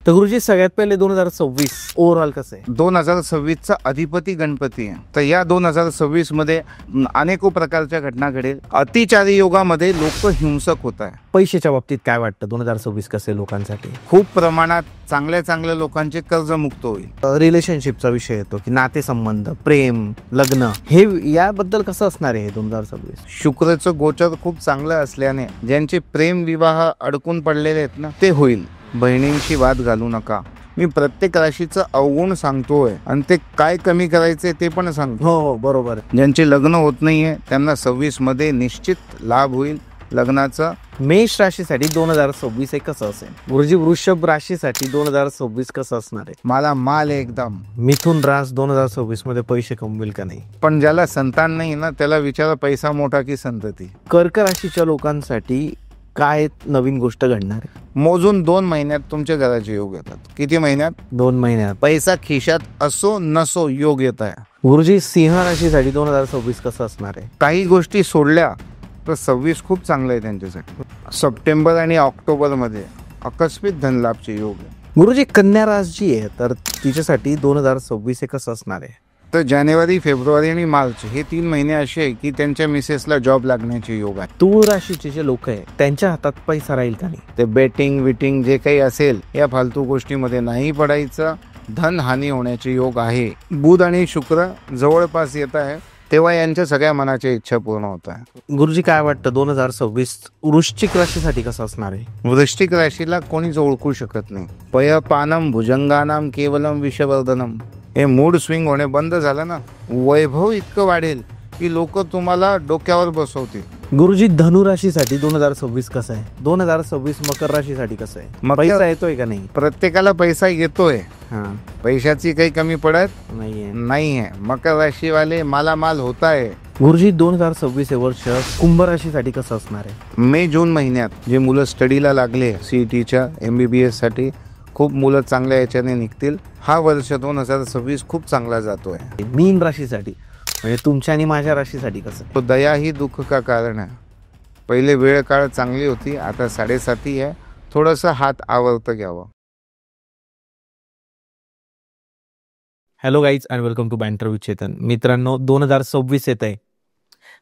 तर गुरुजी सगळ्यात पहिले 2026 ओव्हरऑल कसं आहे? 2026 चा अधिपती गणपती आहे. तर या 2026 मध्ये अनेको प्रकारच्या घटना घडेल. अतिचारी योगामध्ये लोक हिंसक होत आहे. पैशाच्या बाबतीत काय वाटतं 2026 कसं आहे लोकांसाठी? खूप प्रमाणात चांगल्या लोकांचे कर्जमुक्त होईल. रिलेशनशिपचा विषय येतो की नातेसंबंध, प्रेम, लग्न, हे याबद्दल कसं असणार आहे 2026? शुक्रचं गोचर खूप चांगलं असल्याने ज्यांचे प्रेम विवाह अडकून पडलेले आहेत ना, ते होईल. बहिणींशी वाद घालू नका. मी प्रत्येक राशीचं अवगुण सांगतोय आणि ते काय कमी करायचे ते पण सांगतो. हो बरोबर. ज्यांचे लग्न होत नाहीये त्यांना 26 मध्ये निश्चित लाभ होईल लग्नाचा. मेष राशीसाठी 2026 हे कसं असेल? गुरुजी वृषभ राशीसाठी 2026 कसं असणार आहे? मला माल आहे एकदम. मिथुन रास 2026 मध्ये पैसे कमवेल का नाही? पण ज्याला संतान नाही ना त्याला विचारा पैसा मोठा की संतती. कर्क राशीच्या लोकांसाठी काय नवीन गोष्ट घडणार आहे? मोजून 2 महिन्यात तुमच्या घराचे योग येतात. किती महिन्यात? 2 महिन्यात. पैसा खिशात असो नसो योग येत आहे. गुरुजी सिंह राशीसाठी 2026 कसं असणार आहे? काही गोष्टी सोडल्या तर 26 खूप चांगलं आहे त्यांच्यासाठी. सप्टेंबर आणि ऑक्टोबर मध्ये आकस्मिक धनलाभचे योग आहे. गुरुजी कन्या रास जी आहे तर तिच्यासाठी 2026 हे कसं असणार आहे? तर जानेवारी, फेब्रुवारी आणि मार्च हे 3 महिने असे आहे की त्यांच्या मिसेसला जॉब लागण्याचे योग आहे. तूळ राशीचे जे लोक आहे त्यांच्या हातात पैसा राहील का नाही? ते बेटिंग विटिंग जे काही असेल या फालतू गोष्टीमध्ये नाही पडायचं. धन हानी होण्याचे योग आहे. बुध आणि शुक्र जवळपास येत आहे तेव्हा यांच्या सगळ्या मनाच्या इच्छा पूर्ण होत आहे. गुरुजी काय वाटतं 2026 वृश्चिक राशीसाठी कसं असणार आहे? वृश्चिक राशीला कोणीच ओळखू शकत नाही. पयपानम भुजंगानाम केवलम विषवर्धनम. हे मूड स्विंग होणे बंद झालं ना, वैभव इतकं वाढेल की लोक तुम्हाला डोक्यावर बसवतील. गुरुजी धनु राशीसाठी 2026 कसं आहे? 2026 मकर राशीसाठी कसं आहे? पैसा येतोय का नाही? प्रत्येकाला पैसा येतोय. पैशाची काही कमी पडत नाहीये. मकर राशीवाले मालामाल होत आहे. गुरुजी 2026 हे वर्ष कुंभ राशीसाठी कसं असणार आहे? मे जून महिन्यात जे मुलं स्टडीला लागले सीईटीच्या MBBS साठी खूप मुलं चांगल्या याच्याने निघतील. हा वर्ष 2026 खूप चांगला जातोय. मीन राशीसाठी म्हणजे तुमच्या आणि माझ्या राशीसाठी कसं? तो दया ही दुःख का कारण आहे. पहिले वेळ काळ चांगली होती, आता 7.5 आहे. थोडंसं हात आवर्त घ्यावं. Hello guys and welcome to Banter with Chetan. मित्रांनो 2026 येत आहे.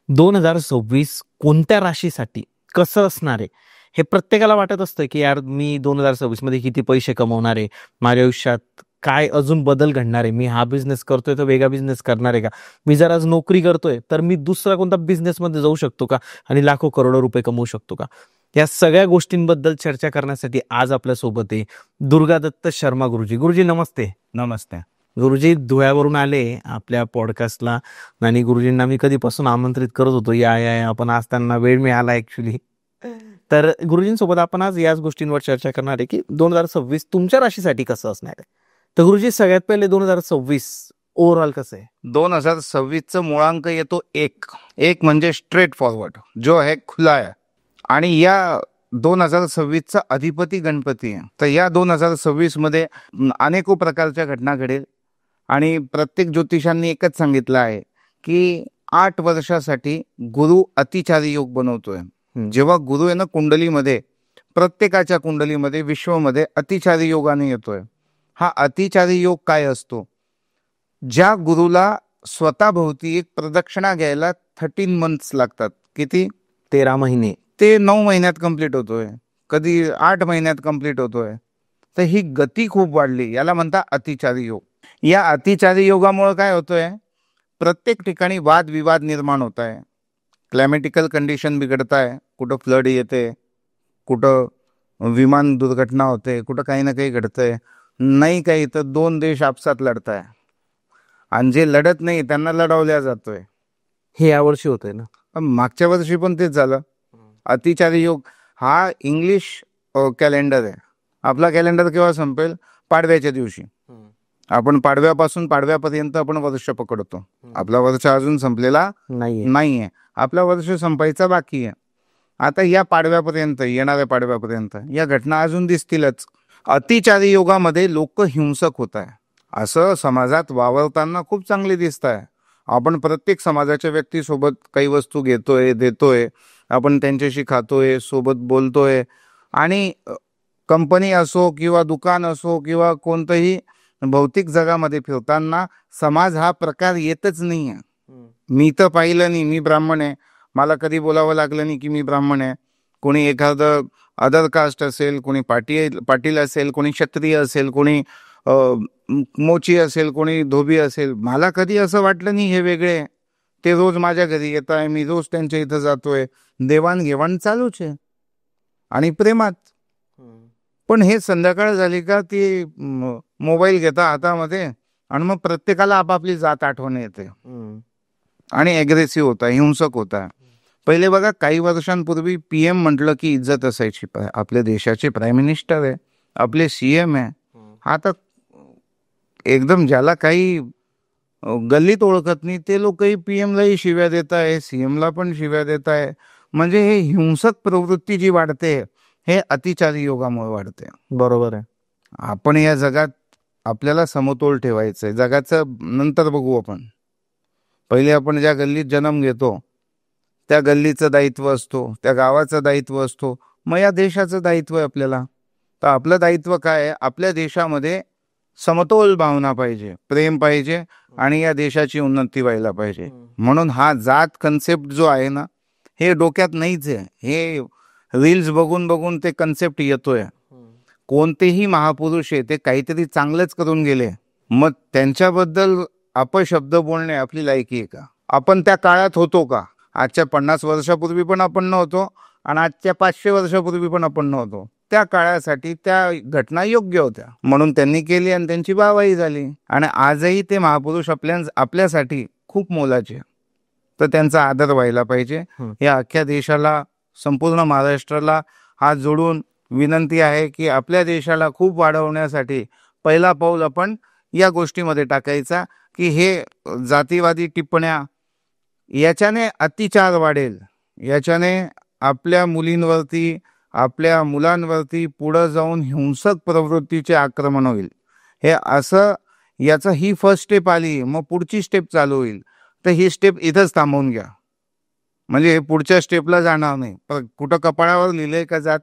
2026 कोणत्या राशीसाठी कसं असणार आहे हे प्रत्येकाला वाटत असतं की यार मी 2026 मध्ये किती पैसे कमवणार आहे, माझ्या आयुष्यात काय अजून बदल घडणार आहे, मी हा बिझनेस करतोय तर वेगळा बिझनेस करणार आहे का, मी जर आज नोकरी करतोय तर मी दुसरा कोणता बिझनेस मध्ये जाऊ शकतो का आणि लाखो करोडो रुपये कमवू शकतो का. या सगळ्या गोष्टींबद्दल चर्चा करण्यासाठी आज आपल्या सोबत आहे दुर्गादत्त शर्मा गुरुजी. गुरुजी नमस्ते. नमस्ते. गुरुजी धुळ्यावरून आले आपल्या पॉडकास्टला आणि गुरुजींना मी कधीपासून आमंत्रित करत होतो या आपण आज त्यांना वेळ मिळाला ऍक्च्युली. तर गुरुजींसोबत आपण आज याच गोष्टींवर चर्चा करणार आहे की 2026 तुमच्या राशीसाठी कसं असणार आहे. तर गुरुजी सगळ्यात पहिले 2026 ओव्हरऑल कसं आहे? 2026 मुळांक येतो 1 म्हणजे स्ट्रेट फॉरवर्ड जो आहे खुला आहे. आणि या 2026 अधिपती गणपती आहे. तर या 2026 मध्ये अनेको प्रकारच्या घटना घडेल आणि प्रत्येक ज्योतिषांनी एकच सांगितलं आहे की 8 वर्षासाठी गुरु अतिचारी योग बनवतोय. जेव्हा गुरु आहे ना कुंडलीमध्ये, प्रत्येकाच्या कुंडलीमध्ये विश्वमध्ये अतिचारी योगाने येतोय. हा अतिचारी योग काय असतो? ज्या गुरुला स्वतःभोवती एक प्रदक्षिणा घ्यायला 13 मंथ्स लागतात. किती? 13 महिने. ते 9 महिन्यात कंप्लीट होतोय, कधी 8 महिन्यात कंप्लीट होतोय. तर ही गती खूप वाढली. याला म्हणतात अतिचारी योग. या अतिचारी योगामुळे काय होतोय? प्रत्येक ठिकाणी वादविवाद निर्माण होत आहे. क्लायमॅटिकल कंडिशन बिघडत आहे. कुठं फ्लड येते, कुठं विमान दुर्घटना होते, कुठं काही ना काही घडतंय. नाही काही तर 2 देश आपसात लढत आहे आणि जे लढत नाही त्यांना लढवल्या जातोय. हे यावर्षी होतंय ना? मागच्या वर्षी पण तेच झालं. अतिचारी योग हा इंग्लिश कॅलेंडर आहे. आपला कॅलेंडर केव्हा संपेल? पाडव्याच्या दिवशी. आपण पाडव्यापासून पाडव्यापर्यंत आपण वर्ष पकडतो. आपला वर्ष अजून संपलेला नाहीये. आपला वर्ष संपायचा बाकी आहे. आता या पाडव्यापर्यंत, येणाऱ्या पाडव्यापर्यंत या घटना अजून दिसतीलच. अतिचारी योगामध्ये लोक हिंसक होत आहे असं समाजात वावरताना खूप चांगले दिसत आहे. आपण प्रत्येक समाजाच्या व्यक्तीसोबत काही वस्तू घेतोय, देतोय, आपण त्यांच्याशी खातोय, सोबत बोलतोय आणि कंपनी असो किंवा दुकान असो किंवा कोणतंही भौतिक जगामध्ये फिरताना समाज हा प्रकार येतच नाही आहे. मी तर पाहिलं नाही, मी ब्राह्मण आहे, मला कधी बोलावं लागलं नाही की मी ब्राह्मण आहे. कोणी एखादं अदर कास्ट असेल, कोणी पाटील असेल, कोणी क्षत्रिय असेल, कोणी मोची असेल, कोणी धोबी असेल, मला कधी असं वाटलं नाही हे वेगळे. ते रोज माझ्या घरी येत आहे, मी रोज त्यांच्या इथं जातोय, देवाणघेवाण चालूच आहे आणि प्रेमात. पण हे संध्याकाळ झाली का ती मोबाईल घेता हातामध्ये आणि मग प्रत्येकाला आपापली जात आठवण येते आणि अग्रेसिव्ह होता, हिंसक होता. पहिले बघा, काही वर्षांपूर्वी PM म्हटलं की इज्जत असायची. आपल्या देशाचे प्राईम मिनिस्टर आहे, आपले CM आहे. आता एकदम ज्याला काही गल्लीत ओळखत नाही ते लोकही PM लाही शिव्या देत आहे, CM ला पण शिव्या देत आहे. म्हणजे हे हिंसक प्रवृत्ती जी वाढते हे अतिचारी योगामुळे वाढते. बरोबर आहे. आपण या जगात आपल्याला समतोल ठेवायचंय. जगाचं नंतर बघू आपण. पहिले आपण ज्या गल्लीत जन्म घेतो त्या गल्लीचं दायित्व असतो, त्या गावाचं दायित्व असतो, मग या देशाचं दायित्व आहे आपल्याला. तर आपलं दायित्व काय आहे? आपल्या देशामध्ये समतोल भावना पाहिजे, प्रेम पाहिजे आणि या देशाची उन्नती व्हायला पाहिजे. म्हणून हा जात कन्सेप्ट जो आहे ना, हे डोक्यात नाहीच आहे. हे रील्स बघून बघून ते कन्सेप्ट येतोय. कोणतेही महापुरुष आहे ते काहीतरी चांगलंच करून गेले, मग त्यांच्याबद्दल अपशब्द बोलणे आपली लायकी आहे का? आपण त्या काळात होतो का? आजच्या 50 वर्षापूर्वी पण आपण नव्हतो आणि आजच्या 500 वर्षापूर्वी पण आपण नव्हतो. त्या काळासाठी त्या घटना योग्य होत्या म्हणून त्यांनी केली आणि त्यांची वाहवाही झाली. आणि आजही ते महापुरुष आपल्यासाठी खूप मोलाचे. तर त्यांचा आदर व्हायला पाहिजे. या अख्ख्या देशाला, संपूर्ण महाराष्ट्राला हात जोडून विनंती आहे की आपल्या देशाला खूप वाढवण्यासाठी पहिला पाऊल आपण या गोष्टीमध्ये टाकायचा की हे जातीवादी टिप्पण्या, याच्याने अतिचार वाढेल, याच्याने आपल्या मुलींवरती, आपल्या मुलांवरती पुढे जाऊन हिंसक प्रवृत्तीचे आक्रमण होईल. हे असं, याचं ही फर्स्ट स्टेप आली, मग पुढची स्टेप चालू होईल. तर ही स्टेप इथंच थांबवून घ्या, म्हणजे पुढच्या स्टेपला जाणार नाही. पण कुठं कपाळावर लिहिलंय का जात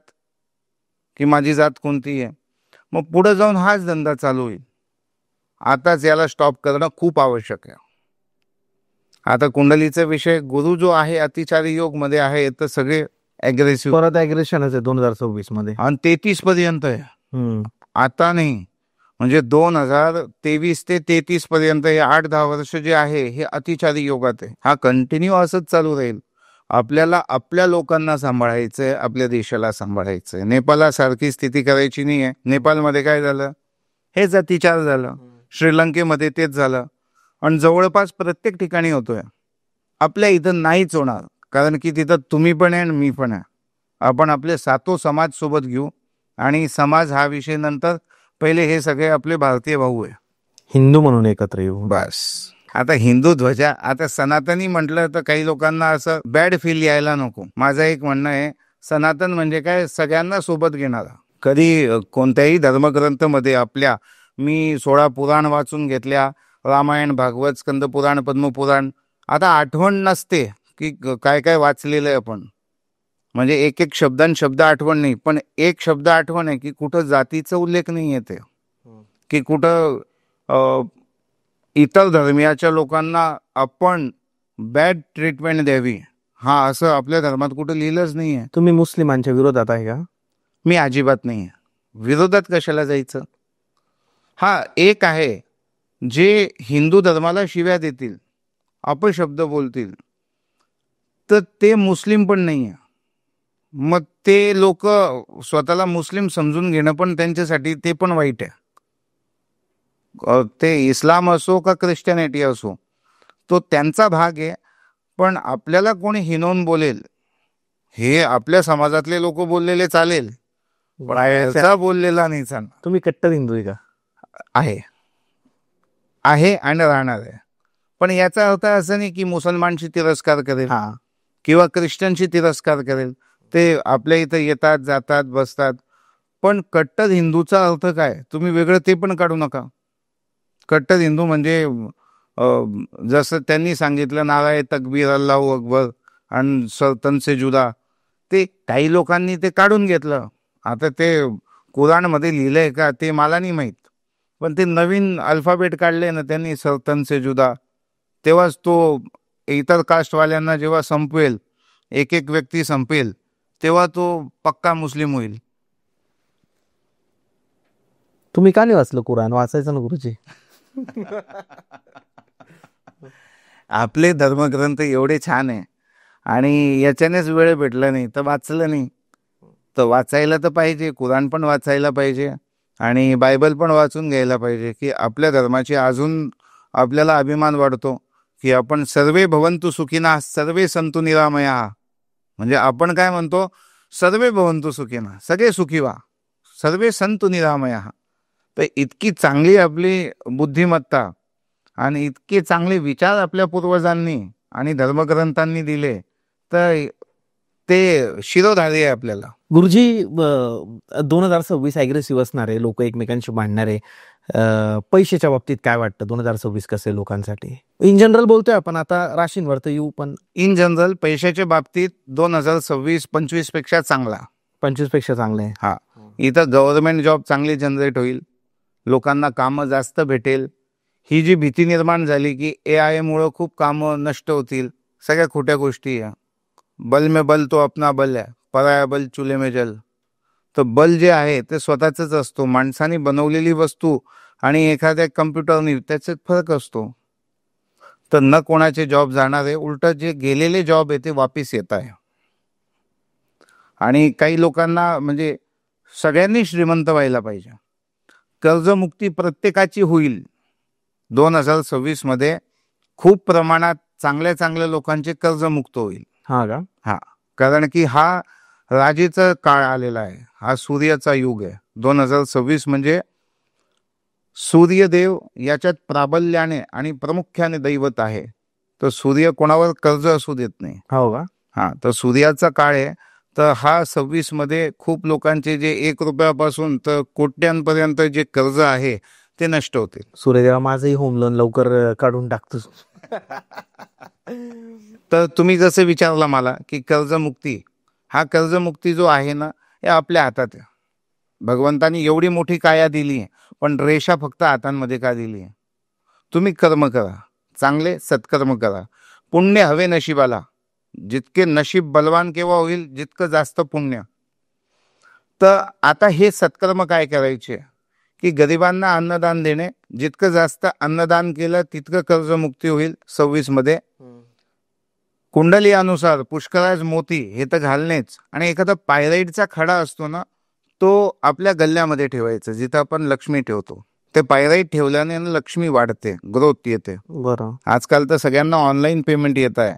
की माझी जात कोणती आहे? मग पुढे जाऊन हाच धंदा चालू होईल. आताच याला स्टॉप करणं खूप आवश्यक आहे. आता कुंडलीचा विषय, गुरु जो आहे अतिचारी योग मध्ये आहे, तर सगळे अग्रेसिव्ह, परत अग्रेशनच आहे 2026 मध्ये आणि 33 पर्यंत आहे. आता नाही, म्हणजे 2023 ते 33 पर्यंत हे 8-10 वर्ष जे आहे हे अतिचारी योगात आहे. हा कंटिन्यू असंच चालू राहील. आपल्याला आपल्या लोकांना सांभाळायचंय, आपल्या देशाला सांभाळायचंय. नेपाळसारखी स्थिती करायची नाही आहे. नेपाळमध्ये काय झालं? हेच अतिचार झालं. श्रीलंकेमध्ये तेच झालं आणि जवळपास प्रत्येक ठिकाणी होतोय. आपल्या इथं नाहीच होणार, कारण की तिथं तुम्ही पण आहे आणि मी पण आहे. आपण आपले सातो समाज सोबत घेऊ आणि समाज हा विषय नंतर. पहिले हे सगळे आपले भारतीय भाऊ आहे, हिंदू म्हणून एकत्र येऊ बस. आता हिंदू ध्वजा, आता सनातनी म्हटलं तर काही लोकांना असं बॅड फील यायला नको. माझं एक म्हणणं आहे, सनातन म्हणजे काय? सगळ्यांना सोबत घेणारा. कधी कोणत्याही धर्मग्रंथ मध्ये आपल्या, मी 16 पुराण वाचून घेतल्या, रामायण, भागवत, स्कंद पुराण, पद्मपुराण, आता आठवण नसते की काय काय वाचलेलं आहे आपण. म्हणजे एक एक शब्द आठवण नाही, पण एक शब्द आठवण आहे की कुठं जातीचा उल्लेख नाही येते, की कुठं इतर धर्मियाच्या लोकांना आपण बॅड ट्रीटमेंट द्यावी, हा असं आपल्या धर्मात कुठं लिहिलंच नाही आहे. तुम्ही मुस्लिमांच्या विरोधात आहे का? मी अजिबात नाही आहे. विरोधात कशाला जायचं? हा एक आहे, जे हिंदू धर्माला शिव्या देतील, अपशब्द बोलतील, तर ते मुस्लिम पण नाही आहे. मग ते लोक स्वतःला मुस्लिम समजून घेणं पण त्यांच्यासाठी ते पण वाईट आहे. ते इस्लाम असो का ख्रिश्चनिटी असो, तो त्यांचा भाग आहे. पण आपल्याला कोणी हिनवून बोलेल, हे आपल्या समाजातले लोक बोललेले चालेल, पण याचा बोललेला नाही चालणार. तुम्ही कट्टर हिंदू आहे का? आहे आणि राहणार आहे. पण याचा अर्थ असं नाही की मुसलमानशी तिरस्कार करेल किंवा ख्रिश्चनशी तिरस्कार करेल. ते आपल्या इथं येतात, जातात, बसतात. पण कट्टर हिंदूचा अर्थ काय? तुम्ही वेगळं ते पण काढू नका. कट्टर हिंदू म्हणजे जसं त्यांनी सांगितलं, नाराय तकबीर, अल्लाहू अकबर आणि सल्तन से जुदा, ते काही लोकांनी ते काढून घेतलं. आता ते कुराणमध्ये लिहिलंय का ते मला नाही माहीत, पण ते नवीन अल्फाबेट काढले ना त्यांनी सर्तन से जुदा, तेव्हाच तो इतर कास्टवाल्यांना जेव्हा संपवेल, एक एक व्यक्ती संपेल, तेव्हा तो पक्का मुस्लिम होईल. तुम्ही का नाही वाचलं कुराण? वाचायचं ना गुरुजी. आपले धर्मग्रंथ एवढे छान आहे आणि याच्यानेच वेळ भेटला नाही तर वाचलं नाही. तर वाचायला तर पाहिजे, कुराण पण वाचायला पाहिजे आणि बायबल पण वाचून घ्यायला पाहिजे, की आपल्या धर्माची अजून आपल्याला अभिमान वाढतो की आपण सर्वे भवंतु सुखिना सर्वे संतु निरामया. म्हणजे आपण काय म्हणतो, सर्वे भवंतु सुखिना, सगळे सुखी व्हा, सर्वे संतु निरामया. तर इतकी चांगली आपली बुद्धिमत्ता आणि इतके चांगले विचार आपल्या पूर्वजांनी आणि धर्मग्रंथांनी दिले, तर ते शिरोधारी आहे आपल्याला. गुरुजी, 2026 अग्रेसिव्ह असणार आहे, लोक एकमेकांशी भांडणार आहे. पैशाच्या बाबतीत काय वाटतं? 2026 कसे लोकांसाठी? इन जनरल बोलतोय आपण, आता राशींवर तर येऊ, पण इन जनरल पैशाच्या बाबतीत 2026 25 पेक्षा चांगला. 25 पेक्षा चांगलं आहे. हा, इथं गव्हर्नमेंट जॉब चांगली जनरेट होईल, लोकांना कामं जास्त भेटेल. ही जी भीती निर्माण झाली की AI मुळे खूप कामं नष्ट होतील, सगळ्या खोट्या गोष्टी आहे. बल में बल तो अपना बल आहे, पराया बल चुले में जल. तर बल जे आहे ते स्वतःच असतो, माणसाने बनवलेली वस्तू आणि एखाद्या कम्प्युटरने, त्याच्यात फरक असतो. तर न कोणाचे जॉब जाणार आहे, उलट जे गेलेले जॉब आहे ते वापिस येत आहे. आणि काही लोकांना म्हणजे सगळ्यांनी श्रीमंत व्हायला पाहिजे. कर्जमुक्ती प्रत्येकाची होईल 2026 मध्ये. खूप प्रमाणात चांगल्या चांगल्या लोकांचे कर्जमुक्त होईल. हा का? हा, कारण की हा राजेचा काळ आलेला आहे, हा सूर्याचा युग आहे. 2026 म्हणजे सूर्यदेव याच्यात प्राबल्याने आणि प्रामुख्याने दैवत आहे. तर सूर्य कोणावर कर्ज असू देत नाही. हो का? हा, तर सूर्याचा काळ आहे. तर हा 26 मध्ये खूप लोकांचे जे 1 रुपयापासून तर कोट्यांपर्यंत जे कर्ज आहे ते नष्ट होते. सूर्यदेवा, माझंही होम लोन लवकर काढून टाकतो. तर तुम्ही जसं विचारला मला की कर्जमुक्ती, हा कर्जमुक्ती जो आहे ना, हे आपल्या हातात आहे. भगवंतानी एवढी मोठी काया दिली, पण रेषा फक्त हातांमध्ये का दिली? तुम्ही कर्म करा, चांगले सत्कर्म करा, पुण्य हवे नशिबाला. जितके नशीब बलवान केव्हा होईल, जितकं जास्त पुण्य. तर आता हे सत्कर्म काय करायचे की गरिबांना अन्नदान देणे. जितकं जास्त अन्नदान केलं तितकं कर्जमुक्ती होईल 26 मध्ये. कुंडली अनुसार पुष्कराज मोती हे तर घालणेच, आणि एखादा पायराईटचा खडा असतो ना, तो आपल्या गल्ल्यामध्ये ठेवायचा, जिथं आपण लक्ष्मी ठेवतो. ते पायराईट ठेवल्याने लक्ष्मी वाढते, ग्रोथ येते. बरं. आजकाल तर सगळ्यांना ऑनलाईन पेमेंट येत आहे,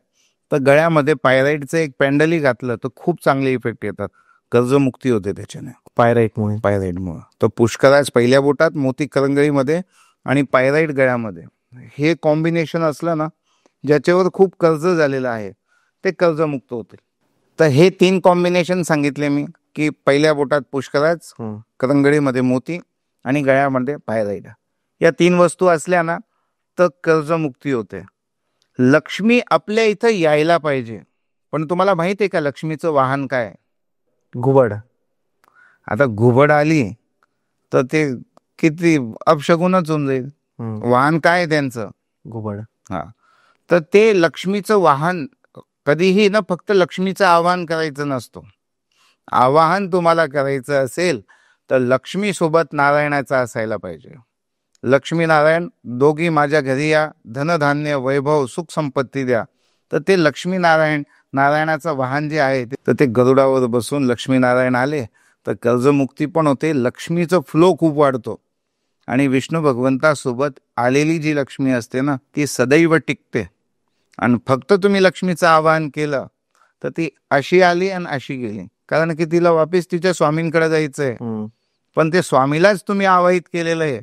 तर गळ्यामध्ये पायराईटचं एक पॅन्डलही घातलं तर खूप चांगले इफेक्ट येतात, कर्जमुक्ती होते त्याच्याने, पायराईटमुळे. तर पुष्कराज पहिल्या बोटात, मोती करंगळीमध्ये आणि पायराईट गळ्यामध्ये, हे कॉम्बिनेशन असलं ना, ज्याच्यावर खूप कर्ज झालेलं आहे ते कर्जमुक्त होतील. तर हे 3 कॉम्बिनेशन सांगितले मी, की पहिल्या बोटात पुष्कराज, करंगळीमध्ये मोती आणि गळ्यामध्ये पायराईट. या 3 वस्तू असल्या ना तर कर्जमुक्ती होते. लक्ष्मी आपल्या इथं यायला पाहिजे. पण तुम्हाला माहिती आहे का लक्ष्मीचं वाहन काय? घुबड. आता घुबड आली तर ते किती अपशगुनच होऊन जाईल. वाहन काय आहे त्यांचं? घुबड. हा, तर ते लक्ष्मीचं वाहन कधीही ना फक्त लक्ष्मीचं आवाहन करायचं नसतो. आवाहन तुम्हाला करायचं असेल तर लक्ष्मी सोबत नारायणाचा असायला पाहिजे. लक्ष्मी नारायण दोघी माझ्या घरी या, धनधान्य वैभव सुख संपत्ती द्या. तर ते लक्ष्मी नारायणाचं वाहन जे आहे तर ते गरुडावर बसून लक्ष्मी नारायण आले तर कर्जमुक्ती पण होते, लक्ष्मीचं फ्लो खूप वाढतो. आणि विष्णू भगवंतासोबत आलेली जी लक्ष्मी असते ना ती सदैव टिकते. आणि फक्त तुम्ही लक्ष्मीचं आवाहन केलं तर ती अशी आली आणि अशी गेली, कारण की तिला वापिस तिच्या स्वामींकडे जायचंय. पण ते स्वामीलाच तुम्ही आवाहित केलेलं आहे,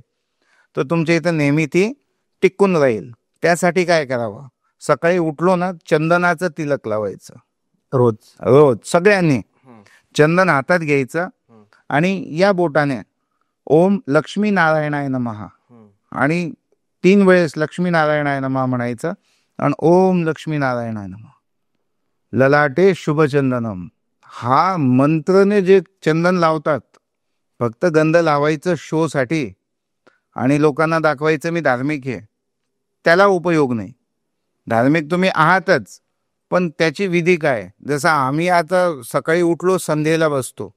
तर तुमच्या इथं नेहमी ती टिकून राहील. त्यासाठी काय करावं? सकाळी उठलो ना, चंदनाचं तिलक लावायचं रोज रोज. सगळ्यांनी चंदन हातात घ्यायचं आणि या बोटाने ओम लक्ष्मी नारायणाय नमः आणि 3 वेळेस लक्ष्मी नारायणाय नमः म्हणायचं आणि ओम लक्ष्मी नारायणाय नमः. ललाटे शुभचंदनम, हा मंत्रने जे चंदन लावतात फक्त गंध लावायचं शो साठी आणि लोकांना दाखवायचं मी धार्मिक आहे, त्याला उपयोग नाही. धार्मिक तुम्ही आहातच, पण त्याची विधी काय? जसं आम्ही आता सकाळी उठलो संध्येला बसतो,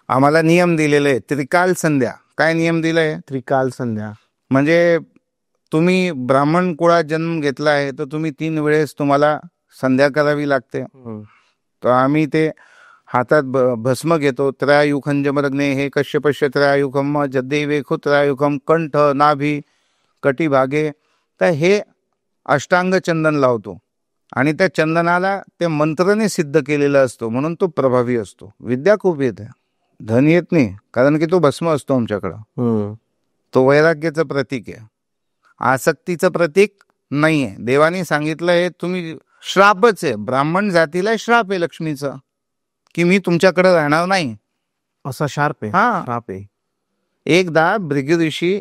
आम्हाला नियम दिलेले आहे त्रिकाल संध्या. काय नियम दिलाय? त्रिकाल संध्या. म्हणजे तुम्ही ब्राह्मण कुळात जन्म घेतला आहे तर तुम्ही 3 वेळेस तुम्हाला संध्या करावी लागते. तर आम्ही ते हातात भस्म घेतो. त्रयायुखंजमरग्ने हे कश्यपश्य त्रयायुखम जद्दैवेखो त्रयायुखम कंठ नाभी कटिभागे. तर हे अष्टांग चंदन लावतो आणि त्या चंदनाला ते मंत्राने सिद्ध केलेलं असतो म्हणून तो प्रभावी असतो. विद्या खूप येते, धन येत नाही, कारण की तो भस्म असतो आमच्याकडं. तो वैराग्याचं प्रतीक आहे, आसक्तीचं प्रतीक नाहीये. देवाने सांगितलं हे तुम्ही श्रापच आहे, ब्राह्मण जातीला श्राप आहे लक्ष्मीचा, की मी तुमच्याकडे राहणार नाही, असा शार्प आहे. हा श्राप आहे. एकदा भृगु ऋषी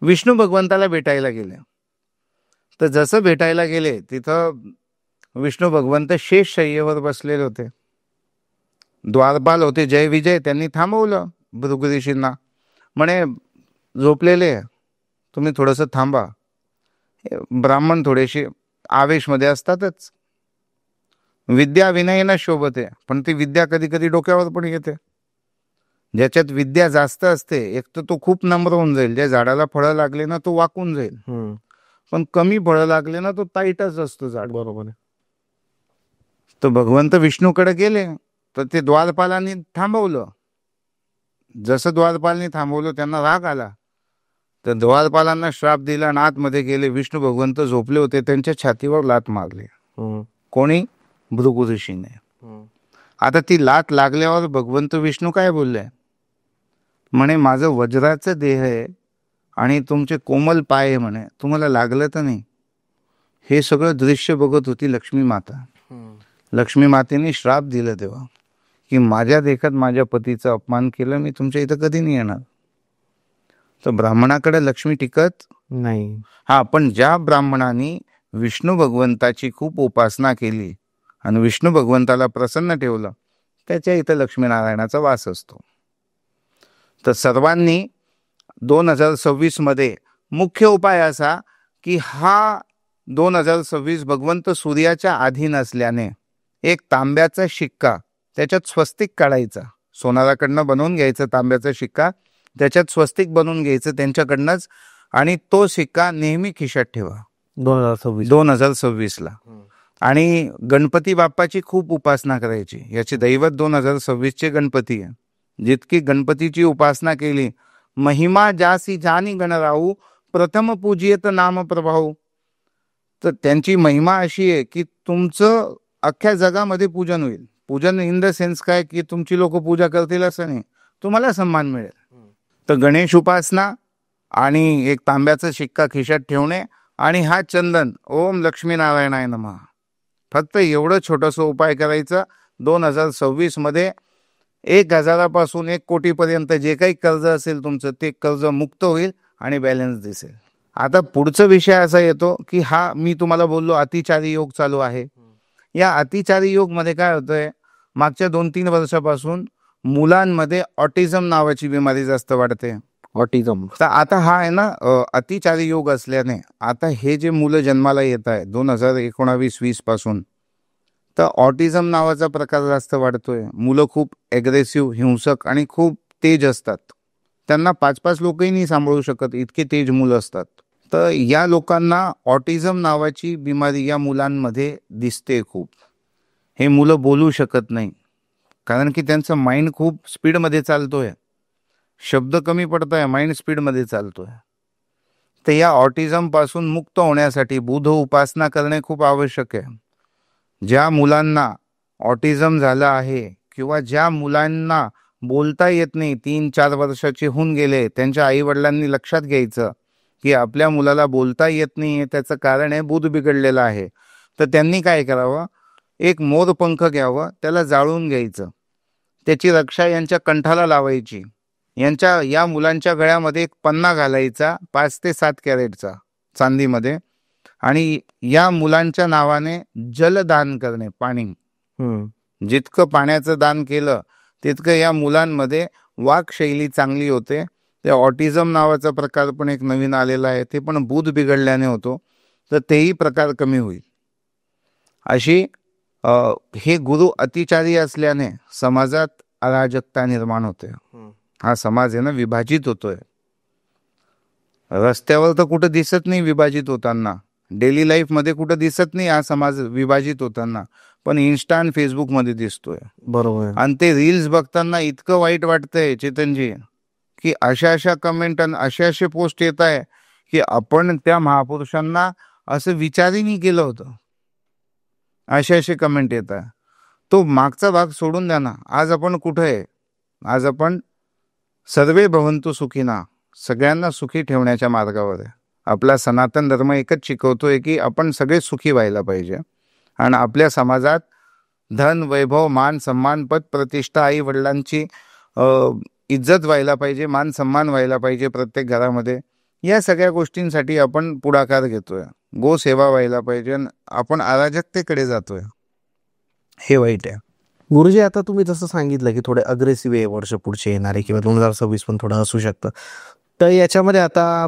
विष्णू भगवंताला भेटायला गेले. तर जसं भेटायला गेले तिथं विष्णू भगवंत शेष शय्येवर बसलेले होते. द्वारपाल होते जय विजय, त्यांनी थांबवलं भृगु ऋषींना, म्हणे झोपलेले तुम्ही थोडंसं थांबा. ब्राह्मण थोडेसे आवेशमध्ये असतातच. विद्या विनयनं शोभते, पण ती विद्या कधी कधी डोक्यावर पण येते. ज्याच्यात विद्या जास्त असते एक तर तो खूप नम्र होऊन जाईल, ज्या झाडाला फळं लागले ना तो वाकून जाईल, पण कमी फळं लागले ना तो ताईटच असतो झाड. बरोबर आहे. तर भगवंत विष्णूकडे गेले तर ते द्वारपालांनी थांबवलं. जसं द्वारपालांनी थांबवलं त्यांना राग आला, तर द्वारपालांना श्राप दिला आणि आतमध्ये गेले. विष्णू भगवंत झोपले होते, त्यांच्या छातीवर लात मारली. कोणी? भृगु ऋषीने. आता ती लात लागल्यावर भगवंत विष्णू काय बोलले? म्हणे माझं वज्राचं देह आहे आणि तुमचे कोमल पाय आहे, म्हणे तुम्हाला लागलं तर नाही. हे सगळं दृश्य बघत होती लक्ष्मी माता. लक्ष्मी मातेने श्राप दिलं तेव्हा की माझ्या देखत माझ्या पतीचा अपमान केलं, मी तुमच्या इथं कधी नाही येणार. तर ब्राह्मणाकडे लक्ष्मी टिकत नाही. हा, पण ज्या ब्राह्मणाने विष्णू भगवंताची खूप उपासना केली आणि विष्णू भगवंताला प्रसन्न ठेवलं, त्याच्या इथं लक्ष्मीनारायणाचा वास असतो. तर सर्वांनी 2026 मध्ये मुख्य उपाय असा की हा 2026 भगवंत सूर्याच्या अधीन असल्याने एक तांब्याचा शिक्का, त्याच्यात स्वस्तिक काढायचा, सोनाराकडनं बनवून घ्यायचं तांब्याचा शिक्का, त्याच्यात स्वस्तिक बनवून घ्यायचं त्यांच्याकडनंच, आणि तो शिक्का नेहमी खिशात ठेवा 2026 ला. आणि गणपती बाप्पाची खूप उपासना करायची. याचे दैवत 2026 चे गणपती आहे. जितकी गणपतीची उपासना केली, महिमा जासी जानी गणराहू प्रथम पूजियत नाम प्रभाऊ. तर त्यांची महिमा अशी आहे की तुमचं अख्ख्या जगामध्ये पूजन होईल. पूजन इन द सेन्स काय की तुमची लोक पूजा करतील असं नाही, तुम्हाला सन्मान मिळेल. तर गणेश उपासना आणि एक तांब्याचा शिक्का खिशात ठेवणे आणि हा चंदन ओम लक्ष्मीनारायणाय नमः, फक्त एवढं छोटंसं उपाय करायचं. 2026 मध्ये 1000 पासून 1 कोटीपर्यंत जे काही कर्ज असेल तुमचं ते कर्ज मुक्त होईल आणि बॅलन्स दिसेल. आता पुढचा विषय असा येतो की हा मी तुम्हाला बोललो अतिचारी योग चालू आहे. या अतिचारी योग मध्ये काय होतंय, मागच्या 2-3 वर्षापासून मुलांमध्ये ऑटिझम नावाची बिमारी जास्त वाढते. ऑटिझम. तर आता हा आहे ना अतिचारी योग असल्याने आता हे जे मुलं जन्माला येत आहे 2019-20 पासून, तर ऑटिझम नावाचा प्रकार जास्त वाढतोय. मुलं खूप ॲग्रेसिव्ह, हिंसक आणि खूप तेज असतात. त्यांना 5-5 लोकही नाही सांभाळू शकत, इतके तेज मुलं असतात. तर या लोकांना ऑटिझम नावाची बिमारी या मुलांमध्ये दिसते खूप. हे मुलं बोलू शकत नाही कारण की त्यांचं माइंड खूप स्पीडमध्ये चालतोय, शब्द कमी पडत आहे, माइंड स्पीडमध्ये चालतोय. तर या ऑटिझम पासून मुक्त होण्यासाठी बुध उपासना करणे खूप आवश्यक आहे. ज्या मुलांना ऑटिझम झाला आहे किंवा ज्या मुलांना बोलता येत नाही, 3-4 वर्षाचे होऊन गेले, त्यांच्या आई वडिलांनी लक्षात घ्यायचं की आपल्या मुलाला बोलता येत नाही, त्याचं कारण आहे बुध बिघडलेलं आहे. तर त्यांनी काय करावं, एक मोरपंख घ्यावं, त्याला जाळून घ्यायचं, त्याची रक्षा यांच्या कंठाला लावायची. या मुलांच्या गळ्यामध्ये एक पन्ना घालायचा 5 ते 7 कॅरेटचा चांदीमध्ये, आणि या मुलांच्या नावाने जलदान करणे. पाणी जितकं पाण्याचं दान केलं तितकं या मुलांमध्ये वाकशैली चांगली होते. ते ऑटिझम नावाचा प्रकार पण एक नवीन आलेला आहे, ते पण बुध बिघडल्याने होतो, तर तेही प्रकार कमी होईल. अशी हे गुरु अतिचारी असल्याने समाजात अराजकता निर्माण होते. हा समाज आहे ना विभाजित होतोय. रस्त्यावर तर कुठं दिसत नाही विभाजित होताना, डेली लाईफ मध्ये कुठं दिसत नाही हा समाज विभाजित होताना, पण इन्स्टा आणि फेसबुक मध्ये दिसतोय. बरोबर. आणि ते रील्स बघताना इतकं वाईट वाटतंय चेतनजी, की अशा कमेंट आणि असे पोस्ट येत आहे की आपण त्या महापुरुषांना असं विचारही नाही केलं होतं. असे कमेंट येत आहे. तो मागचा भाग सोडून द्या ना. आज आपण कुठे आहे? आज आपण सर्वे भवंतु सुखीना, सगळ्यांना सुखी ठेवण्याच्या मार्गावर आहे. आपला सनातन धर्म एकच शिकवतोय की आपण सगळे सुखी व्हायला पाहिजे, आणि आपल्या समाजात धन, वैभव, मान, सन्मान, पद, प्रतिष्ठा, आई वडिलांची इज्जत व्हायला पाहिजे, मान सन्मान व्हायला पाहिजे प्रत्येक घरामध्ये. या सगळ्या गोष्टींसाठी आपण पुढाकार घेतोय. गोसेवा व्हायला पाहिजे, आपण अराजकतेकडे जातोय. हे वाईट आहे. गुरुजी, आता तुम्ही जसं सांगितलं की थोडे अग्रेसिव्ह आहे वर्ष पुढचे येणारे, किंवा 2026 पण थोडं असू शकतं, तर याच्यामध्ये आता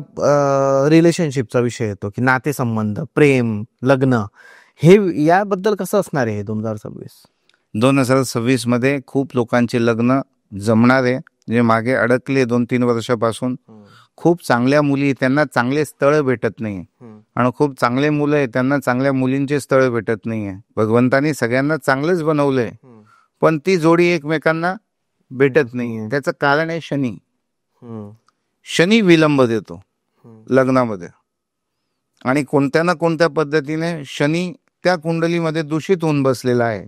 रिलेशनशिपचा विषय येतो की नातेसंबंध, प्रेम, लग्न, हे याबद्दल कसं असणार आहे 2026 मध्ये खूप लोकांचे लग्न जमणार आहे, जे मागे अडकले 2-3 वर्षापासून. खूप चांगल्या मुली, त्यांना चांगले स्थळ भेटत नाही, आणि खूप चांगले मुलं आहे, त्यांना चांगल्या मुलींचे स्थळ भेटत नाहीये. भगवंतानी सगळ्यांना चांगलंच बनवलंय, पण ती जोडी एकमेकांना भेटत नाहीये. त्याचं कारण आहे शनी. शनी विलंब देतो लग्नामध्ये, आणि कोणत्या ना कोणत्या पद्धतीने शनी त्या कुंडलीमध्ये दूषित होऊन बसलेला आहे,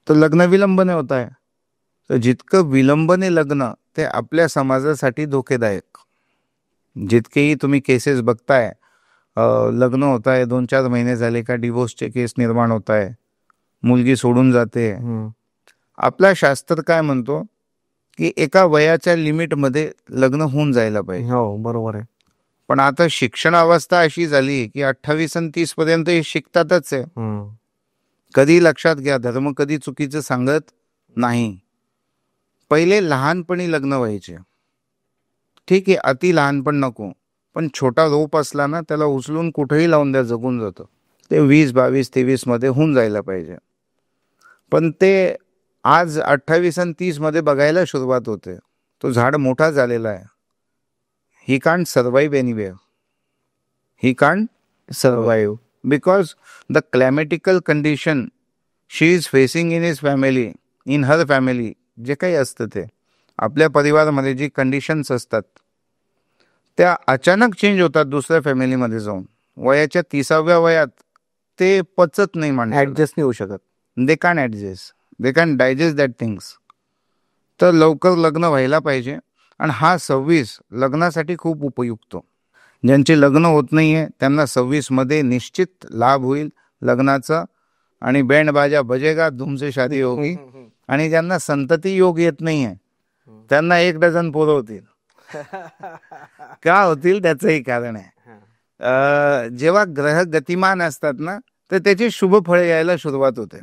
तर लग्न विलंबने होत आहे. तर जितकं विलंबने लग्न, ते आपल्या समाजासाठी धोकेदायक. जितकेही तुम्ही केसेस बघताय, लग्न होत आहे 2-4 महिने झाले का डिवोर्सचे केस निर्माण होत आहे, मुलगी सोडून जाते. आपला शास्त्र काय म्हणतो की एका वयाच्या लिमिटमध्ये लग्न होऊन जायला पाहिजे. हो, बरोबर आहे. पण आता शिक्षण अवस्था अशी झाली की 28 आणि 30 पर्यंत हे शिकतातच आहे. कधी लक्षात घ्या, धर्म कधी चुकीचं सांगत नाही. पहिले लहानपणी लग्न व्हायचे, ठीक आहे, अति लहानपण नको, पण छोटा रोप असला ना त्याला उचलून कुठेही लावून द्या, जगून जातं. ते 20, 22, 23 मध्ये होऊन जायला पाहिजे. पण ते आज 28 आणि 30 मध्ये बघायला सुरुवात होते. तो झाड मोठा झालेला आहे. He can't survive anywhere. He can't survive because the climatical condition she is facing in his family, in her family. जे काही असतं ते आपल्या परिवारामध्ये जी कंडिशन्स असतात त्या अचानक चेंज होतात दुसऱ्या फॅमिलीमध्ये जाऊन. वयाच्या 30व्या वयात ते पचत नाही, माणूस ऍडजस्ट नाही होऊ शकत. They can adjust, they can digest that things. तर लवकर लग्न व्हायला पाहिजे, आणि हा 26 लग्नासाठी खूप उपयुक्त. ज्यांचे लग्न होत नाहीये त्यांना 26 मध्ये निश्चित लाभ होईल लग्नाचा, आणि बँड बाजा बजेगा, धूमसे शादी होगी. आणि ज्यांना संतती योग येत नाहीये त्यांना 1 डझन पोरं होतील. का होतील त्याचंही कारण आहे. जेव्हा ग्रह गतिमान असतात ना, तर त्याची शुभ फळे यायला सुरुवात होते.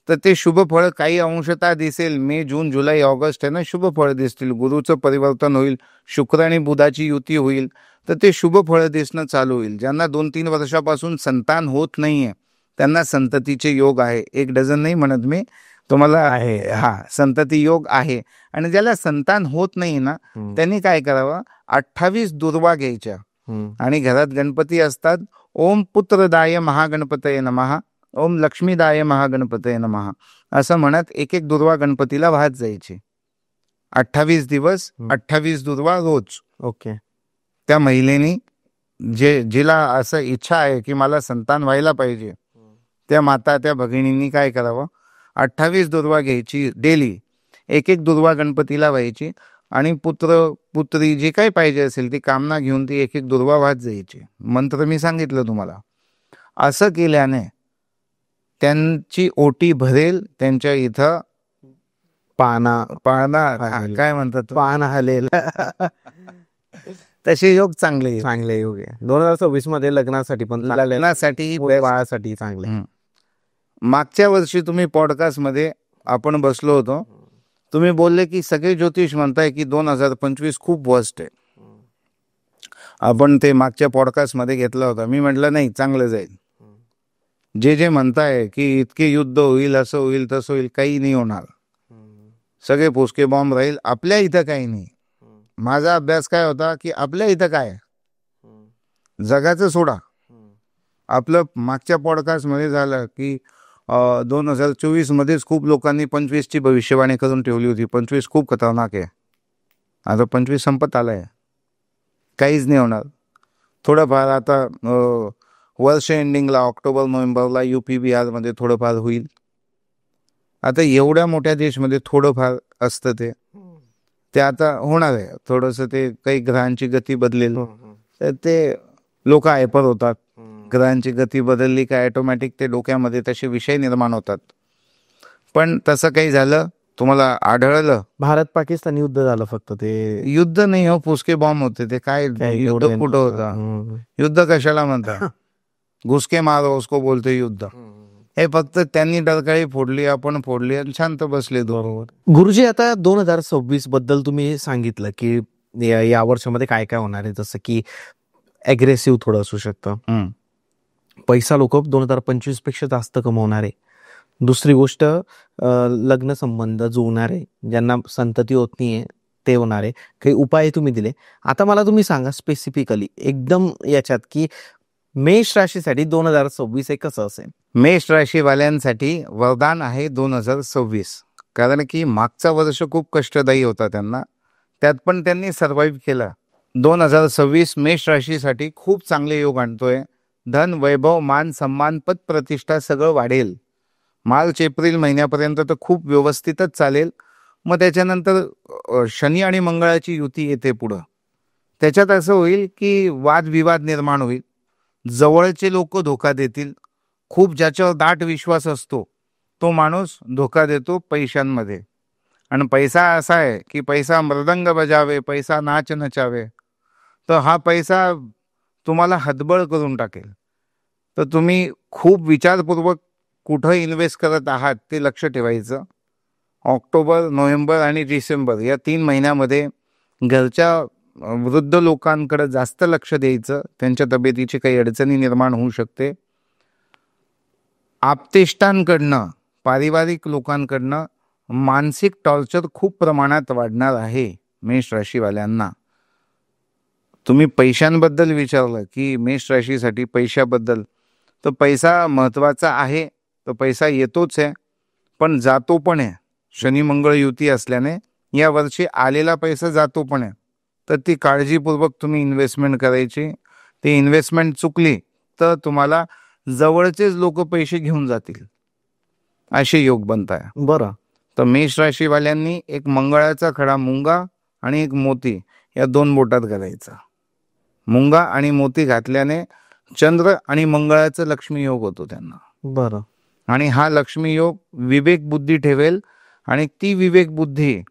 तर ते शुभ फळ काही अंशतः दिसेल. मे, जून, जुलै, ऑगस्ट आहे ना, शुभ फळ दिसतील. गुरुचं परिवर्तन होईल, शुक्र आणि बुधाची युती होईल, तर ते शुभ फळ दिसणं चालू होईल. ज्यांना 2-3 वर्षापासून संतान होत नाहीये त्यांना संततीचे योग आहे. 1 डझन नाही म्हणत मी तुम्हाला, आहे हा संतती योग आहे. आणि ज्याला संतान होत नाही ना, त्यांनी काय करावं, 28 दुर्वा घ्यायच्या, आणि घरात गणपती असतात, ओम पुत्रदाय महागणपतये नमः, ओम लक्ष्मीदाय महागणपतये नमः असं म्हणत 1-1 दुर्वा गणपतीला वाहत जायची. 28 दिवस 28 दुर्वा रोज. ओके. त्या महिलेनी जिला असं इच्छा आहे की मला संतान व्हायला पाहिजे, त्या माता, त्या भगिनींनी काय करावं, 28 दुर्वा घ्यायची डेली. 1-1 दुर्वा गणपतीला व्हायची, आणि पुत्र पुत्री जी काही पाहिजे असेल ती कामना घेऊन ती 1-1 दुर्वा वाहत जायची. मंत्र मी सांगितलं तुम्हाला. असं केल्याने त्यांची ओटी भरेल, त्यांच्या इथं पाना काय म्हणतात, पान हलेल. तसे योग चांगले योग आहे 2026 मध्ये लग्नासाठी पण, लग्नासाठी, बाळासाठी चांगले. मागच्या वर्षी तुम्ही पॉडकास्ट मध्ये आपण बसलो होतो, तुम्ही बोलले की सगळे ज्योतिष म्हणताय की 2025 खूप वर्स्ट आहे. आपण ते मागच्या पॉडकास्टमध्ये घेतला होता. मी म्हटलं नाही, चांगलं जाईल. जे म्हणताय की इतके युद्ध होईल, असं होईल, तसं होईल, काही नाही होणार. सगळे पोचके बॉम्ब राहील. आपल्या इथं काही नाही. माझा अभ्यास काय होता की आपल्या इथं काय, जगाचं सोडा. आपलं मागच्या पॉडकास्टमध्ये झालं की 2024 मध्येच खूप लोकांनी 25ची भविष्यवाणी करून ठेवली होती. 25 खूप खतरनाक आहे. आता 25 संपत आलाय, काहीच नाही होणार. थोडंफार आता वर्ष एंडिंगला ऑक्टोबर नोव्हेंबरला UP बिहारमध्ये थोडंफार होईल. आता एवढ्या मोठ्या देशमध्ये थोडंफार असतं ते आता होणार आहे. थोडंसं ते काही ग्रहांची गती बदलेल तर ते लोक हायपर होतात. ग्रहांची गती बदलली का ऑटोमॅटिक ते डोक्यामध्ये तसे विषय निर्माण होतात. पण तसं काही झालं तुम्हाला आढळलं? भारत पाकिस्तान युद्ध झालं फक्त, ते युद्ध नाही हो, पुसके बॉम्ब होते. ते काय युद्ध कुठं होता? युद्ध कशाला म्हणतात? घुसके मारो उसको बोलते युद्ध. हे फक्त त्यांनी डरकाळी फोडली, आपण फोडली आणि शांत बसले. बरोबर गुरुजी. आता 2026 बद्दल तुम्ही सांगितलं की या वर्षामध्ये काय काय होणार आहे, जसं की अग्रेसिव्ह थोडं असू शकतं, पैसा लोक 2025 पेक्षा जास्त कमवणार आहे. दुसरी गोष्ट लग्न संबंध जुळणार आहे, ज्यांना संतती होत नाहीये ते होणार आहे. काही उपाय तुम्ही दिले. आता मला तुम्ही सांगा स्पेसिफिकली एकदम याच्यात की मेष राशीसाठी 2026 हे कसं असेल? मेष राशीवाल्यांसाठी वरदान आहे 2026. कारण की मागचा वर्ष खूप कष्टदायी होता त्यांना, त्यात पण त्यांनी सर्व्हाइव्ह केला. 2026 मेष राशीसाठी खूप चांगले योग आणतोय. धन, वैभव, मान, सन्मान, पद, प्रतिष्ठा सगळं वाढेल. मार्च एप्रिल महिन्यापर्यंत तर खूप व्यवस्थितच चालेल. मग त्याच्यानंतर शनी आणि मंगळाची युती येते पुढं. त्याच्यात असं होईल की वादविवाद निर्माण होईल. जवळचे लोक धोका देतील. खूप ज्याच्यावर दाट विश्वास असतो तो माणूस धोका देतो पैशांमध्ये. आणि पैसा असा आहे की पैसा मृदंग बजावे, पैसा नाच नचावे. तर हा पैसा तुम्हाला हतबल करून टाकेल. तर तुम्ही खूप विचारपूर्वक कुठं इन्व्हेस्ट करत आहात ते लक्ष ठेवायचं. ऑक्टोबर, नोव्हेंबर आणि डिसेंबर या 3 महिन्यामध्ये घरच्या वृद्ध लोकांकडे जास्त लक्ष द्यायचं. त्यांच्या तब्येतीची काही अडचणी निर्माण होऊ शकते. आप्तेष्टांकडनं, पारिवारिक लोकांकडनं मानसिक टॉर्चर खूप प्रमाणात वाढणार आहे मेष राशीवाल्यांना. तुम्ही पैशांबद्दल विचारलं की मेष राशीसाठी पैशाबद्दल, तर पैसा महत्वाचा आहे. तर पैसा येतोच आहे पण जातो पण आहे. शनी मंगळ युती असल्याने या वर्षी आलेला पैसा जातो पण आहे. तर ती काळजीपूर्वक तुम्ही इन्व्हेस्टमेंट करायची. ती इन्व्हेस्टमेंट चुकली तर तुम्हाला जवळचेच लोक पैसे घेऊन जातील, असे योग बनताय. बरं. तर मेष राशीवाल्यांनी एक मंगळाचा खडा मुंगा आणि एक मोती या 2 बोटात घालायचा. मुंगा आणि मोती घातल्याने चंद्र आणि मंगळाचा लक्ष्मी योग होतो त्यांना. बरं. आणि हा लक्ष्मी योग विवेक बुद्धी ठेवेल आणि ती विवेक बुद्धी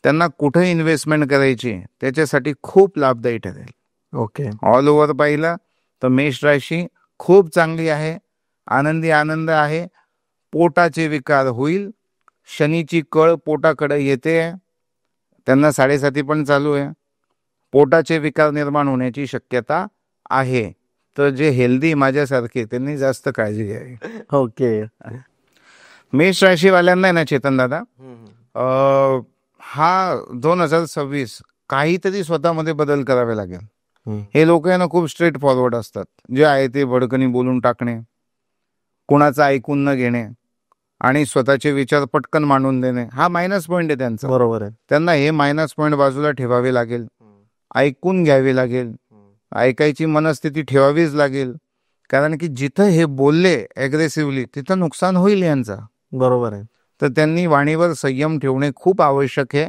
त्यांना कुठे इन्व्हेस्टमेंट करायची त्याच्यासाठी खूप लाभदायी ठरेल. ओके. ऑल ओव्हर पाहिलं तर मेष राशी खूप चांगली आहे. आनंदी आनंद आहे. पोटाचे विकार होईल. शनीची कळ पोटाकडे येते. त्यांना 7.5 पण चालू आहे. पोटाचे विकार निर्माण होण्याची शक्यता आहे. तर जे हेल्दी माझ्यासारखे त्यांनी जास्त काळजी घ्यावी. ओके. मेष राशीवाल्यांना आहे ना चेतन दादा, हा 2026 काहीतरी स्वतःमध्ये बदल करावे लागेल. हे लोक आहे ना खूप स्ट्रेट फॉरवर्ड असतात. जे आहे ते भडकणी बोलून टाकणे, कोणाचं ऐकून न घेणे आणि स्वतःचे विचार पटकन मांडून देणे हा मायनस पॉईंट आहे त्यांचा. बरोबर आहे. त्यांना हे मायनस पॉईंट बाजूला ठेवावे लागेल. ऐकून घ्यावे लागेल. ऐकायची मनस्थिती ठेवावीच लागेल. कारण की जिथं हे बोलले ॲग्रेसिव्हली तिथं नुकसान होईल यांचा. बरोबर आहे. तर त्यांनी वाणीवर संयम ठेवणे खूप आवश्यक आहे.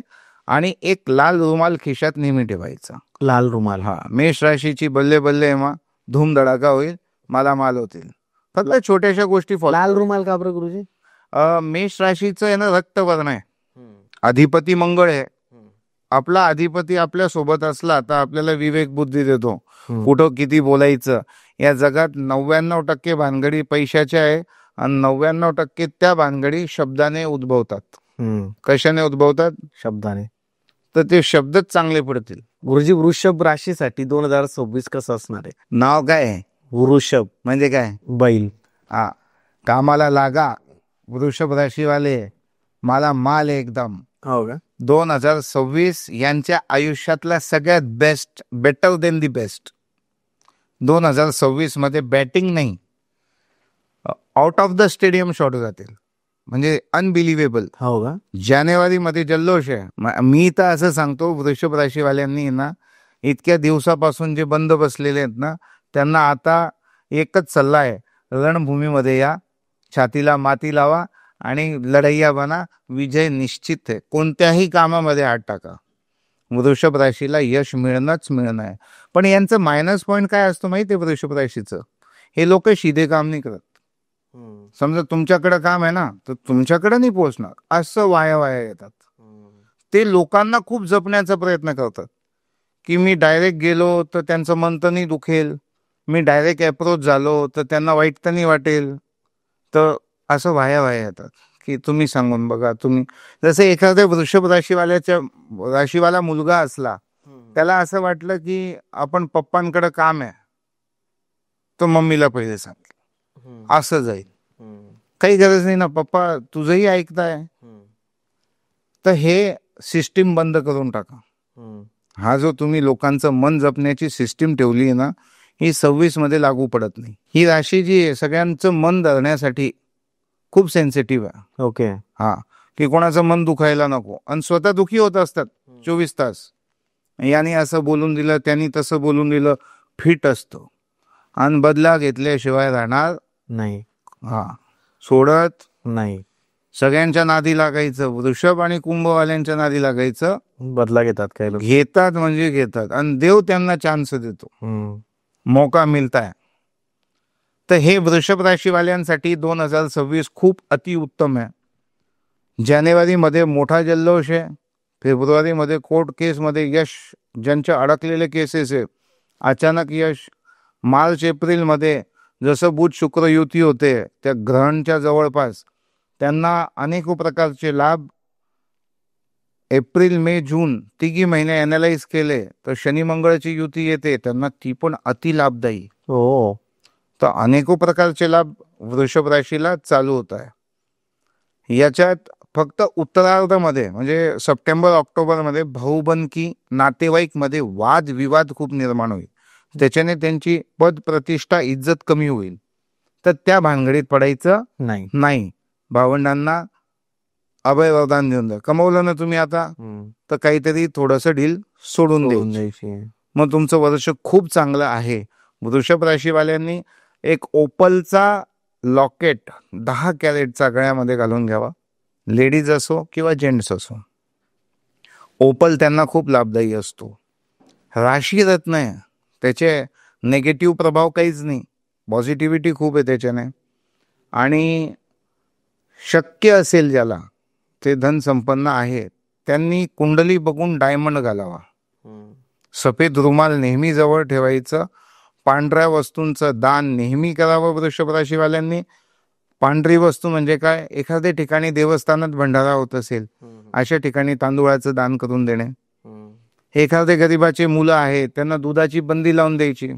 आणि एक लाल रुमाल खिशात नेहमी ठेवायचा. लाल रुमाल. हा मेष राशीची बल्ले बल्ले मा धूमधडाका होईल, मालामाल होतील. फक्त छोट्याशा गोष्टी लाल रुमाल का बरं गुरुजी? मेष राशीचं आहे ना रक्तवर्ण आहे. अधिपती मंगळ आहे. आपला अधिपती आपल्या सोबत असला तर आपल्याला विवेक बुद्धी देतो. कुठं किती बोलायचं. या जगात 99% भानगडी पैशाच्या आहे आणि 99% त्या भानगडी शब्दाने उद्भवतात. कशाने उद्भवतात? शब्दाने. तर ते शब्दच चांगले पडतील. गुरुजी, वृषभ राशीसाठी 2026 कसं असणार आहे? नाव काय आहे? वृषभ म्हणजे काय? बैल. हा, कामाला लागा वृषभ राशीवाले, मला माल आहे एकदम. हो का? 2026 यांच्या आयुष्यातला सगळ्यात best, better than the best. 2026 मध्ये बॅटिंग नाही, out of the stadium shot जातील, म्हणजे अनबिलिव्हेबल. हो का? जानेवारीमध्ये जल्लोष आहे. मी तर असं सांगतो, वृषभ राशीवाल्यांनी ना इतक्या दिवसापासून जे बंद बसलेले आहेत ना, त्यांना आता एकच सल्ला आहे, रणभूमीमध्ये या, छातीला माती लावा आणि लढैया बना. विजय निश्चित आहे. कोणत्याही कामामध्ये हात टाका, वृषभ राशीला यश मिळणंच मिळणं आहे. पण यांचं मायनस पॉईंट काय असतो माहिती आहे वृषभ राशीचं? हे लोक शिधे काम नाही करत. समजा तुमच्याकडे काम आहे ना, तर तुमच्याकडे नाही पोहोचणार, असं वाया येतात. ते लोकांना खूप जपण्याचा प्रयत्न करतात, की मी डायरेक्ट गेलो तर त्यांचं मन तर नाही दुखेल, मी डायरेक्ट अप्रोच झालो तर त्यांना वाईट तर नाही वाटेल. तर असं वाया येतात. की तुम्ही सांगून बघा, तुम्ही जसं एखाद्या वृषभ राशीवाला मुलगा असला, त्याला असं वाटलं की आपण पप्पांकडे काम आहे, तो मम्मीला पहिले सांगेल, असं जाईल. काही गरज नाही ना, पप्पा तुझंही ऐकताय. तर हे सिस्टीम बंद करून टाका. हा जो तुम्ही लोकांचं मन जपण्याची सिस्टीम ठेवली आहे ना, ही 26 मध्ये लागू पडत नाही. ही राशी जी आहे सगळ्यांचं मन धरण्यासाठी खूप सेन्सिटिव्ह आहे. ओके. हा, की कोणाचं मन दुखायला नको, आणि स्वतः दुखी होत असतात 24 तास. याने असं बोलून दिलं, त्यांनी तसं बोलून दिलं, फिट असतो आणि बदला घेतल्याशिवाय राहणार नाही. हा, सोडत नाही. सगळ्यांच्या नादी लागायचं, वृषभ आणि कुंभवाल्यांच्या नादी लागायचं. बदला घेतात काही लोक. घेतात म्हणजे घेतात, आणि देव त्यांना चान्स देतो, मौका मिळताय. तर हे वृषभ राशीवाल्यांसाठी 2026 खूप अतिउत्तम आहे. जानेवारीमध्ये मोठा जल्लोष आहे, फेब्रुवारीमध्ये कोर्ट केसमध्ये यश, ज्यांच्या अडकलेले केसेस आहे अचानक यश. मार्च एप्रिलमध्ये जसं बुध शुक्र युती होते त्या ग्रहणच्या जवळपास, त्यांना अनेक प्रकारचे लाभ. एप्रिल मे जून तिघी महिने अनालाइज केले तर शनी मंगळाची युती येते, त्यांना ती पण अति लाभदायी. हो, तर अनेको प्रकारचे लाभ वृषभ राशीला चालू होत आहे. याच्यात फक्त उत्तरार्धामध्ये म्हणजे सप्टेंबर ऑक्टोबरमध्ये भाऊबंदकी, नातेवाईक मध्ये वाद विवाद खूप निर्माण होईल, त्याच्याने त्यांची पद प्रतिष्ठा इज्जत कमी होईल. तर त्या भानगडीत पडायचं नाही. भावंडांना अभय वरदान देऊन द्या. कमवलं ना तुम्ही आता, तर काहीतरी थोडस डील सोडून द्यायची, मग तुमचं वर्ष खूप चांगलं आहे. वृषभ राशीवाल्यांनी एक ओपलचा लॉकेट 10 कॅरेटचा गळ्यामध्ये घालून घ्यावा, लेडीज असो किंवा जेंट्स असो. ओपल त्यांना खूप लाभदायी असतो. राशी रत्न आहे, त्याचे नेगेटिव्ह प्रभाव काहीच नाही, पॉझिटिव्हिटी खूप आहे त्याच्याने. आणि शक्य असेल ज्याला, ते धन संपन्न आहे, त्यांनी कुंडली बघून डायमंड घालावा. सफेद रुमाल नेहमी जवळ ठेवायचं. पांढऱ्या वस्तूंचं दान नेहमी करावं वृषभ राशीवाल्यांनी. पांढरी वस्तू म्हणजे काय? एखाद्या ठिकाणी देवस्थानात भंडारा होत असेल, अशा ठिकाणी तांदूळाचं दान करून देणे. एखाद्या गरीबाचे मुलं आहेत, त्यांना दुधाची बंदी लावून द्यायची.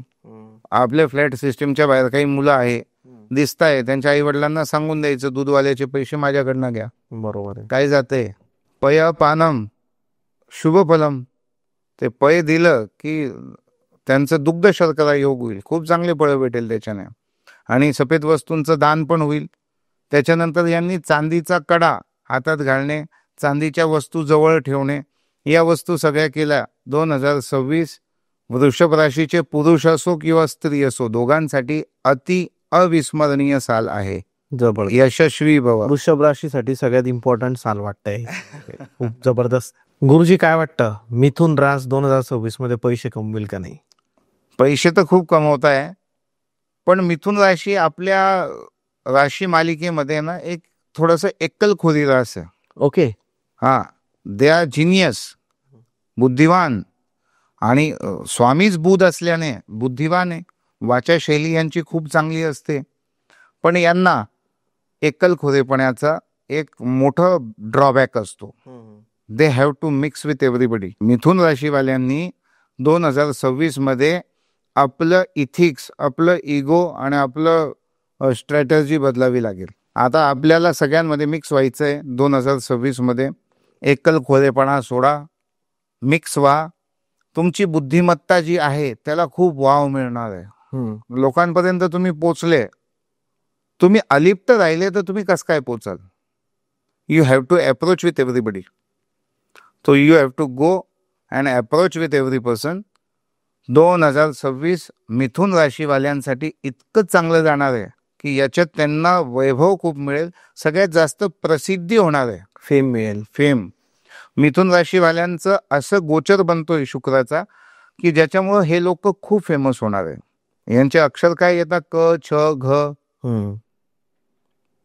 आपल्या फ्लॅट सिस्टीमच्या बाहेर काही मुलं आहे दिसताय, त्यांच्या आई वडिलांना सांगून द्यायचं, दूधवाल्याचे पैसे माझ्याकडनं घ्या. बरोबर आहे. काय जाते? पय पानम शुभ फलम. ते पय दिलं की त्यांचं दुग्ध शर्करा योग होईल, खूप चांगले फळं भेटेल त्याच्याने. आणि सफेद वस्तूंचं दान पण होईल. त्याच्यानंतर यांनी चांदीचा कडा हातात घालणे, चांदीच्या वस्तू जवळ ठेवणे, या वस्तू सगळ्या केल्या. 2026 वृषभ राशीचे पुरुष असो किंवा स्त्री असो, दोघांसाठी अति अविस्मरणीय साल आहे. जबरदस्त. यशस्वी भव. वृषभ राशीसाठी सगळ्यात इम्पॉर्टंट साल वाटतंय. खूप जबरदस्त. गुरुजी, काय वाटतं, मिथुन रास 2026 मध्ये पैसे कमवेल का नाही? पैसे तर खूप कमवताय, पण मिथुन राशी आपल्या राशी मालिकेमध्ये ना एक थोडस एकलखोरी रास आहे. ओके. हा, दे आर जिनियस, बुद्धिवान, आणि स्वामीच बुध असल्याने बुद्धिवान आहे. वाचाशैली यांची खूप चांगली असते, पण यांना एकलखोरेपणाचा एक मोठं ड्रॉबॅक असतो. They have to mix with everybody. मिथुन राशीवाल्यांनी 2026 मध्ये आपलं इथिक्स, आपलं इगो आणि आपलं स्ट्रॅटर्जी बदलावी लागेल. आता आपल्याला सगळ्यांमध्ये मिक्स व्हायचंय 2026 मध्ये. एकलखोरेपणा सोडा, मिक्स व्हा. तुमची बुद्धिमत्ता जी आहे त्याला खूप वाव मिळणार आहे. लोकांपर्यंत तुम्ही पोचले, तुम्ही अलिप्त राहिले तर तुम्ही कसं काय पोचाल? You have to approach with everybody. So you have to go and approach with every person. 2026 मिथुन राशीवाल्यांसाठी इतकं चांगलं जाणार आहे की याच्यात त्यांना वैभव खूप मिळेल. सगळ्यात जास्त प्रसिद्धी होणार आहे, फेम मिळेल. फेम. मिथुन राशीवाल्यांचं असं गोचर बनतोय शुक्राचा की ज्याच्यामुळं हे लोक खूप फेमस होणार आहे. यांचे अक्षर काय येतात? क, छ, घ.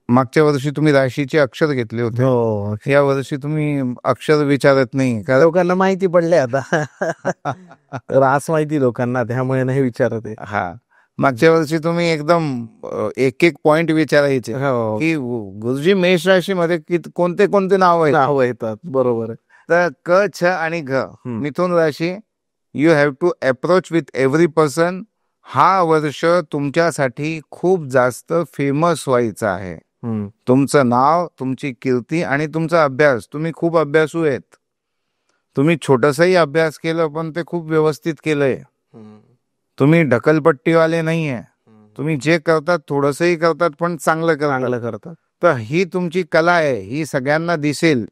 मागच्या वर्षी तुम्ही राशीचे अक्षर घेतले होते. हो, या वर्षी तुम्ही अक्षर विचारत नाही कारण लोकांना माहिती पडले आता. रास माहिती लोकांना, त्यामुळे नाही विचारत आहे. हा, मागच्या वर्षी तुम्ही एकदम एक एक पॉइंट विचारायचे की गुरुजी मेष राशीमध्ये कोणते कोणते नाव येतात. बरोबर आहे. तर क, छ आणि घ. मिथुन राशी, you have to approach with every person. हा वर्ष तुमच्यासाठी खूप जास्त फेमस व्हायचं आहे. तुमचं नाव, तुमची कीर्ती आणि तुमचा अभ्यास. तुम्ही खूप अभ्यासू आहेत. तुम्ही छोटसही अभ्यास केलं पण ते खूप व्यवस्थित केलंय. तुम्ही ढकलपट्टीवाले नाहीये. तुम्ही जे करतात थोडंसंही करतात पण चांगलं करतात. तर ही तुमची कला आहे, ही सगळ्यांना दिसेल.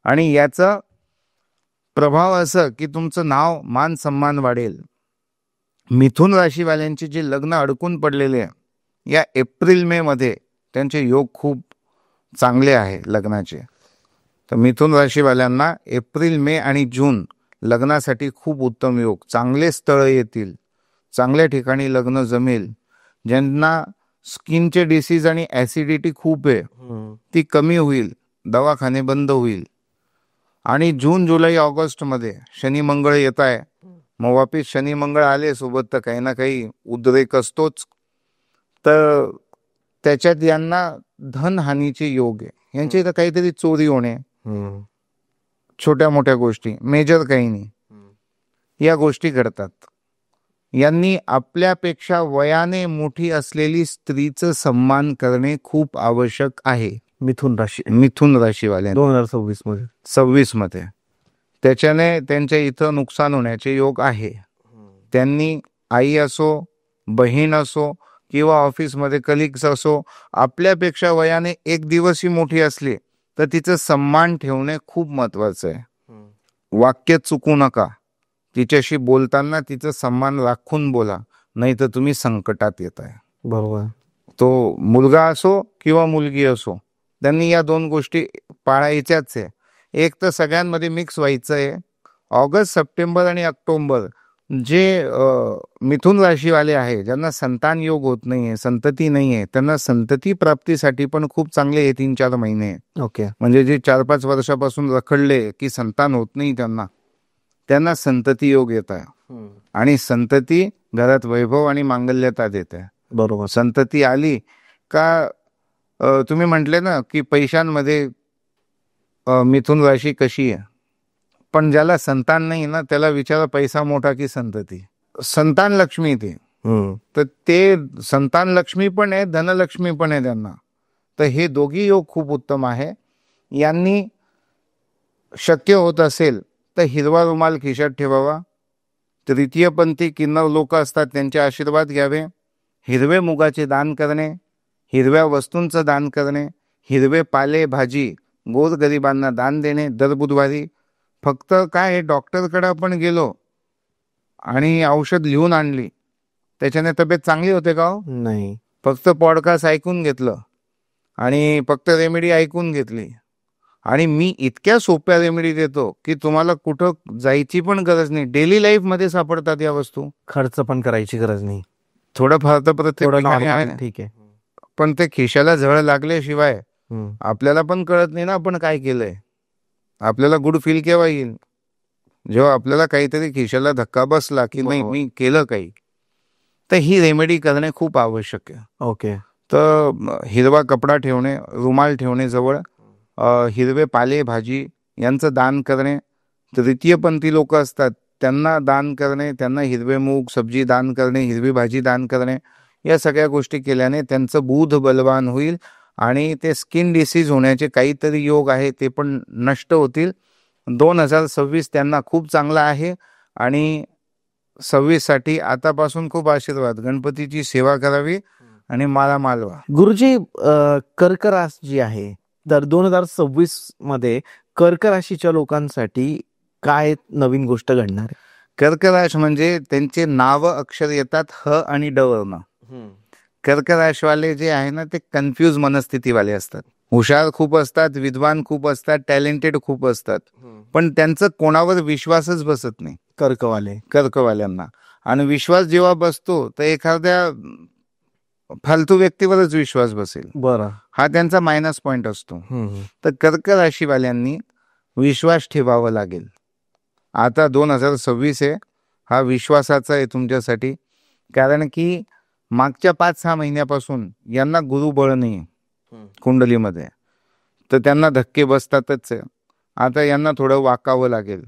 आणि याचा प्रभाव असं की तुमचं नाव, मान सन्मान वाढेल. मिथुन राशीवाल्यांचे जे लग्न अडकून पडलेले आहे या एप्रिल मे मध्ये त्यांचे योग खूप चांगले आहे लग्नाचे. तर मिथुन राशीवाल्यांना एप्रिल, मे आणि जून लग्नासाठी खूप उत्तम योग. चांगले स्थळ येतील, चांगल्या ठिकाणी लग्न जमेल. ज्यांना स्किनचे डिसीज आणि ऍसिडिटी खूप आहे ती कमी होईल, दवाखाने बंद होईल. आणि जून, जुलै, ऑगस्ट मध्ये शनी मंगळ येत आहे. मग वापिस शनी मंगळ आले सोबत तर काही ना काही उद्रेक असतोच. तर त्याच्यात यांना धनहानीचे योग आहे. यांच्या इथं काहीतरी चोरी होणे, छोट्या मोठ्या गोष्टी, मेजर काही नाही, या गोष्टी घडतात. यांनी आपल्यापेक्षा वयाने मोठी असलेली स्त्रीचं सन्मान करणे खूप आवश्यक आहे. मिथुन राशीवाल्या 2026 मध्ये त्याच्याने त्यांच्या इथं नुकसान होण्याचे योग आहे. त्यांनी आई असो, बहीण असो किंवा ऑफिसमध्ये कलिग्स असो, आपल्यापेक्षा वयाने एक दिवसही मोठी असली तर तिचं सन्मान ठेवणे खूप महत्वाचं आहे. वाक्य चुकू नका. तिच्याशी बोलताना तिचं सन्मान राखून बोला, नाही तर तुम्ही संकटात येत आहे. बरोबर. तो मुलगा असो किंवा मुलगी असो, त्यांनी या दोन गोष्टी पाळायच्याच आहे. एक तर सगळ्यांमध्ये मिक्स व्हायचं आहे. ऑगस्ट, सप्टेंबर आणि ऑक्टोबर जे मिथुन राशीवाले आहे ज्यांना संतान योग होत नाहीये, संतती नाहीये, त्यांना संतती प्राप्तीसाठी पण खूप चांगले हे 3-4 महिने. ओके. म्हणजे जे 4-5 वर्षापासून रखडले की संतान होत नाही त्यांना संतती योग येत आहे. आणि संतती घरात वैभव आणि मांगल्यता देत आहे. बरोबर. संतती आली का तुम्ही म्हटले ना की पैशांमध्ये मिथुन राशी कशी आहे, पण ज्याला संतान नाही ना त्याला विचारा पैसा मोठा की संतती. संतान लक्ष्मी ते, तर ते संतान लक्ष्मी पण आहे, धनलक्ष्मी पण आहे त्यांना. तर हे दोघी योग खूप उत्तम आहे. यांनी शक्य होत असेल तर हिरवा रुमाल खिशात ठेवावा. तृतीयपंथी किन्नर लोक असतात त्यांचे आशीर्वाद घ्यावे. हिरवे मुगाचे दान करणे, हिरव्या वस्तूंचं दान करणे, हिरवे पाले भाजी गोरगरिबांना दान देणे दर बुधवारी. फक्त काय डॉक्टरकडे आपण गेलो आणि औषध लिहून आणली त्याच्याने तब्येत चांगली होते का? नाही. फक्त पॉडकास्ट ऐकून घेतलं आणि फक्त रेमेडी ऐकून घेतली आणि मी इतक्या सोप्या रेमेडी देतो की तुम्हाला कुठं जायची पण गरज नाही. डेली लाईफ मध्ये सापडतात या वस्तू. खर्च पण करायची गरज नाही. थोडंफार तर प्रत्येक आहे, ठीक आहे, पण ते खिशाला झळ लागल्याशिवाय आपल्याला पण कळत नाही ना आपण काय केलंय. आपल्याला गुड फील केव्हा येईल? जेव्हा आपल्याला काहीतरी खिशाला धक्का बसला की नाही मी केलं काही. तर ही रेमेडी करणे खूप आवश्यक आहे. ओके. तर हिरवा कपडा ठेवणे, रुमाल ठेवणे जवळ, हिरवे पाले भाजी यांचं दान करणे, तृतीयपंथी लोक असतात त्यांना दान करणे, त्यांना हिरवे मूग सब्जी दान करणे, हिरवी भाजी दान करणे, या सगळ्या गोष्टी केल्याने त्यांचं बुध बलवान होईल आणि ते स्किन डिसीज होण्याचे काहीतरी योग आहे ते पण नष्ट होतील. 2026 त्यांना खूप चांगला आहे आणि 26 साठी आतापासून खूप आशीर्वाद. गणपतीची सेवा करावी आणि मालामाल व्हा. गुरुजी, कर्क राशी जी आहे तर 2026 मध्ये कर्क राशीच्या लोकांसाठी काय नवीन गोष्ट घडणार आहे? कर्क राश म्हणजे त्यांचे नाव अक्षर येतात ह आणि ड वर्ण. कर्क राशवाले जे आहे ना ते कन्फ्यूज मनस्थितीवाले असतात. हुशार खूप असतात, विद्वान खूप असतात, टॅलेंटेड खूप असतात, पण त्यांचं कोणावर विश्वासच बसत नाही कर्कवाल्यांना. आणि विश्वास जेव्हा बसतो तर एखाद्या फालतू व्यक्तीवरच विश्वास बसेल. बरं. हा त्यांचा मायनस पॉइंट असतो. तर कर्क राशीवाल्यांनी विश्वास ठेवावा लागेल. आता 2026 आहे, हा विश्वासाचा आहे तुमच्यासाठी. कारण की मागच्या 5-6 महिन्यापासून यांना गुरुबळ नाही कुंडलीमध्ये, तर त्यांना धक्के बसतातच आहे. आता यांना थोडं वाकावं लागेल.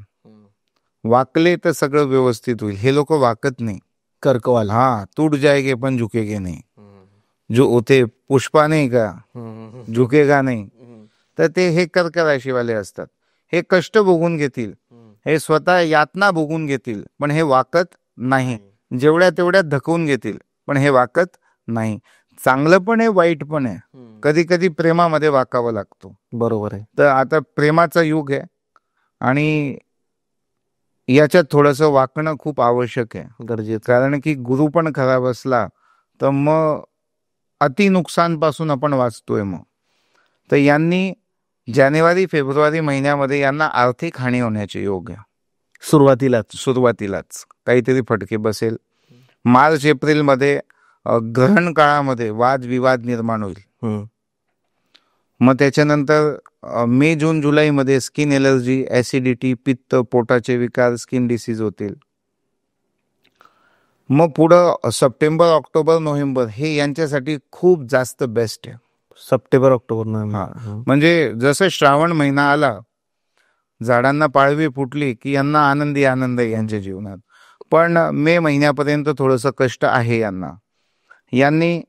वाकले तर सगळं व्यवस्थित होईल. हे लोक वाकत नाही कर्कवाले. हा टूट जाएगे पण झुकेगे नाही. जो होते पुष्पा नाही का, झुकेगा नाही. तर ते हे कर्क राशीवाले असतात. हे कष्ट भोगून घेतील, हे स्वतः यातना भोगून घेतील, पण हे वाकत नाही. जेवढ्या तेवढ्यात धकवून घेतील, पण हे वाकत नाही. चांगलं पण आहे, वाईट पण आहे. कधी कधी प्रेमामध्ये वाकावं लागतो. बरोबर आहे. तर आता प्रेमाचा युग आहे आणि याच्यात थोडंसं वाकणं खूप आवश्यक आहे, गरजेचं. कारण की गुरु पण खराब असला तर मग अति नुकसान पासून आपण वाचतोय. मग तर यांनी जानेवारी फेब्रुवारी महिन्यामध्ये यांना आर्थिक हानी होण्याचे योग आहे. सुरुवातीलाच काहीतरी फटके बसेल. मार्च एप्रिल मध्ये ग्रहण काळामध्ये वादविवाद निर्माण होईल. मग त्याच्यानंतर मे जून जुलैमध्ये स्किन एलर्जी, ऍसिडिटी, पित्त, पोटाचे विकार, स्किन डिसीज होतील. मग पुढं सप्टेंबर, ऑक्टोबर, नोव्हेंबर हे यांच्यासाठी खूप जास्त बेस्ट आहे. September, October, November. म्हणजे जसं श्रावण महिना आला, झाडांना पाळवी फुटली की यांना आनंद आहे यांच्या जीवनात. पण मे महिन्यापर्यंत थोडंसं कष्ट आहे यांना. यांनी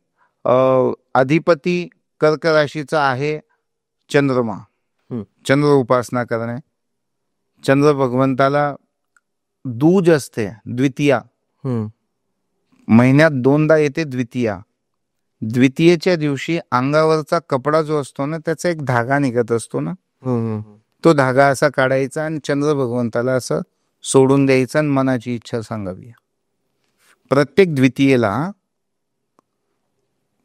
अधिपती कर्क राशीचा आहे चंद्रमा. चंद्र उपासना करणे. चंद्र भगवंताला दूज असते, द्वितीया. महिन्यात 2दा येते द्वितीया. द्वितीयेच्या दिवशी अंगावरचा कपडा जो असतो ना त्याचा एक धागा निघत असतो ना, तो धागा असा काढायचा आणि चंद्र भगवंताला असं सोडून द्यायचं आणि मनाची इच्छा सांगावी. प्रत्येक द्वितीयेला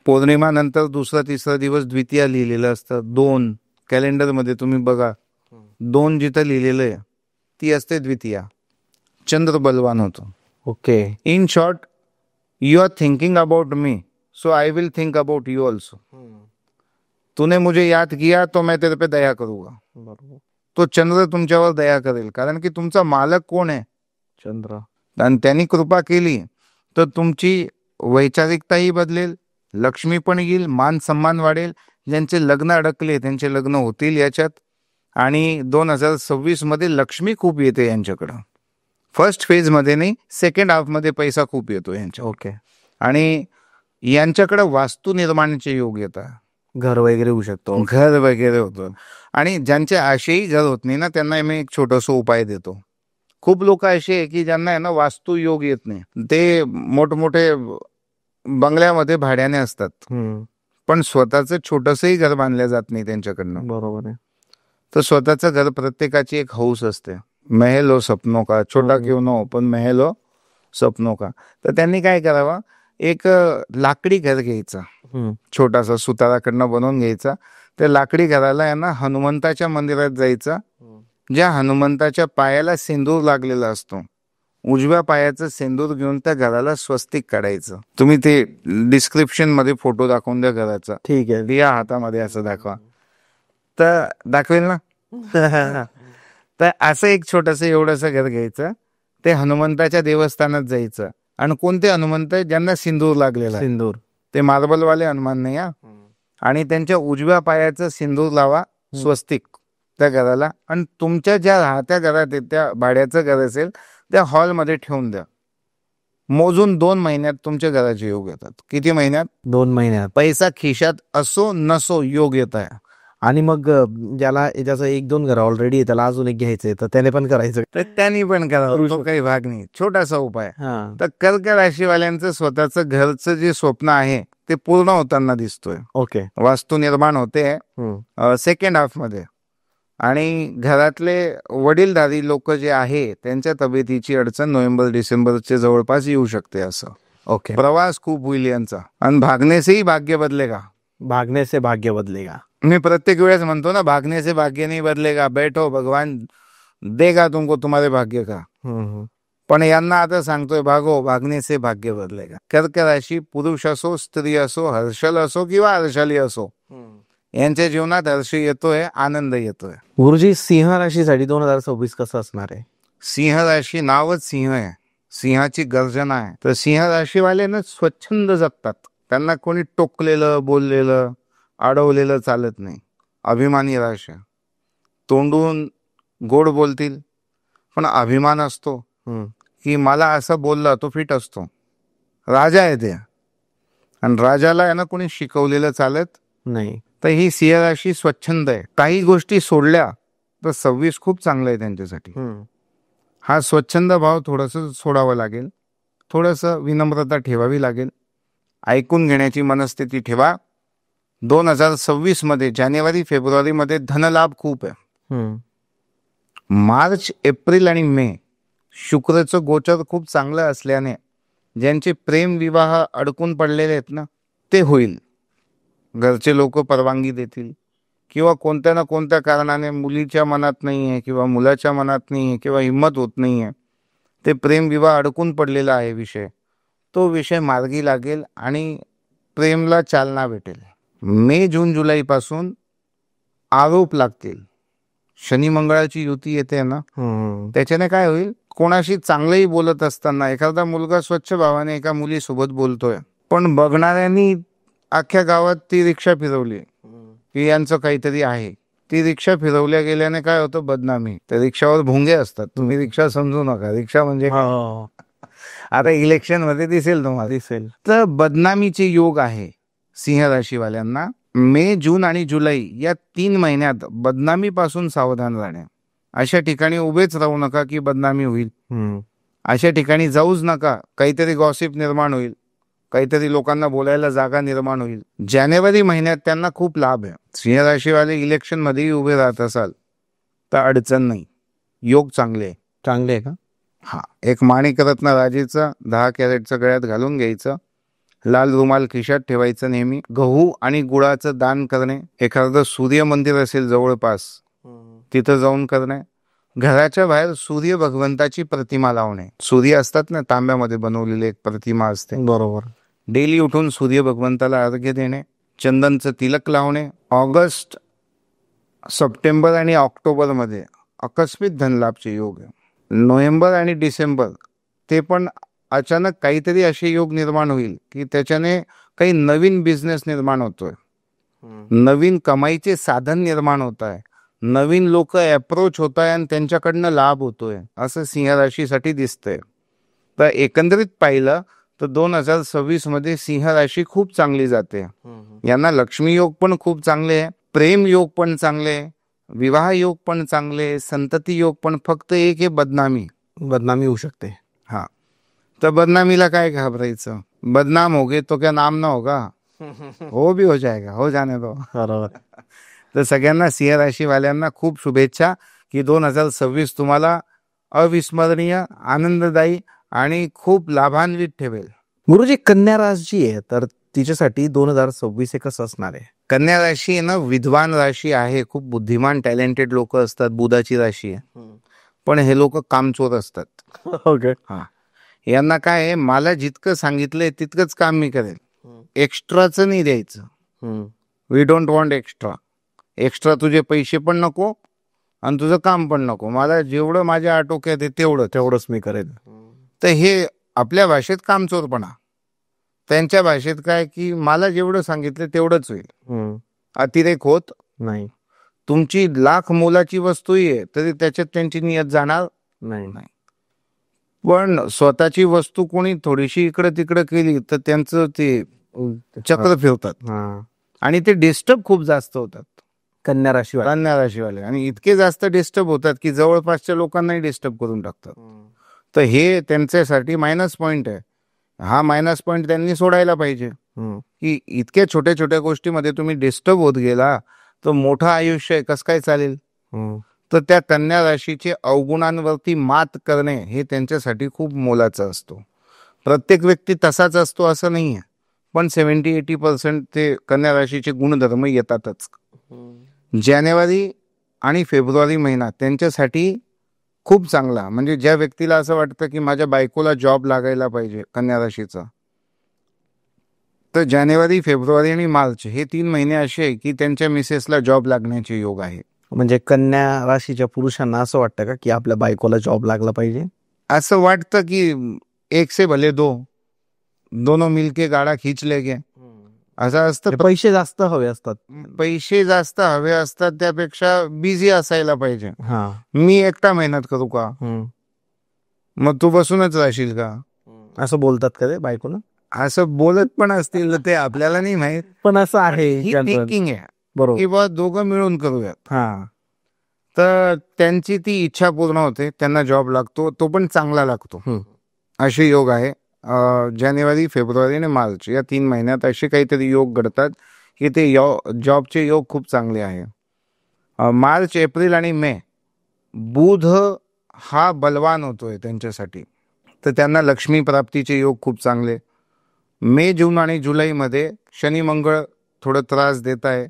पौर्णिमा नंतर दुसरा तिसरा दिवस द्वितीया लिहिलेलं असतं. 2 कॅलेंडरमध्ये तुम्ही बघा, 2 जिथं लिहिलेलं आहे ती असते द्वितीया. चंद्र बलवान होतो. Okay. In short, you are thinking about me, so I will think about you also. तूने मुझे याद किया तो मैं तेरे पे दया करूंगा. तो चंद्र तुमच्यावर दया करेल, कारण की तुमचा मालक कोण आहे? चंद्र. आणि त्यांनी कृपा केली तर तुमची वैचारिकताही बदलेल, लक्ष्मी पण येईल, मान सन्मान वाढेल. ज्यांचे लग्न अडकले त्यांचे लग्न होतील याच्यात. आणि 2026 मध्ये लक्ष्मी खूप येते यांच्याकडं. फर्स्ट फेज मध्ये नाही, सेकंड हाफ मध्ये पैसा खूप येतो यांच्या. ओके. आणि यांच्याकडे वास्तू निर्माणाचे योग येतात. घर वगैरे होऊ शकतो. घर वगैरे होतं. आणि ज्यांचे असेही घर होत नाही ना त्यांना मी एक छोटासा उपाय देतो. खूप लोक असे आहे की ज्यांना आहे ना वास्तू योग येत नाही. ते मोठमोठे बंगल्यामध्ये भाड्याने असतात, पण स्वतःच छोटसही घर बांधलं जात नाही त्यांच्याकडनं. बरोबर आहे. तर स्वतःचं घर प्रत्येकाची एक हौस असते. महल हो सपनों का, छोटा क्यों ना हो पण महल हो सपनों का. तर त्यांनी काय करावं, एक लाकडी घर घ्यायचा, छोटासा सुताराकडनं बनवून घ्यायचा. त्या लाकडी घराला आहे ना हनुमंताच्या मंदिरात जायचं. ज्या हनुमंताच्या पायाला सिंदूर लागलेला असतो, उजव्या पायाचं सिंदूर घेऊन त्या घराला स्वस्तिक काढायचं. तुम्ही ते डिस्क्रिप्शन मध्ये फोटो दाखवून द्या घराचा. ठीक आहे. या हातामध्ये असं दाखवा, तर दाखवेल ना. तर असं एक छोटस एवढंसं घर घ्यायचं, ते हनुमंताच्या देवस्थानात जायचं. आणि कोणते हनुमंत ज्यांना सिंदूर लागलेला, सिंदूर, ते मार्बलवाले हनुमान नाही हा. आणि त्यांच्या उजव्या पायाचं सिंदूर लावा स्वस्तिक त्या घराला, आणि तुमच्या ज्या राहत्या घरात आहे त्या भाड्याचं घर असेल त्या हॉलमध्ये ठेवून द्या. मोजून 2 महिन्यात तुमच्या घराचे योग येतात. किती महिन्यात? 2 महिन्यात. पैसा खिशात असो नसो योग येत आहे. आणि मग ज्याला ज्याचं 1-2 घर ऑलरेडी आहे त्याला अजून एक घ्यायचंय तर त्याने पण करायचं. तर त्यांनी पण करावं, तो काही भाग नाही, छोटासा उपाय. हा. तर कर्क राशीवाल्यांचं स्वतःचं घरचं जे स्वप्न आहे ते पूर्ण होताना दिसतोय. ओके. वास्तू निर्माण होते सेकंड हाफ मध्ये, आणि घरातले वडीलधारी लोक जे आहे त्यांच्या तब्येतीची अडचण नोव्हेंबर-डिसेंबरच्या जवळपास येऊ शकते. असं ओके. प्रवास खूप होईल यांचा, आणि भागने से ही भाग्य बदलेगा. भागने से भाग्य बदलेगा. मी प्रत्येक वेळेस म्हणतो ना, भागने से भाग्य नहीं बदलेगा, बैठो भगवान देगा तुमको तुम्हारे भाग्य का. पण यांना आता सांगतोय भागो, भागने से भाग्य बदलेगा. कर्क राशी पुरुष असो, स्त्री असो, हर्षल असो किंवा हर्षली असो, यांच्या जीवनात हर्ष येतोय, आनंद येतोय. गुरुजी, सिंह राशीसाठी 2026 कसं असणार आहे? सिंह राशी नावच सिंह आहे, सिंहाची गर्जना आहे. तर सिंह राशीवाले ना स्वच्छंद जगतात. त्यांना कोणी टोकलेलं, बोललेलं, अडवलेलं चालत नाही. अभिमानी राशी, तोंडून गोड बोलतील पण अभिमान असतो की मला असं बोलला तो फिट असतो. राजा आहे ते, आणि राजाला आहे ना कोणी शिकवलेलं चालत नाही. तर ही सिंह राशी स्वच्छंद आहे. काही गोष्टी सोडल्या तर 26 खूप चांगलं आहे त्यांच्यासाठी. हा स्वच्छंद भाव थोडंसं सोडावं लागेल, थोडंसं विनम्रता ठेवावी लागेल, ऐकून घेण्याची मनस्थिती ठेवा. 2026 मध्ये जानेवारी-फेब्रुवारी मध्ये धनलाभ खूप आहे. मार्च, एप्रिल आणि मे शुक्रचं गोचर खूप चांगलं असल्याने ज्यांचे प्रेम विवाह अडकून पडलेले आहेत ना ते होईल. घरचे लोक परवानगी देतील, किंवा कोणत्या ना कोणत्या कारणाने मुलीच्या मनात नाही आहे किंवा मुलाच्या मनात नाही आहे किंवा हिंमत होत नाही आहे, ते प्रेम विवाह अडकून पडलेला आहे विषय, तो विषय मार्गी लागेल आणि प्रेमला चालना भेटेल. मे, जून, जुलै पासून आरोप लागतील. शनी मंगळाची युती येते ना, त्याच्याने काय होईल, कोणाशी चांगलंही बोलत असताना एखादा मुलगा स्वच्छ भावाने एका मुलीसोबत बोलतोय, पण बघणाऱ्यांनी अख्ख्या गावात ती रिक्षा फिरवली की यांचं काहीतरी आहे. ती रिक्षा फिरवल्या गेल्याने काय होतं, बदनामी. तर रिक्षावर भोंगे असतात, तुम्ही रिक्षा समजू नका. रिक्षा म्हणजे आता इलेक्शन मध्ये दिसेल तुम्हाला, दिसेल. तर बदनामीचे योग आहे सिंह राशीवाल्यांना. मे, जून आणि जुलै या 3 महिन्यात बदनामीपासून सावधान राहणे. अशा ठिकाणी उभेच राहू नका की बदनामी होईल. अशा ठिकाणी जाऊच नका, काहीतरी गॉसिप निर्माण होईल, काहीतरी लोकांना बोलायला जागा निर्माण होईल. जानेवारी महिन्यात त्यांना खूप लाभ आहे. सिंह राशीवाले इलेक्शन मध्येही उभे राहत असाल तर अडचण नाही, योग चांगले आहे का? हा, एक माणिकरत्न राजेचं 10 कॅरेटचं गळ्यात घालून घ्यायचं, लाल रुमाल खिशात ठेवायचं नेहमी. गहू आणि गुळाचं दान करणे, एखादं सूर्य मंदिर असेल जवळपास तिथं जाऊन करणे. घराच्या बाहेर सूर्य भगवंताची प्रतिमा लावणे. सूर्य असतात ना, तांब्यामध्ये बनवलेली एक प्रतिमा असते, बरोबर. डेली उठून सूर्य भगवंताला अर्घ्य देणे. चंदनचं तिलक लावणे. ऑगस्ट, सप्टेंबर आणि ऑक्टोबर मध्ये आकस्मिक धनलाभचे योग आहे. नोव्हेंबर आणि डिसेंबर ते पण अचानक काहीतरी असे योग निर्माण होईल की त्याच्याने काही नवीन बिझनेस निर्माण होतोय, नवीन कमाईचे साधन निर्माण होत आहे, नवीन लोक अप्रोच होत आहे आणि त्यांच्याकडनं लाभ होतोय, असं सिंह राशीसाठी दिसतंय. तर एकंदरीत पाहिलं तर 2026 मध्ये सिंह राशी खूप चांगली जाते. यांना लक्ष्मी योग पण खूप चांगले आहे, प्रेम योग पण चांगले आहे, विवाह योग पण चांगले, संतती योग पण. फक्त एक आहे, बदनामी होऊ शकते. हा, तर बदनामीला काय घाबरायचं, बदनाम होगे तो क्या नाम ना होगा, हो भी हो जाएगा, हो जाने दो. बरोबर. तर सगळ्यांना सिंह राशी वाल्यांना खूप शुभेच्छा की 2026 तुम्हाला अविस्मरणीय, आनंददायी आणि खूप लाभान्वित ठेवेल. गुरुजी, कन्या राशी आहे तर तिच्यासाठी 2026 कसं असणार आहे? कन्या राशी आहे ना, विद्वान राशी आहे, खूप बुद्धिमान टॅलेंटेड लोक असतात. बुधाची राशी आहे, पण हे लोक कामचोर असतात. ओके. हा, यांना काय आहे, मला जितकं सांगितलंय तितकंच काम मी करेल, एक्स्ट्राचं नाही द्यायचं. वी डोंट वॉन्ट एक्स्ट्रा तुझे पैसे पण नको आणि तुझं काम पण नको, मला जेवढं माझ्या आटोक्यात आहे तेवढंच मी करेल. तर हे आपल्या भाषेत कामचोरपणा. त्यांच्या भाषेत काय की मला जेवढं सांगितलं तेवढंच होईल, अतिरेक होत नाही. तुमची लाख मोलाची वस्तू आहे तरी त्याच्यात त्यांची नियत जाणार नाही. पण स्वतःची वस्तू कोणी थोडीशी इकडे तिकडे केली तर त्यांचं ते चक्र फिरतात आणि ते डिस्टर्ब खूप जास्त होतात. कन्या राशीवाले आणि इतके जास्त डिस्टर्ब होतात की जवळपासच्या लोकांनाही डिस्टर्ब करून टाकतात. तर हे त्यांच्यासाठी मायनस पॉइंट आहे. हा मायनस पॉइंट त्यांनी सोडायला पाहिजे की इतक्या छोट्या छोट्या गोष्टीमध्ये तुम्ही डिस्टर्ब होत गेला तर मोठं आयुष्य कसं काय चालेल. तर त्या कन्या राशीचे अवगुणांवरती मात करणे हे त्यांच्यासाठी खूप मोलाचं असतो. प्रत्येक व्यक्ती तसाच असतो असं नाही आहे, पण 70-80% ते कन्या राशीचे गुणधर्म येतातच. जानेवारी आणि फेब्रुवारी महिना त्यांच्यासाठी खूप चांगला. म्हणजे ज्या व्यक्तीला असं वाटतं की माझ्या बायकोला जॉब लागायला पाहिजे कन्या राशीचा, तर जानेवारी, फेब्रुवारी आणि मार्च हे 3 महिने असे आहे की त्यांच्या मिसेसला जॉब लागण्याचे योग आहे. म्हणजे कन्या राशीच्या पुरुषांना असं वाटतं का की आपल्या बायकोला जॉब लागला पाहिजे? असं वाटतं की एक से भले दो, दोनों मिलके गाडा खींच लेंगे असं असतं. पैसे जास्त हवे असतात. पैसे जास्त हवे असतात त्यापेक्षा बिझी असायला पाहिजे. मी एकटा मेहनत करू का, मग तू बसूनच राहशील का, असं बोलतात का ते बायकोला? असं बोलत पण असतील ते आपल्याला नाही माहित, पण असं आहे ही थिंकिंग आहे बरोबर की बा दोघं मिळून करूयात. तर त्यांची ती इच्छा पूर्ण होते, त्यांना जॉब लागतो, तो पण चांगला लागतो. असे योग आहे. जानेवारी, फेब्रुवारी आणि मार्च या 3 महिन्यात असे काहीतरी योग घडतात की ते जॉबचे योग खूप चांगले आहे. मार्च, एप्रिल आणि मे बुध हा बलवान होतोय त्यांच्यासाठी, तर त्यांना लक्ष्मी प्राप्तीचे योग खूप चांगले. मे, जून आणि जुलैमध्ये शनी मंगळ थोडं त्रास देत आहे.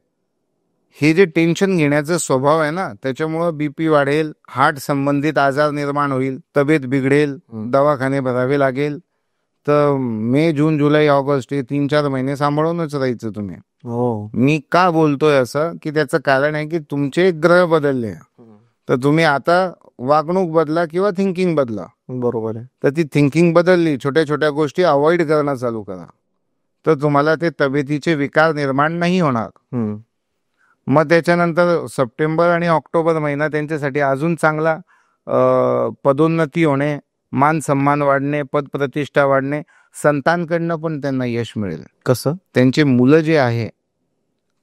हे जे टेन्शन घेण्याचा स्वभाव आहे ना, त्याच्यामुळं बीपी वाढेल, हार्ट संबंधित आजार निर्माण होईल, तब्येत बिघडेल, दवाखाने भरावे लागेल. तर मे, जून, जुलै, ऑगस्ट हे 3-4 महिने सांभाळूनच राहायचं तुम्ही. मी का बोलतोय असं की त्याचं कारण आहे की तुमचे ग्रह बदलले, तर तुम्ही आता वागणूक बदला किंवा थिंकिंग बदला. बरोबर आहे. तर ती थिंकिंग बदलली, छोट्या छोट्या गोष्टी अवॉइड करणं चालू करा, तर तुम्हाला ते तब्येतीचे विकार निर्माण नाही होणार. मग त्याच्यानंतर सप्टेंबर आणि ऑक्टोबर महिना त्यांच्यासाठी अजून चांगला. पदोन्नती होणे, मान सन्मान वाढणे, पदप्रतिष्ठा वाढणे, संतांकडनं पण त्यांना यश मिळेल. कसं? त्यांचे मुलं जे आहे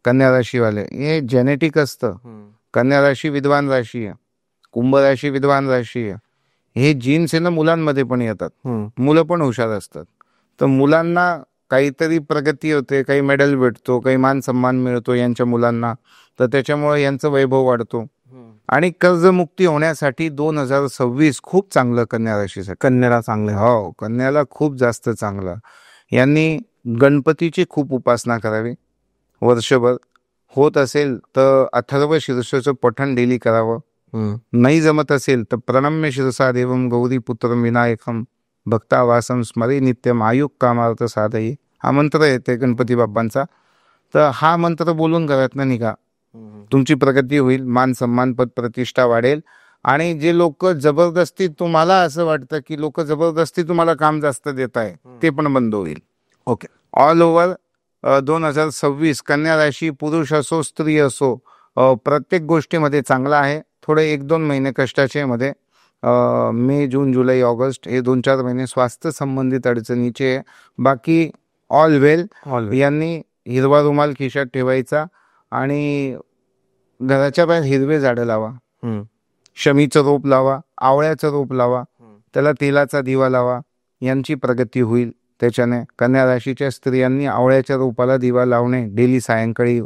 कन्या राशीवाले हे जेनेटिक असतं. कन्या राशी विद्वान राशी आहे, कुंभ राशी विद्वान राशी आहे. हे जीन्स आहे ना मुलांमध्ये पण येतात, मुलं पण हुशार असतात. तर मुलांना काहीतरी प्रगती होते, काही मेडल भेटतो, काही मान सन्मान मिळतो यांच्या मुलांना, तर त्याच्यामुळे यांचं वैभव वाढतो. आणि कर्जमुक्ती होण्यासाठी 2026 खूप चांगलं कन्या राशीसाठी. कन्याला चांगलं? हो, कन्याला खूप जास्त चांगलं. यांनी गणपतीची खूप उपासना करावी वर्षभर. होत असेल तर अथर्व शीर्षाचं पठण डेली करावं. नाही जमत असेल तर प्रणम्य शिरसा देवम गौरी पुत्र विनायकम भक्तावासम स्मरी नित्यम आयुक कामार्थ साधई, हा मंत्र येते गणपती बाप्पांचा. तर हा मंत्र बोलून घरातनं निघा, तुमची प्रगती होईल, मान सन्मान पद प्रतिष्ठा वाढेल. आणि जे लोक जबरदस्ती, तुम्हाला असं वाटतं की लोक जबरदस्ती तुम्हाला काम जास्त देत आहे, ते पण बंद होईल. ओके. ऑल ओव्हर 2026 कन्या राशी, पुरुष असो स्त्री असो, प्रत्येक गोष्टीमध्ये चांगला आहे. थोडे 1-2 महिने कष्टाचे मध्ये, मे, जून, जुलै, ऑगस्ट हे 2-4 महिने स्वास्थ्य संबंधित अडचणीचे. बाकी ऑल वेल. यांनी हिरवा रुमाल खिशात ठेवायचा आणि घराच्या बाहेर हिरवे झाडं लावा, शमीचं रोप लावा, आवळ्याचं रोप लावा, त्याला तेलाचा दिवा लावा, यांची प्रगती होईल त्याच्याने. कन्या राशीच्या स्त्रियांनी आवळ्याच्या रोपाला दिवा लावणे डेली सायंकाळी,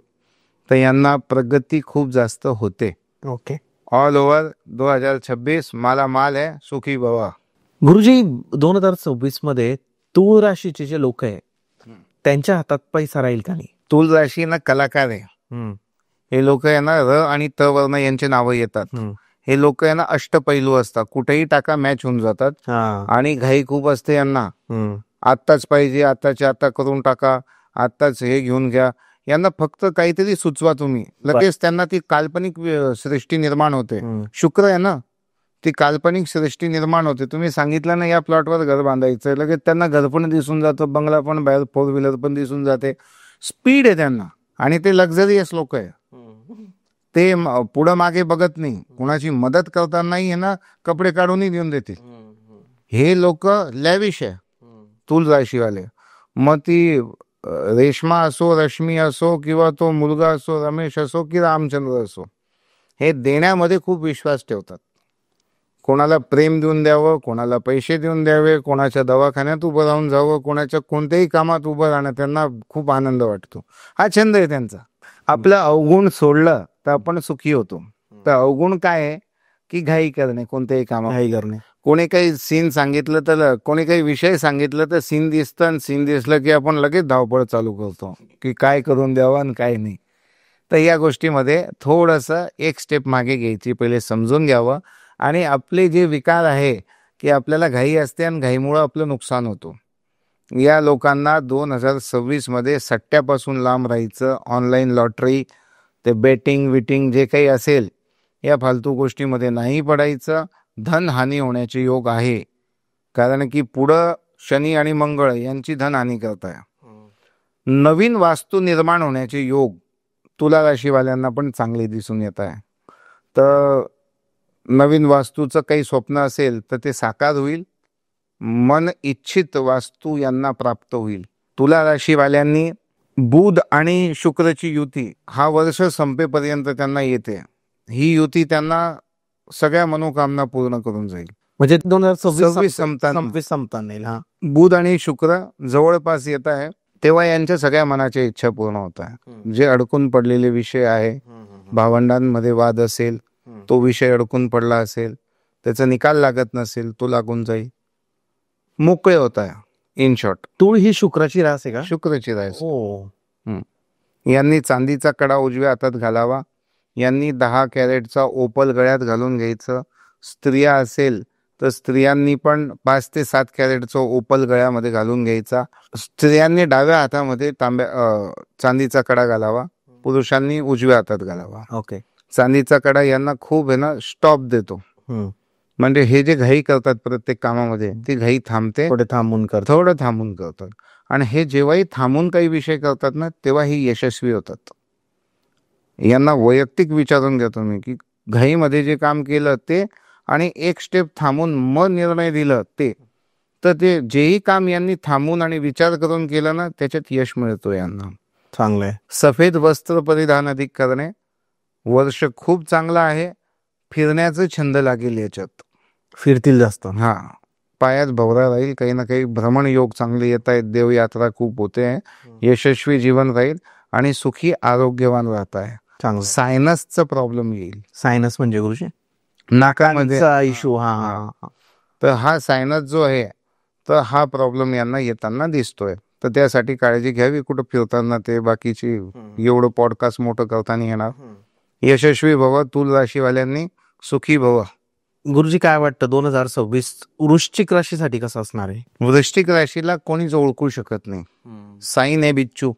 तर यांना प्रगती खूप जास्त होते. ओके. ऑल ओव्हर 2026 माला माल आहे, सुखी भवा. गुरुजी, 2026 मध्ये तूळ राशीचे जे लोक आहे त्यांच्या हातात पैसा राहील का नाही? तूळ राशी ना कलाकार आहे. हे लोक आहे ना र आणि त वर्ण यांचे नावं येतात. हे लोक आहे ना अष्टपैलू असतात, कुठेही टाका मॅच होऊन जातात. आणि घाई खूप असते यांना, आत्ताच पाहिजे, आत्ताच्या आता करून टाका, आत्ताच हे घेऊन घ्या. यांना फक्त काहीतरी सुचवा तुम्ही, लगेच त्यांना ती काल्पनिक सृष्टी निर्माण होते. शुक्र आहे ना, ती काल्पनिक सृष्टी निर्माण होते. तुम्ही सांगितलं ना या प्लॉटवर घर बांधायचं, लगेच त्यांना घर पण दिसून जातं, बंगला पण, बाहेर 4 व्हीलर पण दिसून जाते. स्पीड आहे त्यांना, आणि ते लक्झरियस लोक आहे. ते पुढं मागे बघत नाही, कुणाची मदत करतानाही आहे ना कपडे काढूनही देऊन देतील. हे लोक लॅविश आहे तुल राशीवाले. मग ती रेश्मा असो, रश्मी असो, किंवा तो मुलगा असो, रमेश असो की रामचंद्र असो, हे देण्यामध्ये खूप विश्वास ठेवतात. कोणाला प्रेम देऊन द्यावं, कोणाला पैसे देऊन द्यावे, कोणाच्या दवाखान्यात उभं राहून जावं, कोणाच्या कोणत्याही कामात उभं राहणं त्यांना खूप आनंद वाटतो. हा छंद आहे त्यांचा. आपलं अवगुण सोडलं तर आपण सुखी होतो. तर अवगुण काय आहे की घाई करणे, कोणत्याही कामात घाई करणे. कोणी काही सीन सांगितलं तर, कोणी काही विषय सांगितलं तर सीन दिसतं, आणि सीन दिसलं की आपण लगेच धावपळ चालू करतो की काय करून द्यावं आणि काय नाही. तर या गोष्टीमध्ये थोडंसं एक स्टेप मागे घ्यायची, पहिले समजून घ्यावं. आणि आपले जे विकार आहे की आपल्याला घाई असते आणि घाईमुळं आपलं नुकसान होतो. या लोकांना 2026 मध्ये सट्ट्यापासून लांब राहायचं. ऑनलाईन लॉटरी, ते बेटिंग विटिंग जे काही असेल या फालतू गोष्टीमध्ये नाही पडायचं. धनहानी होण्याचे योग आहे, कारण की पुढं शनी आणि मंगळ यांची धनहानी करताय. नवीन वास्तू निर्माण होण्याचे योग तुला राशीवाल्यांना पण चांगले दिसून येत आहे. तर नवीन वास्तूचं काही स्वप्न असेल तर ते साकार होईल. मन इच्छित वास्तू यांना प्राप्त होईल. तुला राशीवाल्यांनी बुध आणि शुक्रची युती हा वर्ष संपेपर्यंत त्यांना येते. ही युती त्यांना सगळ्या मनोकामना पूर्ण करून जाईल. म्हणजे 2026 संपताना येईल. हा, बुध आणि शुक्र जवळपास येत आहे, तेव्हा यांच्या सगळ्या मनाच्या इच्छा पूर्ण होत आहे. जे अडकून पडलेले विषय आहे, भावंडांमध्ये वाद असेल, तो विषय अडकून पडला असेल, त्याचा निकाल लागत नसेल, तो लागून जाईल. मोकळे होत आहे. इन शॉर्ट, तूळ ही शुक्राची रास आहे का? शुक्रची रास. हो. यांनी चांदीचा कडा उजव्या हातात घालावा. यांनी 10 कॅरेटचा ओपल गळ्यात घालून घ्यायचं. स्त्रिया असेल तर स्त्रियांनी पण 5 ते 7 कॅरेटचा ओपल गळ्यामध्ये घालून घ्यायचा. स्त्रियांनी डाव्या हातामध्ये चांदीचा कडा घालावा, पुरुषांनी उजव्या हातात घालावा. ओके. चांदीचा कडा यांना खूप आहे ना स्टॉप देतो. म्हणजे हे जे घाई करतात प्रत्येक कामामध्ये, ती घाई थांबते. थोडं थांबून करतात. आणि हे जेव्हाही थांबून काही विषय करतात ना, तेव्हा ही यशस्वी होतात. यांना वैयक्तिक विचारून घेतो मी की घाईमध्ये जे काम केलं ते, आणि एक स्टेप थांबून मग निर्णय दिलं ते, तर ते जेही काम यांनी थांबून आणि विचार करून केलं ना, त्याच्यात यश मिळतो यांना. चांगलंय. सफेद वस्त्र परिधान अधिक करणे. वर्ष खूप चांगलं आहे. फिरण्याचा छंद लागेल याच्यात. फिरतील जास्त. हा, पायात भवरा राहील. काही ना काही भ्रमण योग चांगले येत आहेत. देवयात्रा खूप होते. यशस्वी जीवन राहील आणि सुखी आरोग्यवान राहत आहे. चांगलं. सायनसचा प्रॉब्लेम येईल. सायनस म्हणजे गुरुजी नाकामध्ये इशू. हा. तर हा सायनस जो आहे, तर हा प्रॉब्लेम यांना येताना दिसतोय. तर त्यासाठी काळजी घ्यावी. कुठं फिरताना ते बाकीची एवढं पॉडकास्ट मोठं करताना येणार. यशस्वी भव. तुल राशीवाल्यांनी सुखी भव. गुरुजी काय वाटतं 2026 वृश्चिक राशीसाठी कसं असणार आहे? वृश्चिक राशीला कोणीच ओळखू शकत नाही. साईन आहे बिच्चू.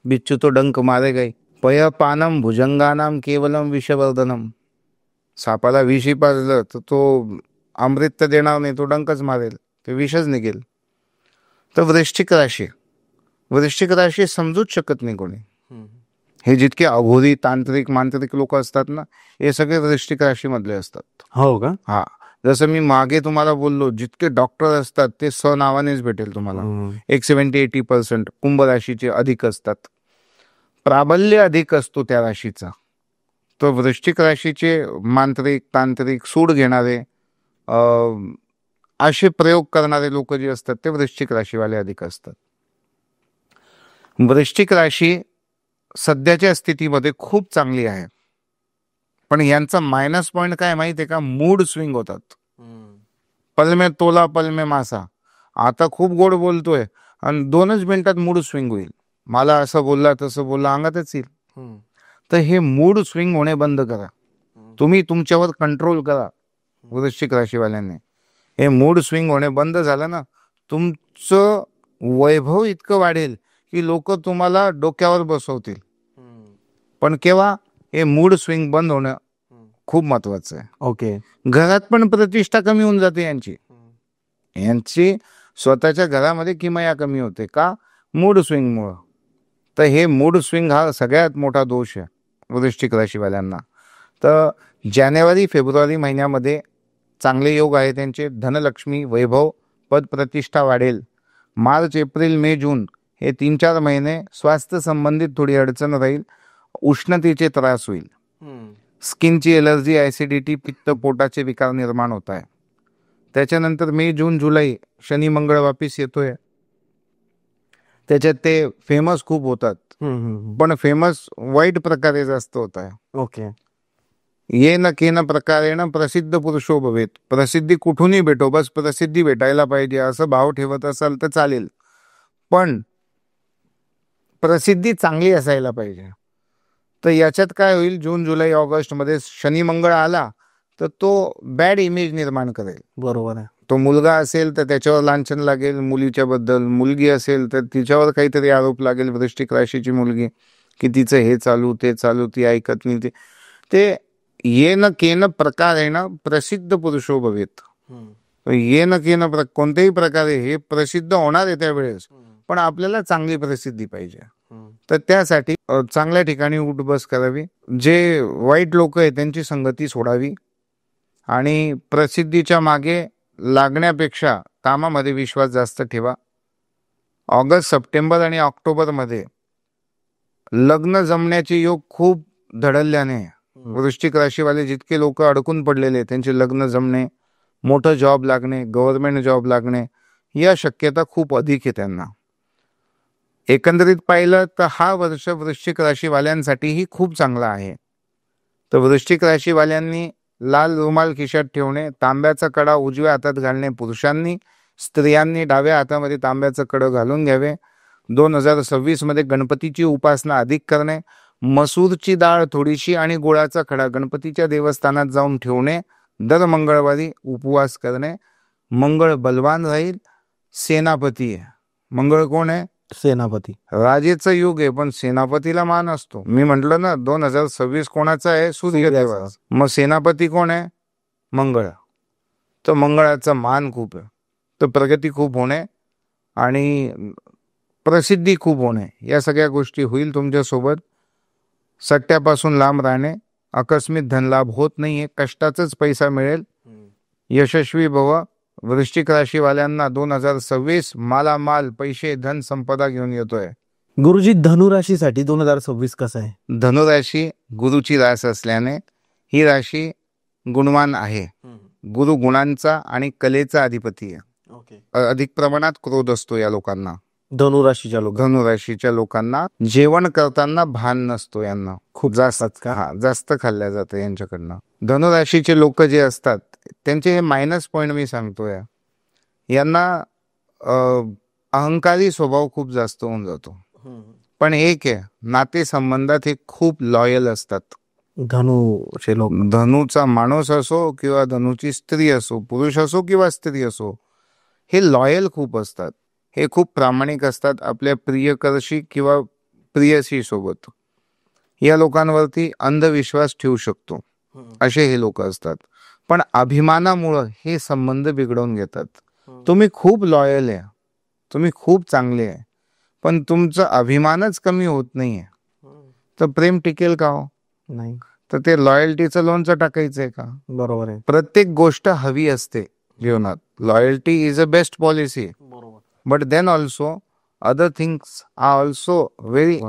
बिच्चू तो डंक मारे गई. पय पानम भुजंगानाम केवलम विषवर्धनम. सापाला विषी पाजलं तर तो अमृत तर देणार नाही, तो डंकच मारेल, ते विषच निघेल. तर वृश्चिक राशी समजूच शकत नाही कोणी. हे जितके अघोरी तांत्रिक मांत्रिक लोक असतात ना, हे सगळे वृश्चिक राशीमधले असतात. हो का? हा, जसं मी मागे तुम्हाला बोललो, जितके डॉक्टर असतात ते नावानेच भेटेल तुम्हाला. 70-80% कुंभ राशीचे अधिक असतात. प्राबल्य अधिक असतो त्या राशीचा. तो वृश्चिक राशीचे मांत्रिक तांत्रिक सूड घेणारे असे प्रयोग करणारे लोक जे असतात ते वृश्चिक राशीवाले अधिक असतात. वृश्चिक राशी सध्याच्या स्थितीमध्ये खूप चांगली आहे, पण यांचा मायनस पॉइंट काय माहिती आहे का? मूड स्विंग होतात. पलमे तोला पलमे मासा. आता खूप गोड बोलतोय आणि 2च मिनिटात मूड स्विंग होईल. मला असं बोलला तसं बोलला, अंगातच येईल. तर हे मूड स्विंग होणे बंद करा. तुम्ही तुमच्यावर कंट्रोल करा. वृश्चिक राशीवाल्यांनी हे मूड स्विंग होणे बंद झालं ना, तुमचं वैभव इतकं वाढेल की लोक तुम्हाला डोक्यावर बसवतील. पण केव्हा? हे मूड स्विंग बंद होणं खूप महत्वाचं आहे. ओके. घरात पण प्रतिष्ठा कमी होऊन जाते यांची स्वतःच्या घरामध्ये किमया कमी होते का? मूड स्विंग मुळे. तर हे मूड स्विंग हा सगळ्यात मोठा दोष आहे. वृश्चिक राशीवाल्यांना. तर जानेवारी फेब्रुवारी महिन्यामध्ये चांगले योग आहे त्यांचे. धनलक्ष्मी, वैभव, पद प्रतिष्ठा वाढेल. मार्च, एप्रिल, मे, जून हे 3-4 महिने स्वास्थ्य संबंधित थोडी अडचण राहील. उष्णतेचे त्रास होईल. स्किनची एलर्जी, ॲसिडिटी, पित्त, पोटाचे विकार निर्माण होत आहे. त्याच्यानंतर मे, जून, जुलै शनी मंगळ वापिस येतोय. त्याच्यात ते फेमस खूप होतात, पण फेमस वाईट प्रकारे जास्त होत आहे. ओके. ये न केन प्रकारेण प्रसिद्ध पुरुषो भवेत. प्रसिद्धी कुठूनही भेटो, बस प्रसिद्धी भेटायला पाहिजे असं भाव ठेवत असाल तर चालेल, पण प्रसिद्धी चांगली असायला पाहिजे. तर याच्यात काय होईल, जून, जुलै, ऑगस्ट मध्ये शनी मंगळ आला तर तो बॅड इमेज निर्माण करेल. बरोबर आहे. तो मुलगा असेल तर त्याच्यावर लांछन लागेल मुलीच्या बद्दल, मुलगी असेल तर तिच्यावर काहीतरी आरोप लागेल, वृश्चिक राशीची मुलगी, की तिचं हे चालू ते चालू, ती ऐकत नाही. ते येन केन प्रकारेण प्रसिद्ध पुरुषो भवेत. येन केन कोणत्याही प्रकारे हे प्रसिद्ध होणार आहे त्यावेळेस, पण आपल्याला चांगली प्रसिद्धी पाहिजे. तर त्यासाठी चांगल्या ठिकाणी उठबस करावी. जे वाईट लोक आहेत त्यांची संगती सोडावी आणि प्रसिद्धीच्या मागे लागण्यापेक्षा कामामध्ये विश्वास जास्त ठेवा. ऑगस्ट, सप्टेंबर आणि ऑक्टोबर मध्ये लग्न जमण्याचे योग खूप धडल्याने वृश्चिक राशीवाले जितके लोक अडकून पडलेले त्यांचे लग्न जमणे, मोठं जॉब लागणे, गव्हर्नमेंट जॉब लागणे या शक्यता खूप अधिक आहे त्यांना. एकंदरीत पाहिलं तर हा वर्ष वृश्चिक राशीवाल्यांसाठीही खूप चांगला आहे. तर वृश्चिक राशीवाल्यांनी लाल रुमाल खिशात ठेवणे, तांब्याचा कडा उजव्या हातात घालणे पुरुषांनी, स्त्रियांनी डाव्या हातामध्ये तांब्याचं कडं घालून घ्यावे. 2026 मध्ये गणपतीची उपासना अधिक करणे, मसूरची डाळ थोडीशी आणि गुळाचा खडा गणपतीच्या देवस्थानात जाऊन ठेवणे, दर मंगळवारी उपवास करणे. मंगळ बलवान राहील. सेनापती आहे मंगळ. कोण आहे? सेनापती. राजेचा युग आहे पण सेनापतीला मान असतो. मी म्हंटल ना 2026 कोणाचा आहे? सूर्यदेवा. मग सेनापती कोण आहे? मंगळ. तर मंगळाचा मान खूप आहे. तर प्रगती खूप होणे आणि प्रसिद्धी खूप होणे या सगळ्या गोष्टी होईल तुमच्या सोबत. सट्ट्यापासून लांब राहणे, आकस्मिक धनलाभ होत नाहीये, कष्टाचाच पैसा मिळेल. यशस्वी भव. वृश्चिक राशीवाल्यांना 2026 मालामाल, पैसे, धन संपदा घेऊन येतोय. गुरुजी, धनुराशीसाठी 2026 कसं आहे? धनुराशी गुरुची रास असल्याने ही राशी गुणवान आहे. गुरु गुणांचा आणि कलेचा अधिपती आहे. अधिक प्रमाणात क्रोध असतो या लोकांना. धनुराशीच्या लोकांना जेवण करताना भान नसतो. यांना खूप जास्त खाल्ल्या जातं यांच्याकडनं. धनुराशीचे लोक जे असतात त्यांचे हे मायनस पॉइंट मी सांगतोय. यांना अहंकारी स्वभाव खूप जास्त होऊन जातो. पण एक आहे, नातेसंबंधात हे खूप लॉयल असतात. धनुचे लोक, धनुचा माणूस असो किंवा धनुची स्त्री असो, पुरुष असो किंवा स्त्री असो, हे लॉयल खूप असतात. हे खूप प्रामाणिक असतात आपल्या प्रियकर्षी किंवा प्रियसी सोबत. या लोकांवरती अंधविश्वास ठेवू शकतो असे हे लोक असतात. पण अभिमानामुळं हे संबंध बिघडवून घेतात. तुम्ही खूप लॉयल आहे, तुम्ही खूप चांगले आहे, पण तुमचा अभिमानच कमी होत नाहीये, तर प्रेम टिकेल का हो? नाही. तर ते लॉयल्टीचं लोणचं टाकायचंय का? बरोबर आहे. प्रत्येक गोष्ट हवी असते जीवनात. Loyalty is a best policy. But then also other things are also very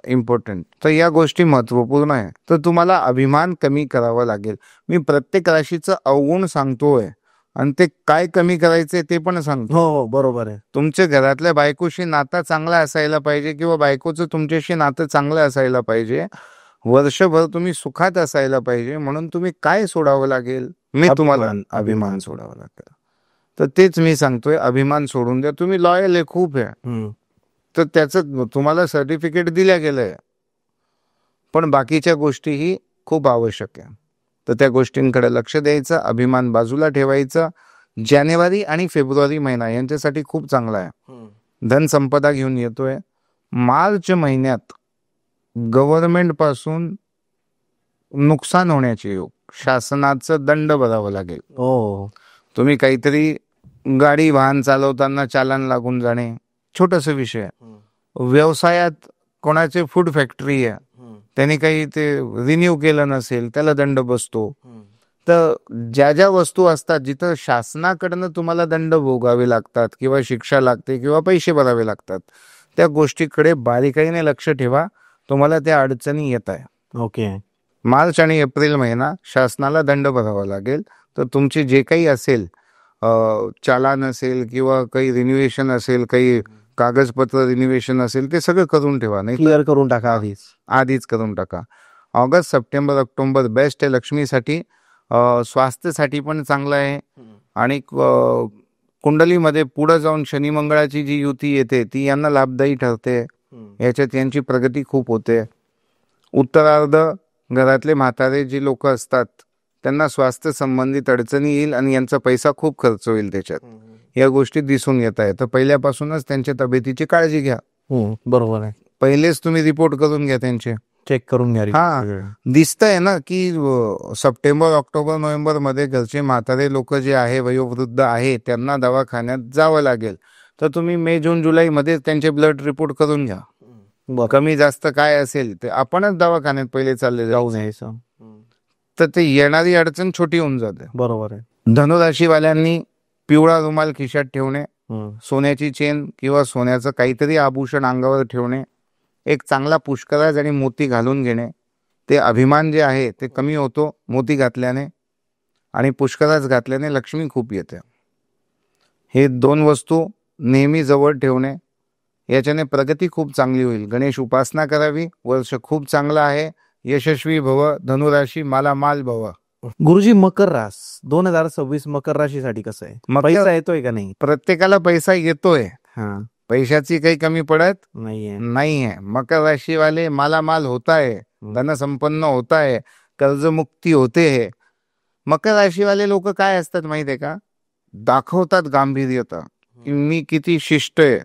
important. तर या गोष्टी महत्वपूर्ण आहे. तर तुम्हाला अभिमान कमी करावा लागेल. मी प्रत्येक राशीचं अवगुण सांगतोय आणि ते काय कमी करायचे ते पण सांगतो. हो, बरोबर आहे. तुमच्या घरातल्या बायकोशी नाता चांगला असायला पाहिजे किंवा बायकोचं तुमच्याशी नातं चांगलं असायला पाहिजे. वर्षभर तुम्ही सुखात असायला पाहिजे. म्हणून तुम्ही काय सोडावं लागेल? मी तुम्हाला अभिमान सोडावा लागेल. तर तेच मी सांगतोय, अभिमान सोडून द्या. तुम्ही लॉयल आहे खूप आहे, तर त्याचं तुम्हाला सर्टिफिकेट दिल्या गेलंय, पण बाकीच्या गोष्टीही खूप आवश्यक आहे. तर त्या गोष्टींकडे लक्ष द्यायचं, अभिमान बाजूला ठेवायचा. जानेवारी आणि फेब्रुवारी महिना यांच्यासाठी खूप चांगला आहे. धन संपदा घेऊन येतोय. मार्च महिन्यात गव्हर्नमेंट पासून नुकसान होण्याचे योग, शासनाचं दंड भरावं लागेल. तुम्ही काहीतरी गाडी वाहन चालवताना चालन लागून जाणे छोटासा विषय. व्यवसायात कोणाचे फूड फॅक्टरी आहे त्याने काही ते रिन्यू केलं नसेल त्याला दंड बसतो. तर ज्या ज्या वस्तू असतात जिथं शासनाकडनं तुम्हाला दंड भोगावे लागतात किंवा शिक्षा लागते किंवा पैसे भरावे लागतात, त्या गोष्टीकडे बारीकाईने लक्ष ठेवा, तुम्हाला त्या अडचणी येत आहे. ओके. मार्च आणि एप्रिल महिना शासनाला दंड भरावा लागेल. तर तुमचे जे काही असेल, चालान असेल किंवा काही रिन्युएशन असेल, काही कागदपत्र रिन्युएशन असेल, ते सगळं करून ठेवा. नाही क्लिअर करून टाका आधीच करून टाका. ऑगस्ट, सप्टेंबर, ऑक्टोबर बेस्ट आहे लक्ष्मीसाठी. स्वास्थ्यासाठी पण चांगलं आहे. आणि कुंडलीमध्ये पुढे जाऊन शनी मंगळाची जी युती येते ती यांना लाभदायी ठरते. याच्यात यांची प्रगती खूप होते. उत्तरार्ध घरातले म्हातारे जे लोक असतात त्यांना स्वास्थ्य संबंधित अडचणी येईल आणि यांचा पैसा खूप खर्च होईल त्याच्यात. या गोष्टी दिसून येत आहे. तर पहिल्यापासूनच त्यांच्या तब्येतीची काळजी घ्या. बरोबर आहे. पहिलेच तुम्ही रिपोर्ट करून घ्या, त्यांचे चेक करून घ्या. दिसतंय ना की सप्टेंबर, ऑक्टोबर, नोव्हेंबर मध्ये घरचे म्हातारे लोक जे आहे, वयोवृद्ध आहे, त्यांना दवाखान्यात जावं लागेल. तर तुम्ही मे, जून, जुलै मध्ये त्यांचे ब्लड रिपोर्ट करून घ्या. कमी जास्त काय असेल ते आपणच दवाखान्यात पहिले चालले जाऊन यायचं, तर ते येणारी अडचण छोटी होऊन जाते. बरोबर आहे. धनुराशीवाल्यांनी पिवळा रुमाल खिशात ठेवणे, सोन्याची चेन किंवा सोन्याचं काहीतरी आभूषण अंगावर ठेवणे, एक चांगला पुष्कराज आणि मोती घालून घेणे. ते अभिमान जे आहे ते कमी होतो मोती घातल्याने, आणि पुष्कराज घातल्याने लक्ष्मी खूप येते. हे 2 वस्तू नेहमी जवळ ठेवणे, याच्याने प्रगती खूप चांगली होईल. गणेश उपासना करावी. वर्ष खूप चांगलं आहे. यशस्वी भव. धनुराशी मालामाल भव. गुरुजी, मकर रास 2026 मकर राशीसाठी कसं आहे? पैसा येतोय का नाही? प्रत्येकाला पैसा येतोय. पैशाची काही कमी पडत नाहीये. मकर राशि वाले मालामाल होता है, धन संपन्न होता है, कर्जमुक्ती होते है. मकर राशि वाले लोक काय असतात माहितीये का? दाखवतात गांभीर्यता की मी किती शिष्ट आहे,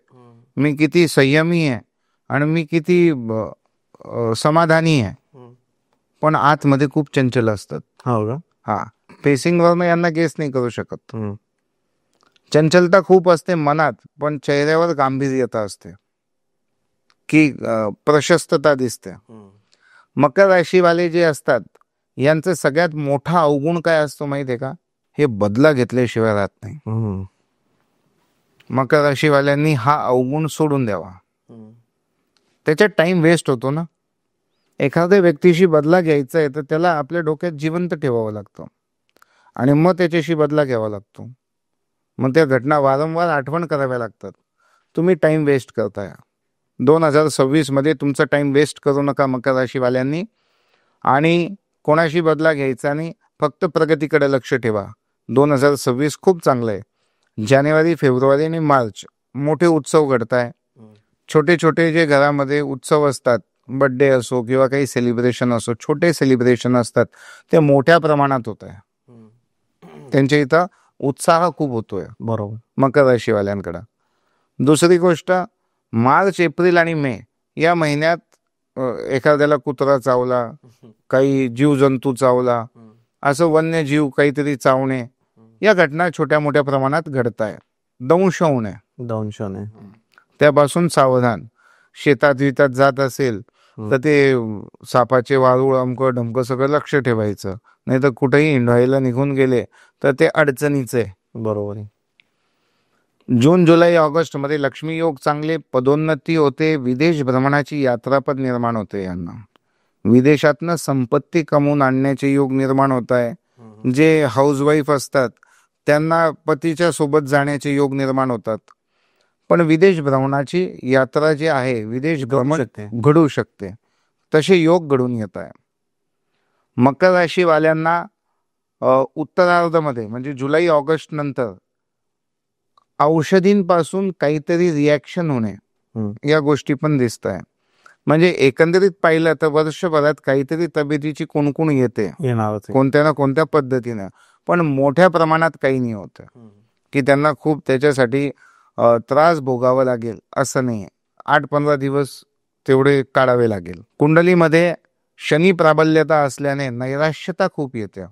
मी किती संयमी आहे आणि मी किती समाधानी आहे. पण आतमध्ये खूप चंचल असतात. फेसिंग वरनं यांना गेस नाही करू शकत. चंचलता खूप असते मनात, पण चेहऱ्यावर गांभीर्यता असते की प्रशस्तता दिसते. मकर राशीवाले जे असतात यांचं सगळ्यात मोठा अवगुण काय असतो माहितीये का? हे बदला घेतल्याशिवाय राहत नाही. मकर राशीवाल्यांनी हा अवगुण सोडून द्यावा. त्याच्यात टाइम वेस्ट होतो ना. एखाद्या व्यक्तीशी बदला घ्यायचा आहे तर त्याला आपल्या डोक्यात जिवंत ठेवावं लागतं आणि मग त्याच्याशी बदला घ्यावा लागतो. मग त्या घटना वारंवार आठवण कराव्या लागतात. तुम्ही टाइम वेस्ट करताय. 2026 मध्ये तुमचा टाइम वेस्ट करू नका मकर राशीवाल्यांनी. आणि कोणाशी बदला घ्यायचा नाही, फक्त प्रगतीकडे लक्ष ठेवा. 2026 खूप चांगलं आहे. जानेवारी, फेब्रुवारी आणि मार्च मोठे उत्सव घडताय. छोटे छोटे जे घरामध्ये उत्सव असतात, बर्थडे असो किंवा काही सेलिब्रेशन असो, छोटे सेलिब्रेशन असतात, ते मोठ्या प्रमाणात होत आहे. त्यांच्या इथं उत्साह खूप होतोय. बरोबर. मकर राशीवाल्यांकडे. दुसरी गोष्ट, मार्च, एप्रिल आणि मे या महिन्यात एखाद्याला कुत्रा चावला, काही जीवजंतू चावला, असं वन्य जीव काहीतरी चावणे, या घटना छोट्या मोठ्या प्रमाणात घडताय. दंश होणे, त्यापासून सावधान. शेतात वितात जात असेल तर ते सापाचे वारूळ अमकं ढमकं सगळं लक्ष ठेवायचं, नाही तर कुठेही हिंडायला निघून गेले तर ते अडचणीचे. बरोबर. जून, जुलै, ऑगस्ट मध्ये लक्ष्मी योग चांगले, पदोन्नती होते, विदेश भ्रमणाची यात्रा पण निर्माण होते. यांना विदेशातनं संपत्ती कमवून आणण्याचे योग निर्माण होत आहे. जे हाऊसवाईफ असतात त्यांना पतीच्या सोबत जाण्याचे योग निर्माण होतात. पण विदेश भ्रमणाची यात्रा जी आहे, विदेश भ्रमण घडू शकते, तसे योग घडून येत आहे. मकर राशीवाल्यांना उत्तरार्धामध्ये म्हणजे जुलै, ऑगस्ट नंतर औषधींपासून काहीतरी रिॲक्शन होणे, या गोष्टी पण दिसत आहे. म्हणजे एकंदरीत पाहिलं तर वर्षभरात काहीतरी तब्येतीची कुणकुण येते, कोणत्या ना कोणत्या पद्धतीनं. पण मोठ्या प्रमाणात काही नाही होत की त्यांना खूप त्याच्यासाठी त्रास भोगावा लागेल असं नाही. 8-15 दिवस तेवढे काढावे लागेल. कुंडलीमध्ये शनी प्राबल्यता असल्याने नैराश्यता खूप येते.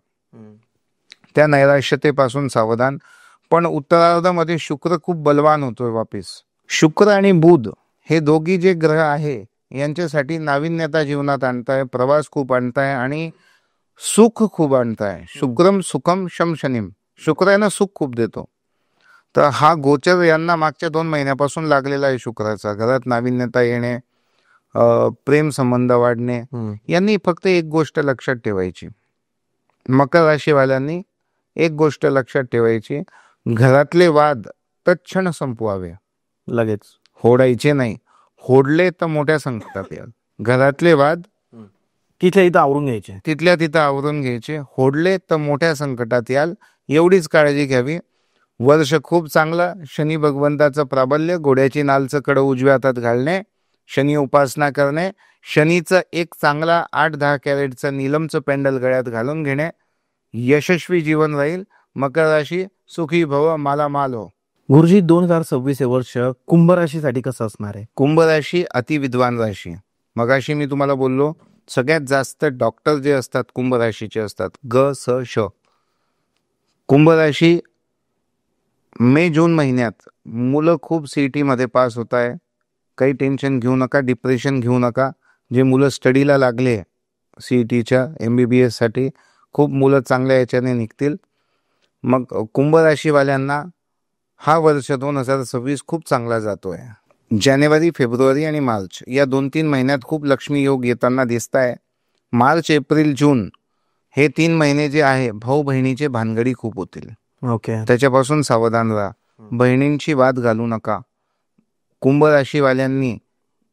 त्या नैराश्यतेपासून सावधान. पण उत्तरार्धामध्ये शुक्र खूप बलवान होतोय वापिस. शुक्र आणि बुध हे दोघी जे ग्रह आहे यांच्यासाठी नाविन्यता जीवनात आणताय, प्रवास खूप आणताय आणि सुख खूप आणताय. शुक्रम सुखम शम शनीम, शुक्रानं सुख खूप देतो. तर हा गोचर यांना मागच्या 2 महिन्यापासून लागलेला आहे शुक्राचा. घरात नाविन्यता येणे, प्रेम संबंध वाढणे. यांनी फक्त एक गोष्ट लक्षात ठेवायची, मकर राशीवाल्यांनी एक गोष्ट लक्षात ठेवायची, घरातले वाद तत्क्षण संपवावे, लगेच होडायचे नाही. होडले तर मोठ्या संकटात याल. घरातले वाद तिथल्या इथं आवरून घ्यायचे, तिथल्या तिथं आवरून घ्यायचे. होडले तर मोठ्या संकटात याल, एवढीच काळजी घ्यावी. वर्ष खूप चांगला. शनी भगवंताचं प्राबल्य, घोड्याची नालचं कडं उजव्या हातात घालणे, शनी उपासना करणे, शनीचं एक चांगला 8-10 कॅरेटचं नीलमचं पेंडल गळ्यात घालून घेणे, यशस्वी जीवन राहील. मकर राशी सुखी भव, मालामाल हो. गुरुजी 2026 हे वर्ष कुंभ राशीसाठी कसं असणार आहे? कुंभ राशी अतिविद्वान राशी. मगाशी मी तुम्हाला बोललो, सगळ्यात जास्त डॉक्टर जे असतात कुंभ राशीचे असतात, ग स श. कुंभ राशी मे जून महिन्यात मुलं खूप CET मध्ये पास होत आहे. काही टेन्शन घेऊ नका, डिप्रेशन घेऊ नका. जे मुलं स्टडीला लागले CETच्या MBBS साठी, खूप मुलं चांगल्या याच्याने निघतील. मग कुंभ राशीवाल्यांना हा वर्ष 2026 खूप चांगला जातोय. जानेवारी, फेब्रुवारी आणि मार्च या 2-3 महिन्यात खूप लक्ष्मी योग येताना दिसत आहे. मार्च, एप्रिल, जून हे 3 महिने जे आहे, भाऊ बहिणीचे भानगडी खूप होतील. ओके, त्याच्यापासून सावधान राहा. बहिणींची वाद घालू नका. कुंभ राशीवाल्यांनी,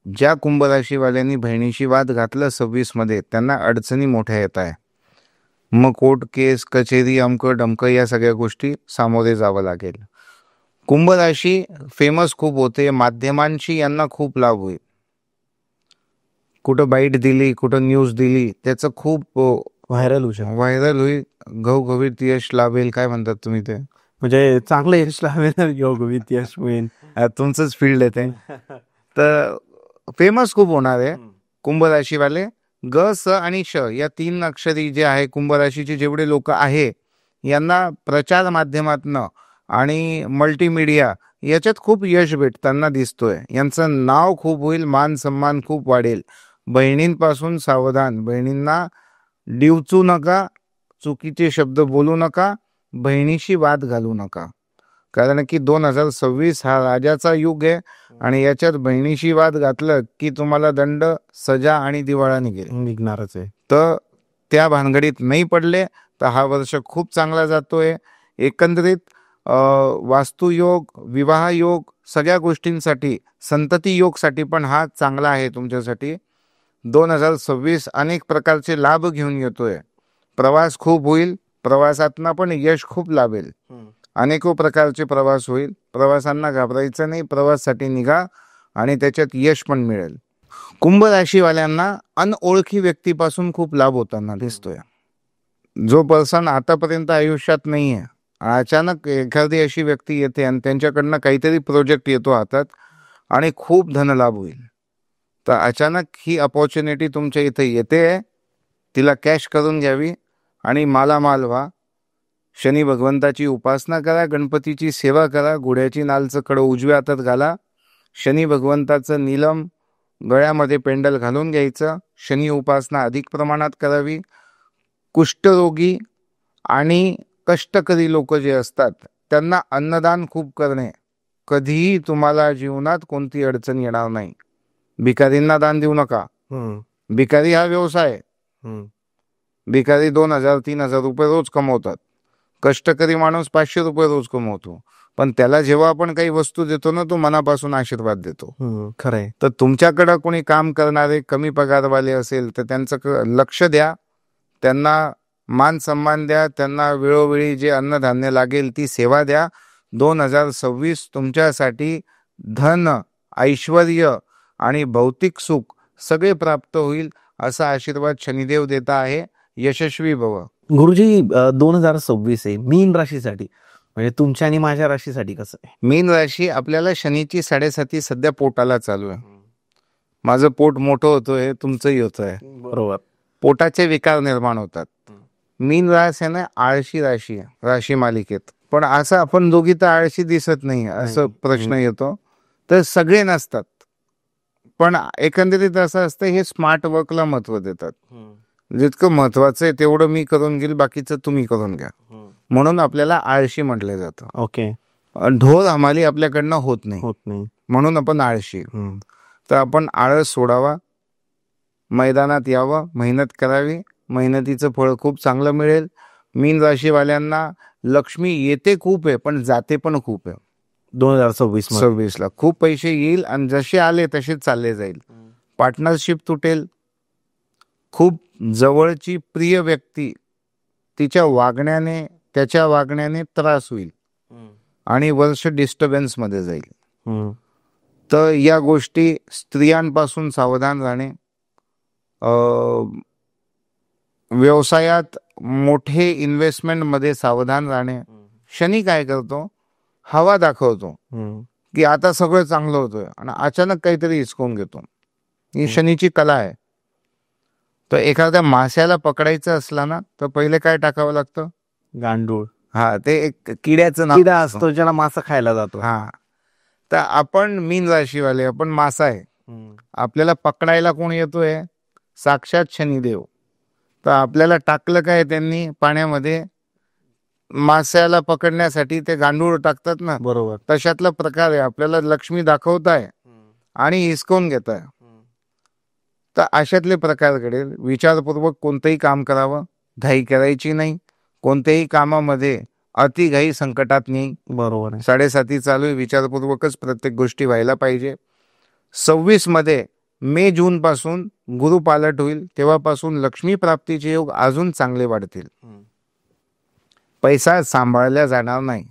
ज्या कुंभ राशीवाल्यांनी बहिणीशी वाद घातलं 26 मध्ये, त्यांना अडचणी मोठ्या येत आहे. मग कोर्ट केस, कचेरी, अमकं डमकं या सगळ्या गोष्टी सामोरे जावं लागेल. कुंभ राशी फेमस खूप होते, माध्यमांशी यांना खूप लाभ होईल. कुठं बाईट दिली, कुठं न्यूज दिली, त्याचं खूप व्हायरल होऊ शकतो, व्हायरल होईल, घवघवीत यश लाभेल. काय म्हणतात तुम्ही ते? म्हणजे चांगलं यश लावेल, योगवित यश होईल. तुमचंच फील्ड आहे ते. तर फेमस खूप होणार आहे. कुंभ राशीवाले ग, स आणि श या 3 अक्षरी जे आहे, कुंभ राशीचे जेवढे लोक आहे, यांना प्रचार माध्यमातनं आणि मल्टीमीडिया याच्यात खूप यश भेटताना दिसतोय. यांचं नाव खूप होईल, मान सन्मान खूप वाढेल. बहिणींपासून सावधान. बहिणींना डिवचू नका, चुकीचे शब्द बोलू नका, बहिणीशी वाद घालू नका. कारण की 2026 हा राजाचा युग आहे आणि याच्यात बहिणीशी वाद घातलं की तुम्हाला दंड, सजा आणि दिवाळा निघणारच आहे. तर त्या भानगडीत नाही पडले तर हा वर्ष खूप चांगला जातोय. एकंदरीत वास्तुयोग, विवाह योग, सगळ्या गोष्टींसाठी, संतती योगसाठी पण हा चांगला आहे तुमच्यासाठी. 2026 अनेक प्रकारचे लाभ घेऊन येतोय. प्रवास खूप होईल, प्रवासातनं पण यश खूप लाभेल. अनेको प्रकारचे प्रवास होईल. प्रवासांना घाबरायचं नाही, प्रवासासाठी निघा आणि त्याच्यात यश पण मिळेल. कुंभ राशीवाल्यांना अनओळखी व्यक्तीपासून खूप लाभ होताना दिसतोय. जो पर्सन आतापर्यंत आयुष्यात नाहीये, अचानक एखादी अशी व्यक्ती येते आणि त्यांच्याकडनं काहीतरी प्रोजेक्ट येतो हातात आणि खूप धनलाभ होईल. तर अचानक ही अपॉर्च्युनिटी तुमच्या इथे येते, तिला कॅश करून घ्यावी आणि मालामाल व्हा. शनी भगवंताची उपासना करा, गणपतीची सेवा करा, घोड्याची नालचं कडं उजव्या हातात घाला, शनी भगवंताचं नीलम गळ्यामध्ये पेंडल घालून घ्यायचं. शनी उपासना अधिक प्रमाणात करावी. कुष्ठरोगी आणि कष्टकरी लोक जे असतात त्यांना अन्नदान खूप करणे. कधीही तुम्हाला जीवनात कोणती अडचण येणार नाही. भिकारींना दान देऊ नका. भिकारी हा व्यवसाय. भिकारी 2,000-3,000 रुपये रोज कमवतात. कष्टकरी माणूस 500 रुपये रोज कमवतो, पण त्याला जेव्हा आपण काही वस्तू देतो ना, तो मनापासून आशीर्वाद देतो. खरंय. तर तुमच्याकडं कोणी काम करणारे कमी पगारवाले असेल तर त्यांचं लक्ष द्या, त्यांना मान सन्मान द्या, त्यांना वेळोवेळी जे अन्नधान्य लागेल ती सेवा द्या. 2026 तुमच्यासाठी धन, ऐश्वर्य आणि भौतिक सुख सगळे प्राप्त होईल असा आशीर्वाद शनिदेव देता आहे. यशस्वी भव. गुरुजी 2026 आहे मीन राशीसाठी, म्हणजे तुमच्या आणि माझ्या राशीसाठी कसं आहे? मीन राशी, आपल्याला शनीची 7.5 सध्या पोटाला चालू आहे. माझं पोट मोठं होतोय, तुमचंही होतंय. बरोबर. पोटाचे विकार निर्माण होतात. मीन राशी आहे ना, आळशी राशी आहे राशी मालिकेत. पण असं आपण दोघी तर आळशी दिसत नाही असं प्रश्न येतो. तर सगळे नसतात, पण एकंदरीत असं असतं, हे स्मार्ट वर्कला महत्व देतात. जितकं महत्वाचं आहे तेवढं मी करून घेईल, बाकीचं तुम्ही करून घ्या. म्हणून आपल्याला आळशी म्हटलं जातं. ओके. ढोर हमाली आपल्याकडनं होत नाही, होत नाही. म्हणून आपण आळशी. तर आपण आळस सोडावा, मैदानात यावं, मेहनत करावी. मेहनतीचं फळ खूप चांगलं मिळेल. मीन राशीवाल्यांना लक्ष्मी येते खूप आहे, पण जाते पण खूप आहे. 2026 ला खूप पैसे येईल आणि जसे आले तसेच चालले जाईल. पार्टनरशिप तुटेल. खूप जवळची प्रिय व्यक्ती तिच्या वागण्याने, त्याच्या वागण्याने त्रास होईल आणि वर्ष डिस्टर्बन्स मध्ये जाईल. तर या गोष्टी, स्त्रियांपासून सावधान राहणे. व्यवसायात मोठे इन्व्हेस्टमेंट मध्ये सावधान राहणे. शनी काय करतो, हवा दाखवतो की आता सगळं चांगलं होतंय आणि अचानक काहीतरी हिसकून घेतो. ही शनीची कला आहे. तर एखाद्या माश्याला पकडायचं असला ना, तर पहिले काय टाकावं लागतं, गांडूळ. हा, ते एक किड्याचं नाव किडा असतो ज्याला मासा खायला जातो. हा, तर आपण मीन राशीवाले, आपण मासा आहे. आपल्याला पकडायला कोण येतोय, साक्षात शनिदेव. तर आपल्याला टाकलं काय त्यांनी पाण्यामध्ये, माश्याला पकडण्यासाठी ते गांडूळ टाकतात ना, बरोबर. तशातला प्रकार आहे. आपल्याला लक्ष्मी दाखवताय आणि हिसकून घेताय. तर अशातले प्रकार घडेल. विचारपूर्वक कोणतंही काम करावं, घाई करायची नाही. कोणत्याही कामामध्ये अति घाई संकटात नाही. बरोबर आहे. 7:30 चालू आहे, विचारपूर्वकच प्रत्येक गोष्टी व्हायला पाहिजे. 26 मध्ये मे जून पासून गुरु पालट होईल, तेव्हापासून लक्ष्मी प्राप्तीचे योग अजून चांगले वाढतील. पैसा सांभाळला जाणार नाही,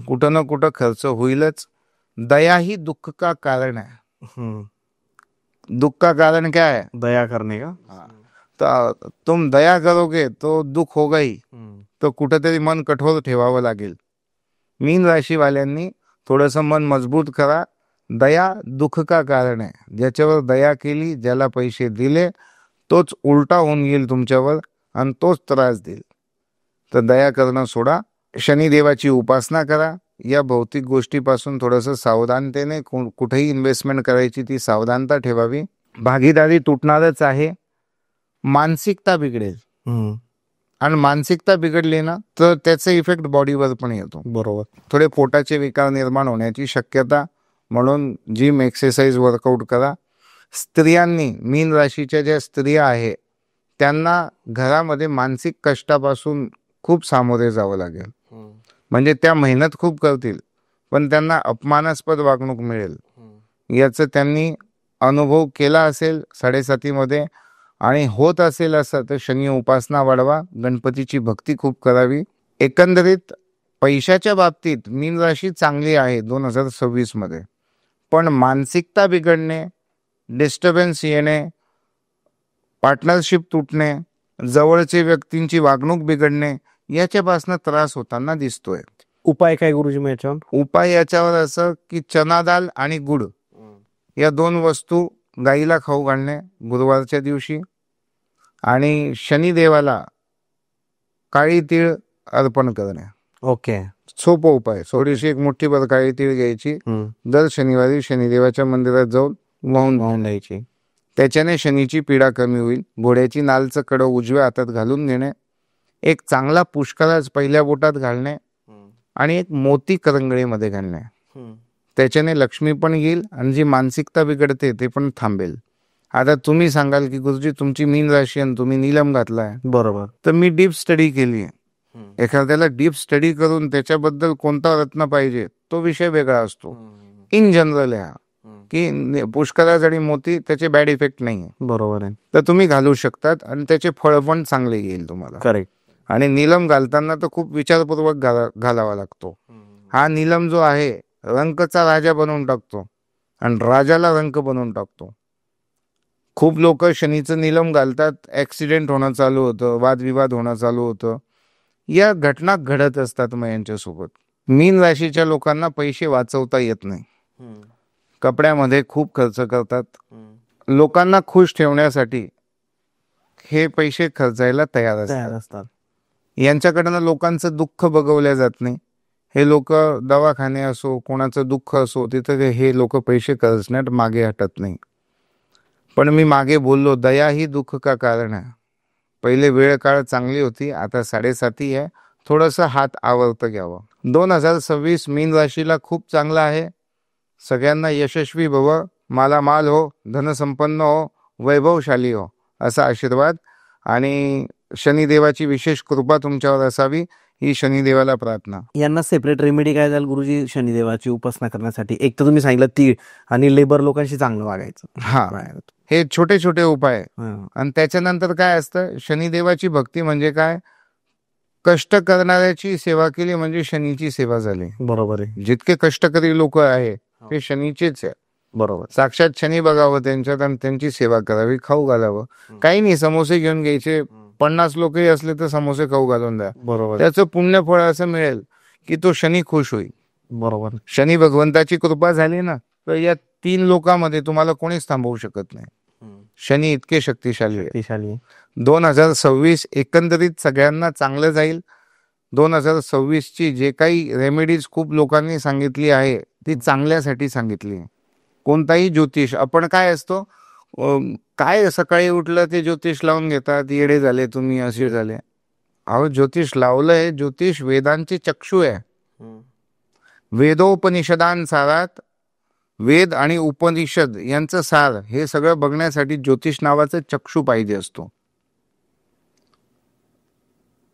कुठं ना कुठं खर्च होईलच. दया ही दुःख का कारण है. दुख का कारण क्या है, दया करने का. तर तुम दया करोगे तो दुख होगा ही. तो कुठेतरी मन कठोर ठेवावं लागेल. मीन राशीवाल्यांनी थोडंसं मन मजबूत करा. दया दुःख का कारण आहे. ज्याच्यावर दया केली, ज्याला पैसे दिले, तोच उलटा होऊन येईल तुमच्यावर आणि तोच त्रास देईल. तर दया करणं सोडा. शनिदेवाची उपासना करा. या भौतिक गोष्टीपासून थोडंसं सावधानतेने कुठेही इन्व्हेस्टमेंट करायची, ती सावधानता ठेवावी. भागीदारी तुटणारच आहे. मानसिकता बिघडेल आणि मानसिकता बिघडली ना, तर त्याचा इफेक्ट बॉडीवर पण येतो. बरोबर. थोडे पोटाचे विकार निर्माण होण्याची शक्यता. म्हणून जिम, एक्सरसाइज, वर्कआउट करा. स्त्रियांनी, मीन राशीच्या ज्या स्त्रिया आहे, त्यांना घरामध्ये मानसिक कष्टापासून खूप सामोरे जावं लागेल. म्हणजे त्या मेहनत खूप करतील, पण त्यांना अपमानास्पद वागणूक मिळेल. याचं त्यांनी अनुभव केला असेल 7:30 मध्ये, आणि होत असेल असं तर शनी उपासना वाढवा, गणपतीची भक्ती खूप करावी. एकंदरीत पैशाच्या बाबतीत मीन राशी चांगली आहे 2026 मध्ये, पण मानसिकता बिघडणे, डिस्टर्बन्स येणे, पार्टनरशिप तुटणे, जवळचे व्यक्तींची वागणूक बिघडणे, याच्यापासून त्रास होताना दिसतोय. उपाय काय गुरुजी मग याच्यावर? उपाय याच्यावर असं की चना दाल आणि गुड या 2 वस्तू गाईला खाऊ घालणे गुरुवारच्या दिवशी, आणि शनिदेवाला काळी तीळ अर्पण करणे. ओके. सोपा उपाय. थोडीशी एक मुठ्ठीभर काळी तीळ घ्यायची, दर शनिवारी शनिदेवाच्या मंदिरात जाऊन वाहून द्यायची. त्याच्याने शनीची पीडा कमी होईल. घोड्याची नालचं कडं उजव्या हातात घालून घेणे, एक चांगला पुष्कळच पहिल्या बोटात घालणे आणि एक मोती करंगळीमध्ये घालणे. त्याच्याने लक्ष्मी पण येईल आणि जी मानसिकता बिघडते ते पण थांबेल. आता तुम्ही सांगाल की गुरुजी तुमची मीन राशी आणि तुम्ही नीलम घातलाय. बरोबर. तर मी डीप स्टडी केली. एखाद्याला डीप स्टडी करून त्याच्याबद्दल कोणता रत्न पाहिजे तो विषय वेगळा असतो. इन जनरल आहे की पुष्कराज आणि मोती त्याचे बॅड इफेक्ट नाही आहे. बरोबर आहे. तर तुम्ही घालू शकतात आणि त्याचे फळ पण चांगले येईल तुम्हाला. करेक्ट. आणि नीलम घालताना तर खूप विचारपूर्वक घालावा लागतो. हा नीलम जो आहे रंकचा राजा बनवून टाकतो आणि राजाला रंक बनवून टाकतो. खूप लोक शनीचं नीलम घालतात, ऍक्सिडेंट होणं चालू होतं, वादविवाद होणं चालू होतं. या घटना घडत असतात मग यांच्यासोबत. मीन राशीच्या लोकांना पैसे वाचवता येत नाही. कपड्यामध्ये खूप खर्च करतात. लोकांना खुश ठेवण्यासाठी हे पैसे खर्चायला तयार असतात. यांच्याकडनं लोकांचं दुःख बघवल्या जात नाही. हे लोक दवाखाने असो, कोणाचं दुःख असो, तिथं हे लोक पैसे खर्चण्यात मागे हटत नाही. पण मी मागे बोललो, दया ही दुःख का कारण आहे. पहिले वेळ काळ चांगली होती, आता 7.5 आहे. थोडंसं हात आवर्त घ्यावं. 2026 मीन राशीला खूप चांगला आहे. सगळ्यांना यशस्वी भव, मालामाल हो, धनसंपन्न हो, वैभवशाली हो, असा आशीर्वाद आणि शनिदेवाची विशेष कृपा तुमच्यावर असावी, ही शनिदेवाला प्रार्थना. यांना सेपरेट रेमेडी काय झालं गुरुजी शनिदेवाची उपासना करण्यासाठी? एक तर तुम्ही सांगितलं तीळ आणि लेबर लोकांशी चांगलं वागायचं. हा, हे छोटे छोटे उपाय. हा. आणि त्याच्यानंतर काय असतं, शनिदेवाची भक्ती म्हणजे काय, कष्ट करणाऱ्याची सेवा केली म्हणजे शनीची सेवा झाली. बरोबर आहे. जितके कष्टकरी लोक आहे ते शनीचेच आहे. बरोबर. साक्षात शनी बघावं त्यांच्यात आणि त्यांची सेवा करावी, खाऊ घालावं. काही नाही, समोसे घेऊन घ्यायचे, 50 लोकही असले तर समोसे खाऊ घालून द्या. बरोबर. त्याचं पुण्यफळ असं मिळेल की तो शनी खुश होईल. बरोबर. शनी भगवंताची कृपा झाली ना, तर या 3 लोकांमध्ये तुम्हाला कोणीच थांबवू शकत नाही. शनी इतके शक्तिशाली आहे. 2026 एकंदरीत सगळ्यांना चांगलं जाईल. 2026 ची जे काही रेमेडीज खूप लोकांनी सांगितली आहे ती चांगल्यासाठी सांगितली आहे. कोणताही ज्योतिष, आपण काय असतो, काय सकाळी उठलं ते ज्योतिष लावून घेतात, येडे झाले तुम्ही, असे झाले. अहो, ज्योतिष लावलंय, ज्योतिष वेदांचे चक्षु आहे. वेदोपनिषदांसारात वेद आणि उपनिषद यांचं सार हे सगळं बघण्यासाठी ज्योतिष नावाचं चक्षु पाहिजे असतो.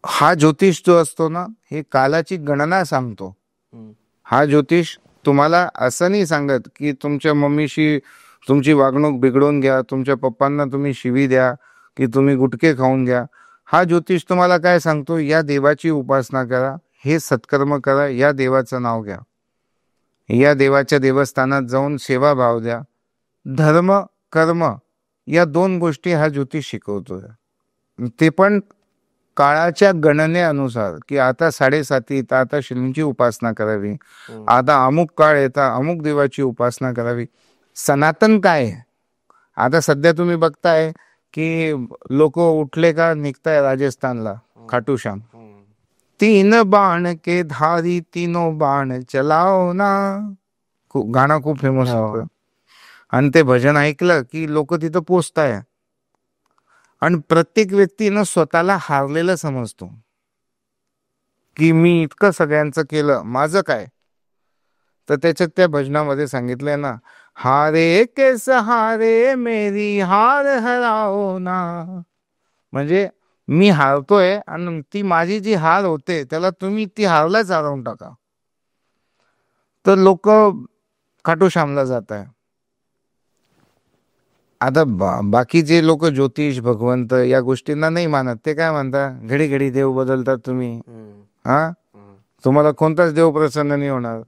हा ज्योतिष जो असतो ना, हे कालाची गणना सांगतो. हा ज्योतिष तुम्हाला असं नाही सांगत की तुमच्या मम्मीशी तुमची वागणूक बिघडवून घ्या, तुमच्या पप्पांना तुम्ही शिवी द्या, की तुम्ही गुटखे खाऊन घ्या. हा ज्योतिष तुम्हाला काय सांगतो, या देवाची उपासना करा, हे सत्कर्म करा, या देवाचं नाव घ्या, या देवाच्या देवस्थानात जाऊन सेवाभाव द्या. धर्म कर्म या 2 गोष्टी हा ज्योतिष शिकवतो. ते पण काळाच्या गणनेनुसार, की आता 7.5 आता शनीची उपासना करावी, आता अमुक काळ येता अमुक देवाची उपासना करावी. सनातन काय आहे, आता सध्या तुम्ही बघताय की लोक उठले का निघताय राजस्थानला खाटूश्याम. 3 बाण के धारी तीनों बाण चलाओ ना, गाणं खूप फेमस होतं. आणि ते भजन ऐकलं की लोक तिथं पोचताय. आणि प्रत्येक व्यक्तीनं स्वतःला हारलेलं समजतो की मी इतकं सगळ्यांचं केलं, माझं काय. तर त्याच्यात त्या भजनामध्ये सांगितलंय ना, हारे के सहारे मेरी हार हराओ ना, म्हणजे मी हारतोय आणि ती माझी जी हार होते त्याला तुम्ही ती हारलाच हरवून टाका. तर लोक खाटूश्यामला जात आहे. आता बाकी जे लोक ज्योतिष भगवंत या गोष्टींना नाही मानत, ते काय म्हणतात, घडी घडी देव बदलतात तुम्ही. हा, तुम्हाला कोणताच देव प्रसन्न नाही होणार.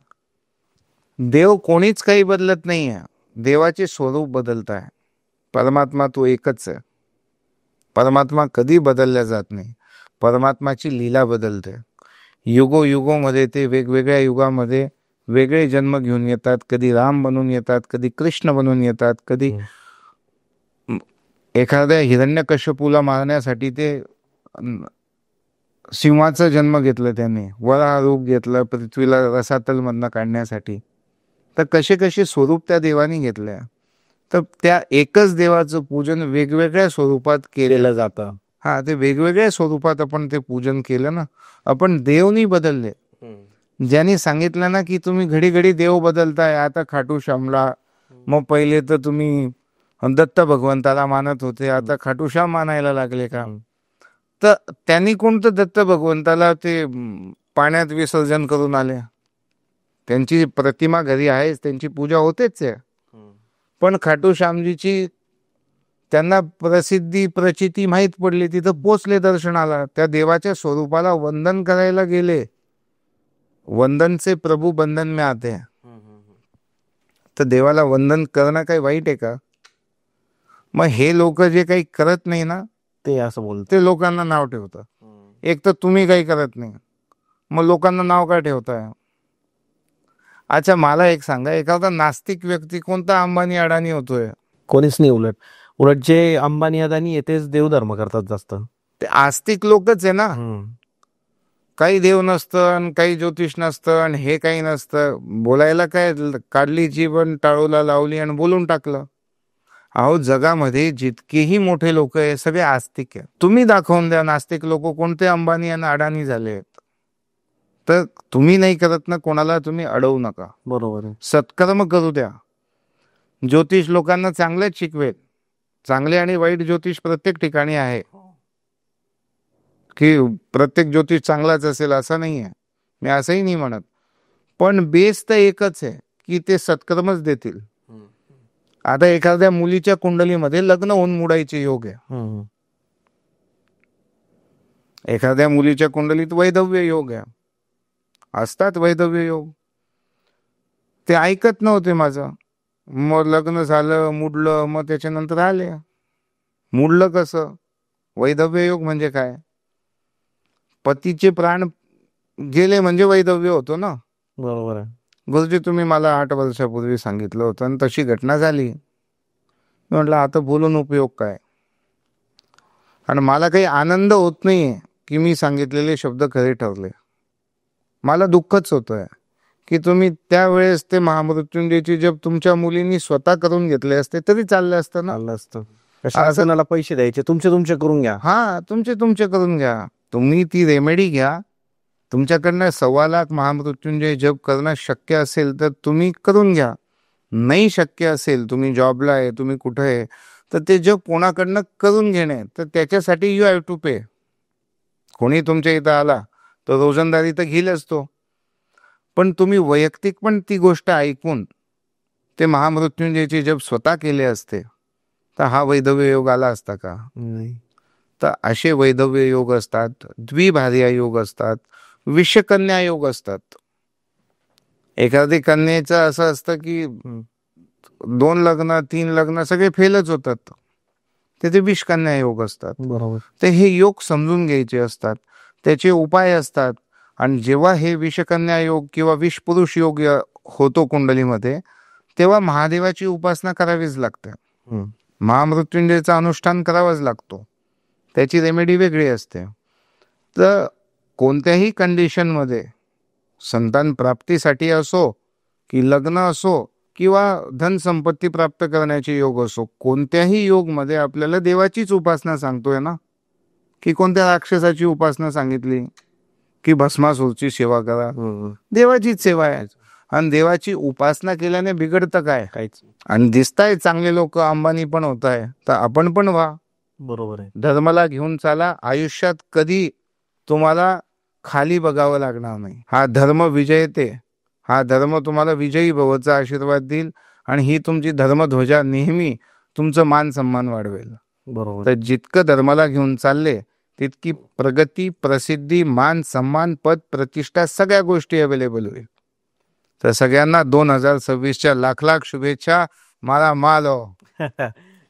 देव कोणीच काही बदलत नाही आहे, देवाचे स्वरूप बदलत आहे. परमात्मा तो एकच आहे. परमात्मा कधी बदलल्या जात नाही. परमात्माची लीला बदलते. युगोयुगोमध्ये ते वेगवेगळ्या युगामध्ये वेगळे जन्म घेऊन येतात. कधी राम बनून येतात, कधी कृष्ण बनून येतात, कधी एखाद्या हिरण्यकश्यपूला मारण्यासाठी ते सिंहाचा जन्म घेतला, त्याने वराह रूप घेतलं पृथ्वीला रसातल मधनं काढण्यासाठी. तर कसे कसे स्वरूप त्या देवाने घेतल्या. तर त्या एकच देवाचं पूजन वेगवेगळ्या स्वरूपात केलेलं जातं. हा, ते वेगवेगळ्या स्वरूपात आपण ते पूजन केलं ना, आपण देव नाही बदलले. ज्यांनी सांगितलं ना की तुम्ही घडी घडी देव बदलताय, आता खाटूश्यामला, मग पहिले तर तुम्ही दत्त भगवंताला मानत होते, आता खाटूश्याम मानायला लागले का. तर त्यांनी कोणतं दत्त भगवंताला ते पाण्यात विसर्जन करून आले. त्यांची प्रतिमा घरी आहेच, त्यांची पूजा होतेच आहे. पण खाटूश्यामजीची त्यांना प्रसिद्धी प्रचिती माहीत पडली, तिथं पोचले दर्शनाला, त्या देवाच्या स्वरूपाला वंदन करायला गेले. वंदन से प्रभू बंधन में आते हैं. तर देवाला वंदन करणं काही वाईट आहे का. मग हे लोक जे काही करत नाही ना, ते असं बोलते, लोकांना नाव ठेवतात. एक तर तुम्ही काही करत नाही, मग लोकांना नाव का ठेवताय. अच्छा, मला एक सांगा, एखादा नास्तिक व्यक्ती कोणता अंबानी अडाणी होतोय. कोणीच नाही. उलट उलट जे अंबानी अदानी येतेच देवधर्म करतात जास्त. ते आस्तिक लोकच आहे ना. काही देव नसतं आणि काही ज्योतिष नसतं आणि हे काही नसतं. बोलायला काय, काढली जीवन टाळूला लावली आणि बोलून टाकलं. अहो, जगामध्ये जितकेही मोठे लोक आहे सगळे आस्तिक आहे. तुम्ही दाखवून द्या नास्तिक लोक कोणते अंबानी आणि अडाणी झाले आहेत. तर तुम्ही नाही करत ना, कोणाला तुम्ही अडवू नका. बरोबर आहे. सत्कर्म करू द्या. ज्योतिष लोकांना चांगलेच शिकवेल. चांगले आणि वाईट ज्योतिष प्रत्येक ठिकाणी आहे, की प्रत्येक ज्योतिष चांगलाच असेल असं नाही आहे. मी असंही नाही म्हणत. पण बेस तर एकच आहे की ते सत्कर्मच देतील. आता एखाद्या मुलीच्या कुंडलीमध्ये लग्न होऊन मुडायचे योग आहे. एखाद्या मुलीच्या कुंडलीत वैधव्य योग आहे. असतात वैधव्य योग. ते ऐकत नव्हते माझं. मग लग्न झालं, मुडलं, मग त्याच्यानंतर आले. मुडलं कसं? वैधव्य योग म्हणजे काय? पतीचे प्राण गेले म्हणजे वैधव्य होतो ना. बरोबर आहे. गुरुजी, तुम्ही मला 8 वर्षापूर्वी सांगितलं होतं आणि तशी घटना झाली. मी म्हटलं आता बोलून उपयोग काय? आणि मला काही आनंद होत नाहीये की मी सांगितलेले शब्द खरे ठरले. मला दुःखच होतंय की तुम्ही त्यावेळेस ते महामृत्युंजयची जप तुमच्या मुलींनी स्वतः करून घेतले असते तरी चाललं असतं ना. चाललं असतं. शासनाला पैसे द्यायचे, तुमचे करून घ्या. हा, तुमचे करून घ्या. तुम्ही ती रेमेडी घ्या. तुमच्याकडनं 1.25 लाख महामृत्युंजय जप करणं शक्य असेल तर तुम्ही करून घ्या. नाही शक्य असेल, तुम्ही जॉबला आहे, तुम्ही कुठे आहे, तर ते जप कोणाकडनं करून घेणे, तर त्याच्यासाठी यू हॅव टू पे. कोणी तुमच्या इथं आला तर रोजंदारी तर घेईलच तो. पण तुम्ही वैयक्तिक पण ती गोष्ट ऐकून ते महामृत्युंजयचे जप स्वतः केले असते तर हा वैधव्य योग आला असता का? नाही. तर असे वैधव्य योग असतात, द्विभार्या योग असतात, विषकन्या योग असतात. एखादी कन्येचं असं असतं की 2 लग्न 3 लग्न सगळे फेलच होतात. ते विषकन्या योग असतात. बरोबर. ते हे योग समजून घ्यायचे असतात, त्याचे उपाय असतात. आणि जेव्हा हे विषकन्या योग किंवा विषपुरुष योग होतो कुंडलीमध्ये, तेव्हा महादेवाची उपासना करावीच लागते. महामृत्युंजयचा अनुष्ठान करावाच लागतो. त्याची रेमेडी वेगळी असते. तर कोणत्याही कंडिशनमध्ये संतान प्राप्तीसाठी असो की लग्न असो किंवा धनसंपत्ती प्राप्त करण्याचे योग असो, कोणत्याही योगमध्ये आपल्याला देवाचीच उपासना सांगतोय ना. की कोणत्या राक्षसाची उपासना सांगितली की भस्मासूरची सेवा करा. देवाचीच सेवा आहे. आणि देवाची उपासना केल्याने बिघडतं काय? काहीच. आणि दिसताय चांगले लोक अंबानी पण होत आहे, तर आपण पण व्हा. बरोबर आहे. धर्माला घेऊन चाला. आयुष्यात कधी तुम्हाला खाली बघावं लागणार नाही. हा धर्म विजयते. हा धर्म तुम्हाला विजयी भवचा आशीर्वाद देईल आणि ही तुमची धर्मध्वजा नेहमी तुमचं मान सन्मान वाढवेल. बरोबर. तर जितकं धर्माला घेऊन चालले तितकी प्रगती, प्रसिद्धी, मान सन्मान, पद, प्रतिष्ठा सगळ्या गोष्टी अवेलेबल होईल. तर सगळ्यांना 2026च्या लाख लाख शुभेच्छा. मला माल.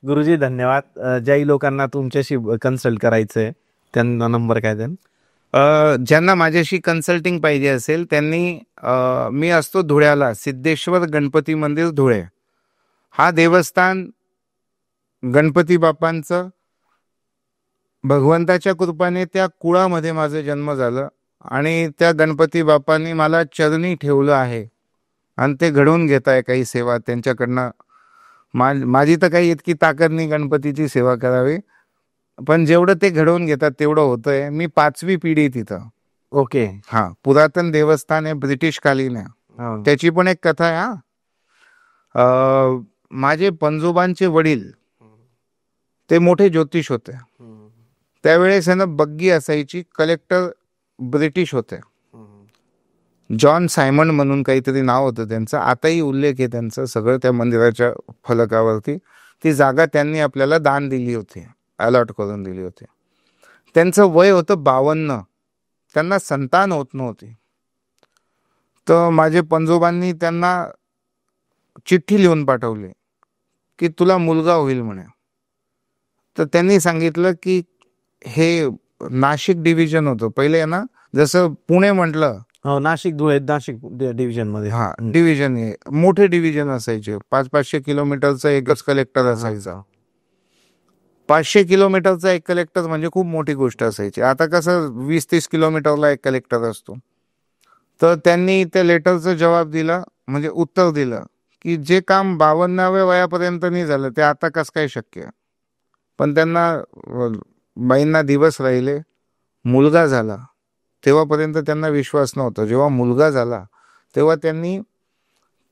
गुरुजी धन्यवाद. ज्याही लोकांना तुमच्याशी कन्सल्ट करायचंय त्यांना नंबर काय द्याल? ज्यांना माझ्याशी कन्सल्टिंग पाहिजे असेल त्यांनी, मी असतो धुळ्याला, सिद्धेश्वर गणपती मंदिर धुळे. हा देवस्थान गणपती बाप्पांचं, भगवंताच्या कृपाने त्या कुळामध्ये माझा जन्म झालं आणि त्या गणपती बाप्पांनी मला चरणी ठेवलं आहे आणि ते घडवून घेत आहे काही सेवा त्यांच्याकडनं. माझी तर काही इतकी ताकद नाही गणपतीची सेवा करावी, पण जेवढं ते घडवून घेतात तेवढं होतंय. मी 5वी पिढी तिथं. ओके. हा, पुरातन देवस्थान आहे, ब्रिटिश कालीन आहे. त्याची पण एक कथा आहे. माझे पणजोबांचे वडील ते मोठे ज्योतिष होते. त्यावेळेस आहे ना बग्गी असायची. कलेक्टर ब्रिटिश होते. जॉन सायमन म्हणून काहीतरी नाव होतं त्यांचं. आताही उल्लेख आहे त्यांचं सगळं त्या मंदिराच्या फलकावरती. ती जागा त्यांनी आपल्याला दान दिली होती, अलॉट करून दिली होती. त्यांचं वय होतं 52. त्यांना संतान होत नव्हती. तर माझे पणजोबांनी त्यांना चिठ्ठी लिहून पाठवली की तुला मुलगा होईल म्हणे. तर त्यांनी सांगितलं की हे नाशिक डिव्हिजन होतं पहिले ना, जसं पुणे म्हटलं, नाशिक धुळे नाशिक डिव्हिजन मध्ये. हा, डिव्हिजन हे मोठे डिव्हिजन असायचे. 500-500 किलोमीटरचा एकच कलेक्टर असायचा. 500 किलोमीटरचा एक कलेक्टर म्हणजे खूप मोठी गोष्ट असायची. आता कसं 20-30 किलोमीटरला एक कलेक्टर असतो. तर त्यांनी त्या लेटरचं जवाब दिला, म्हणजे उत्तर दिलं की जे काम 52व्या वयापर्यंत नाही झालं ते आता कसं काय शक्य आहे. पण त्यांना बाईंना दिवस राहिले, मुलगा झाला तेव्हापर्यंत त्यांना विश्वास नव्हता. जेव्हा मुलगा झाला तेव्हा त्यांनी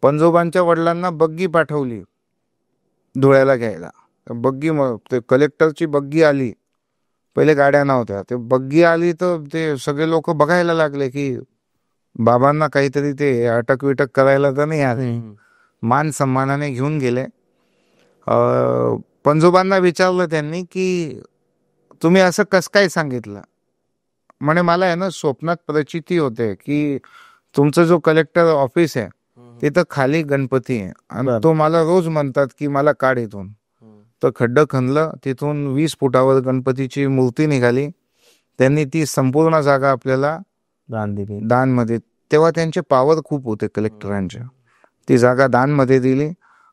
पंजोबांच्या वडिलांना बग्गी पाठवली धुळ्याला घ्यायला. बग्गी ते कलेक्टरची बग्गी आली, पहिले गाड्या नव्हत्या, ते बग्गी आली तर ते सगळे लोक बघायला लागले की बाबांना काहीतरी ते अटक विटक करायला तर नाही आले. मान सन्मानाने घेऊन गेले. पंजोबांना विचारलं त्यांनी की तुम्ही असं कसं काय सांगितलं. म्हणे मला आहे ना स्वप्नात प्रचिती होते की तुमचं जो कलेक्टर ऑफिस आहे तिथं खाली गणपती आहे आणि तो मला रोज म्हणतात की मला काढ इथून. तर खड्डं खणलं, तिथून 20 फुटावर गणपतीची मूर्ती निघाली. त्यांनी ती संपूर्ण जागा आपल्याला दानमध्ये, तेव्हा त्यांचे पॉवर खूप होते कलेक्टरांच्या, ती जागा दानमध्ये दिली.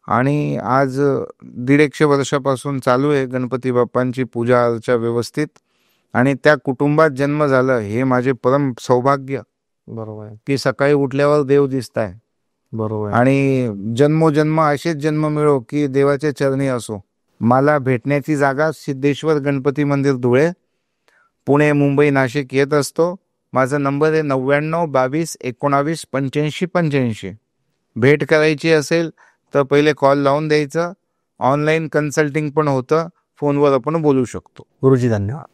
आणि आज 150 वर्षापासून चालू आहे गणपती बाप्पांची पूजा अर्चा व्यवस्थित. आणि त्या कुटुंबात जन्म झालं हे माझे परम सौभाग्य. बरोबर आहे. की सकाळी उठल्यावर देव दिसताय. बरोबर. आणि जन्मोजन्म असेच जन्म मिळो की देवाच्या चरणी असो. मला भेटण्याची जागा सिद्धेश्वर गणपती मंदिर धुळे, पुणे, मुंबई, नाशिक येत असतो. माझा नंबर आहे 99 22 19 85 85. भेट करायची असेल तर पहिले कॉल लावून द्यायचं. ऑनलाईन कन्सल्टिंग पण होतं, फोनवर आपण बोलू शकतो. गुरुजी धन्यवाद.